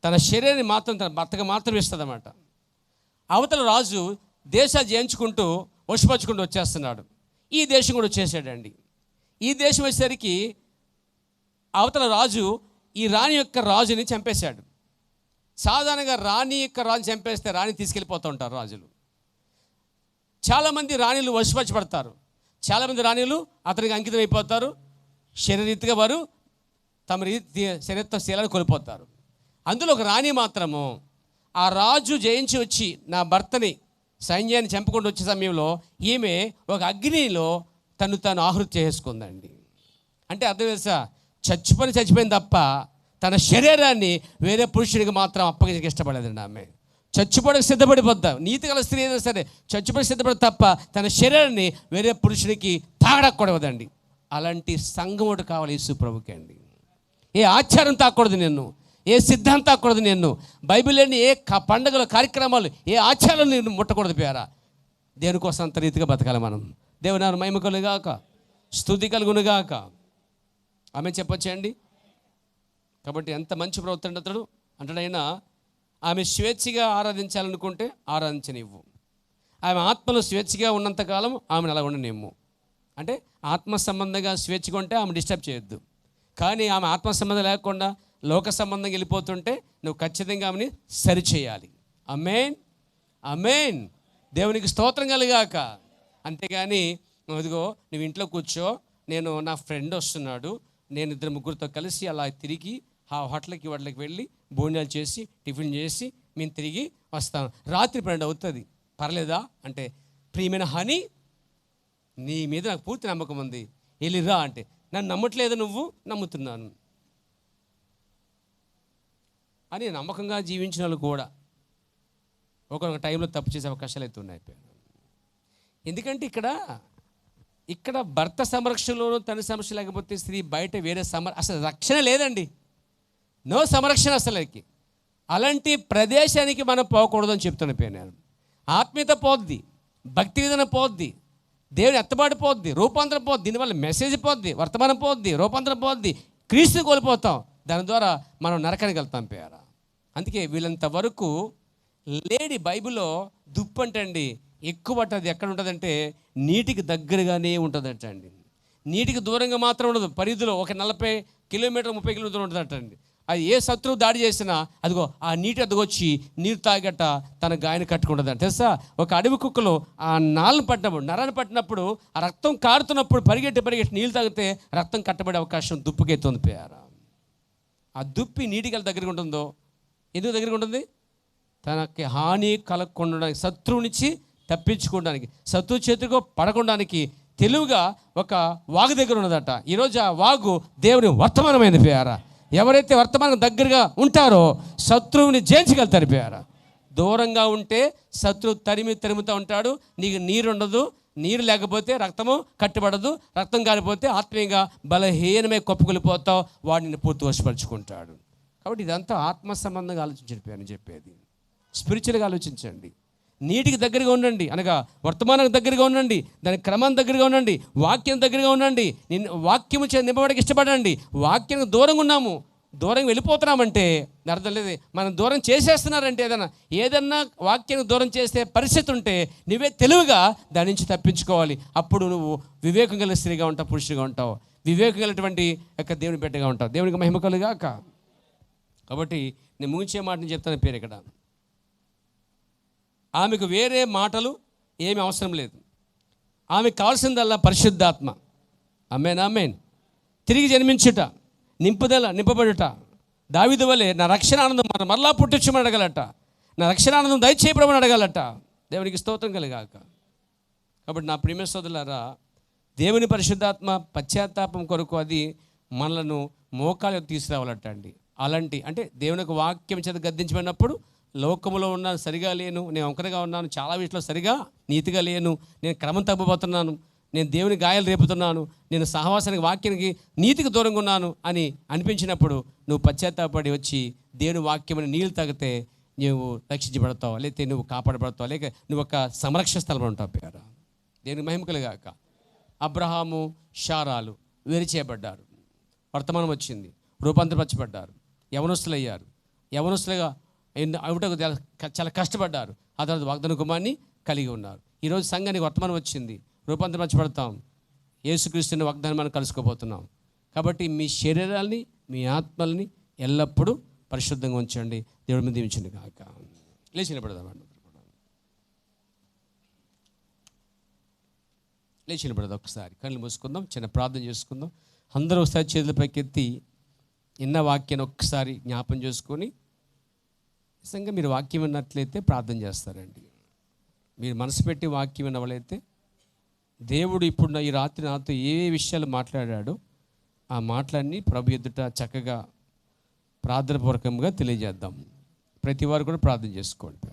[SPEAKER 1] తన శరీరాన్ని మాత్రం తన భర్తకు మాత్రం ఇస్తుంది అన్నమాట. అవతల రాజు దేశాలు జయించుకుంటూ వశపరుచుకుంటూ వచ్చేస్తున్నాడు. ఈ దేశం కూడా వచ్చేసాడండి. ఈ దేశం వచ్చేసరికి అవతల రాజు ఈ రాణి యొక్క రాజుని చంపేశాడు. సాధారణంగా రాణి యొక్క రాజు చంపేస్తే రాణి తీసుకెళ్ళిపోతూ ఉంటారు రాజులు. చాలామంది రాణులు వశపరచబడతారు. చాలామంది రాణులు అతనికి అంకితం అయిపోతారు. శరీరీతిగా వారు తమ శరీరత్వ శీలాన్ని కోల్పోతారు. అందులో ఒక రాణి మాత్రము ఆ రాజు జయించి వచ్చి నా భర్తని సైన్యాన్ని చంపుకుంటూ వచ్చే సమయంలో ఈమె ఒక అగ్నిలో తాను ఆహుతి చేసుకుందండి. అంటే అర్థం తెలుసా, చచ్చిపోయింది తప్ప తన శరీరాన్ని వేరే పురుషుడికి మాత్రం అప్పగించక ఇష్టపడలేదండి. ఆమె చచ్చిపోవడానికి సిద్ధపడిపోద్దాం. నీతి గల స్త్రీ అయినా సరే చచ్చిపోయి సిద్ధపడి తప్ప తన శరీరాన్ని వేరే పురుషుడికి తాగడకూడదండి. అలాంటి సంఘం ఒకటి కావాలి యేసు ప్రభుకి అండి. ఏ ఆచారం తాకూడదు నిన్ను, ఏ సిద్ధాంతం తాకూడదు నిన్ను. బైబిల్లోని ఏ పండుగల కార్యక్రమాలు ఏ ఆచారాలు నిన్ను ముట్టకూడదు పేరా. దేనికోసం అంత రీతిగా బతకాలి మనం. దేవుని నామమున మహిమ కలుగుగాక, స్తుతి కలుగునుగాక. ఆమె చెప్పొచ్చండి. కాబట్టి ఎంత మంచి ప్రవర్తన అతడు అంటాడైనా, ఆమె స్వేచ్ఛగా ఆరాధించాలనుకుంటే ఆరాధించనివ్వు. ఆమె ఆత్మలో స్వేచ్ఛగా ఉన్నంతకాలం ఆమెను అలా ఉండనివ్వు. అంటే ఆత్మ సంబంధంగా స్వేచ్ఛగా ఉంటే ఆమె డిస్టర్బ్ చేయొద్దు. కానీ ఆమె ఆత్మ సంబంధం లేకుండా లోక సంబంధంగా వెళ్ళిపోతుంటే నువ్వు ఖచ్చితంగా ఆమెని సరిచేయాలి. ఆమేన్, ఆమేన్. దేవునికి స్తోత్రం కలుగాక. అంతేగాని ఇదిగో నువ్వు ఇంట్లో కూర్చో, నేను నా ఫ్రెండ్ వస్తున్నాడు, నేను 2-3 కలిసి అలా తిరిగి ఆ హోటల్కి వాటికి వెళ్ళి భోజనాలు చేసి టిఫిన్ చేసి మేము తిరిగి వస్తాను, రాత్రి 12 అవుతుంది, పర్లేదా అంటే, ప్రియమైన హనీ నీ మీద నాకు పూర్తి నమ్మకం ఉంది, వెళ్ళిరా అంటే, నన్ను నమ్మట్లేదు, నువ్వు నమ్ముతున్నాను అని నమ్మకంగా జీవించిన వాళ్ళు కూడా ఒక టైంలో తప్పు చేసే అవకాశాలు అయితే ఉన్నాయి. ఎందుకంటే ఇక్కడ భర్త సంరక్షణలోనూ తన సంరక్షణ లేకపోతే స్త్రీ బయట వేరే అసలు రక్షణ లేదండి. నో సంరక్షణ అసలుకి. అలాంటి ప్రదేశానికి మనం పోకూడదు అని చెప్తున్న పేరు నేను. ఆత్మీయత పోద్ది, భక్తి విధానం పోద్ది, దేవుని ఎత్తబాటు పోద్ది, రూపాంతరం పోద్ది. దీనివల్ల మెసేజ్ పోద్ది, వర్తమానం పోద్ది, రూపాంతరం పోద్ది, క్రీస్తుని కోల్పోతాం. దాని ద్వారా మనం నరకానికి వెళ్తాం పేర. అందుకే వీళ్ళంత వరకు లేడీ బైబిల్లో దుప్పు అంటండి ఎక్కువ పట్టది ఎక్కడ ఉంటుందంటే నీటికి దగ్గరగానే ఉంటుందట అండి. నీటికి దూరంగా మాత్రం ఉండదు, పరిధిలో ఒక 40 కిలోమీటర్ 30 కిలోమీటర్ ఉంటుందటండి. అది ఏ శత్రువు దాడి చేసినా అదిగో ఆ నీటి అదిగొచ్చి నీరు తాగట తన గాయని కట్టుకుంటుందంట. తెలుసా, ఒక అడవి కుక్కలో ఆ నాళ్ళను పట్టినప్పుడు, నరాన్ని పట్టినప్పుడు ఆ రక్తం కారుతున్నప్పుడు పరిగెట్టి నీళ్ళు తాగితే రక్తం కట్టబడే అవకాశం దుప్పుకెత్తుంది పేర. ఆ దుప్పి నీటికి దగ్గరగా ఉంటుందో ఎందుకు దగ్గరగా ఉంటుంది? తనకి హాని కలగకుండా, శత్రువునిచ్చి తప్పించుకోవడానికి, శత్రువు చేతిలో పడకుండానికి తెలివిగా ఒక వాగు దగ్గర ఉన్నదట. ఈరోజు ఆ వాగు దేవుని వర్తమానమైన పేర. ఎవరైతే వర్తమానం దగ్గరగా ఉంటారో శత్రువుని జయించగలుగుతారు పేర. దూరంగా ఉంటే శత్రువు తరుముతూ ఉంటాడు, నీకు నీరు ఉండదు, నీరు లేకపోతే రక్తము కట్టబడదు, రక్తం కారిపోతే ఆత్మీయంగా బలహీనమే కొప్పుకొలిపోతావు, వాడిని పూర్తి వశపరుచుకుంటాడు. కాబట్టి ఇదంతా ఆత్మ సంబంధంగా ఆలోచించని చెప్పేది. స్పిరిచువల్గా ఆలోచించండి. నీటికి దగ్గరగా ఉండండి, అనగా వర్తమానానికి దగ్గరగా ఉండండి, దాని క్రమం దగ్గరగా ఉండండి, వాక్యం దగ్గరగా ఉండండి, వాక్యము నింపబడకి ఇష్టపడండి. వాక్యానికి దూరంగా ఉన్నాము, దూరంగా వెళ్ళిపోతున్నామంటే అర్థం లేదు. మనం దూరం చేసేస్తున్నారంటే ఏదన్నా వాక్యానికి దూరం చేసే పరిస్థితి ఉంటే నువ్వే తెలివిగా దాని నుంచి తప్పించుకోవాలి. అప్పుడు నువ్వు వివేకం గల స్త్రీగా ఉంటావు, పురుషుడిగా ఉంటావు, వివేకం గలటువంటి యొక్క దేవుని బిడ్డగా ఉంటావు. దేవునికి మహిమ కలుగాక. కాబట్టి నేను ముగించే మాటని చెప్తాను పేరు. ఇక్కడ ఆమెకు వేరే మాటలు ఏమి అవసరం లేదు. ఆమెకు కావాల్సిందల్లా పరిశుద్ధాత్మ. ఆమేన్, ఆమేన్. తిరిగి జన్మించుట, నింపబడుట. దావీదు వలె నా రక్షణ ఆనందం మరలా పుట్టించమని అడగలట, నా రక్షణ ఆనందం దయచేయమని అడగాలట. దేవునికి స్తోత్రం కలుగాక. కాబట్టి నా ప్రియమైన సోదరులారా, దేవుని పరిశుద్ధాత్మ పశ్చాత్తాపం కొరకు అది మనలను మోకాలకు తీసుకురావాలట అండి. అలాంటి అంటే దేవునికి వాక్యం చేత గద్దించబడినప్పుడు లోకములో ఉన్నాను, సరిగా లేను, నేను ఒంకరగా ఉన్నాను, చాలా విషయంలో సరిగా నీతిగా లేను, నేను క్రమం తప్పిపోతున్నాను, నేను దేవుని గాయాలు రేపుతున్నాను, నేను సహవాసానికి వాక్యానికి నీతికి దూరంగా ఉన్నాను అని అనిపించినప్పుడు నువ్వు పశ్చాత్తాపడి వచ్చి దేవుని వాక్యమని నీళ్ళు తాగితే నువ్వు రక్షించబడతావు, లేకపోతే నువ్వు కాపాడబడతావు, లేక నువ్వు ఒక సంరక్షణ స్థలంలో ఉంటావు పేర. దేవునికి మహిమ కలుగాక. అబ్రహాము, శారాలు వేరు చేయబడ్డారు, వర్తమానం వచ్చింది, రూపాంతరపరచబడ్డారు, యవనస్తులయ్యారు. యవనస్తులుగా అవుటకు చాలా కష్టపడ్డారు. ఆ తర్వాత వాగ్దాన కుమార్ని కలిగి ఉన్నారు. ఈరోజు సంఘానికి వర్తమానం వచ్చింది, రూపాంతరపరచబడతాం, యేసుక్రీస్తుని వాగ్దానం మనం కలుసుకోబోతున్నాం. కాబట్టి మీ శరీరాల్ని, మీ ఆత్మల్ని ఎల్లప్పుడూ పరిశుద్ధంగా ఉంచండి. దేవుడి మీద దీవించండి కాక. లేచి నిలబడదామండి. లేచి నిలబడదాం. ఒకసారి కళ్ళు మూసుకుందాం, చిన్న ప్రార్థన చేసుకుందాం. అందరూ ఒకసారి చేతుల పైకెత్తి విన్న వాక్యాన్ని ఒక్కసారి జ్ఞాపం చేసుకొని, నిజంగా మీరు వాక్యం విన్నట్లయితే ప్రార్థన చేస్తారండి. మీరు మనసు పెట్టి వాక్యం విన్నవాళ్ళైతే దేవుడు ఇప్పుడు ఈ రాత్రి నాతో ఏ విషయాలు మాట్లాడాడో ఆ మాటలన్నీ ప్రభు ఎదుట చక్కగా ప్రార్థనపూర్వకంగా తెలియజేద్దాం. ప్రతి వారు కూడా ప్రార్థన చేసుకోండి.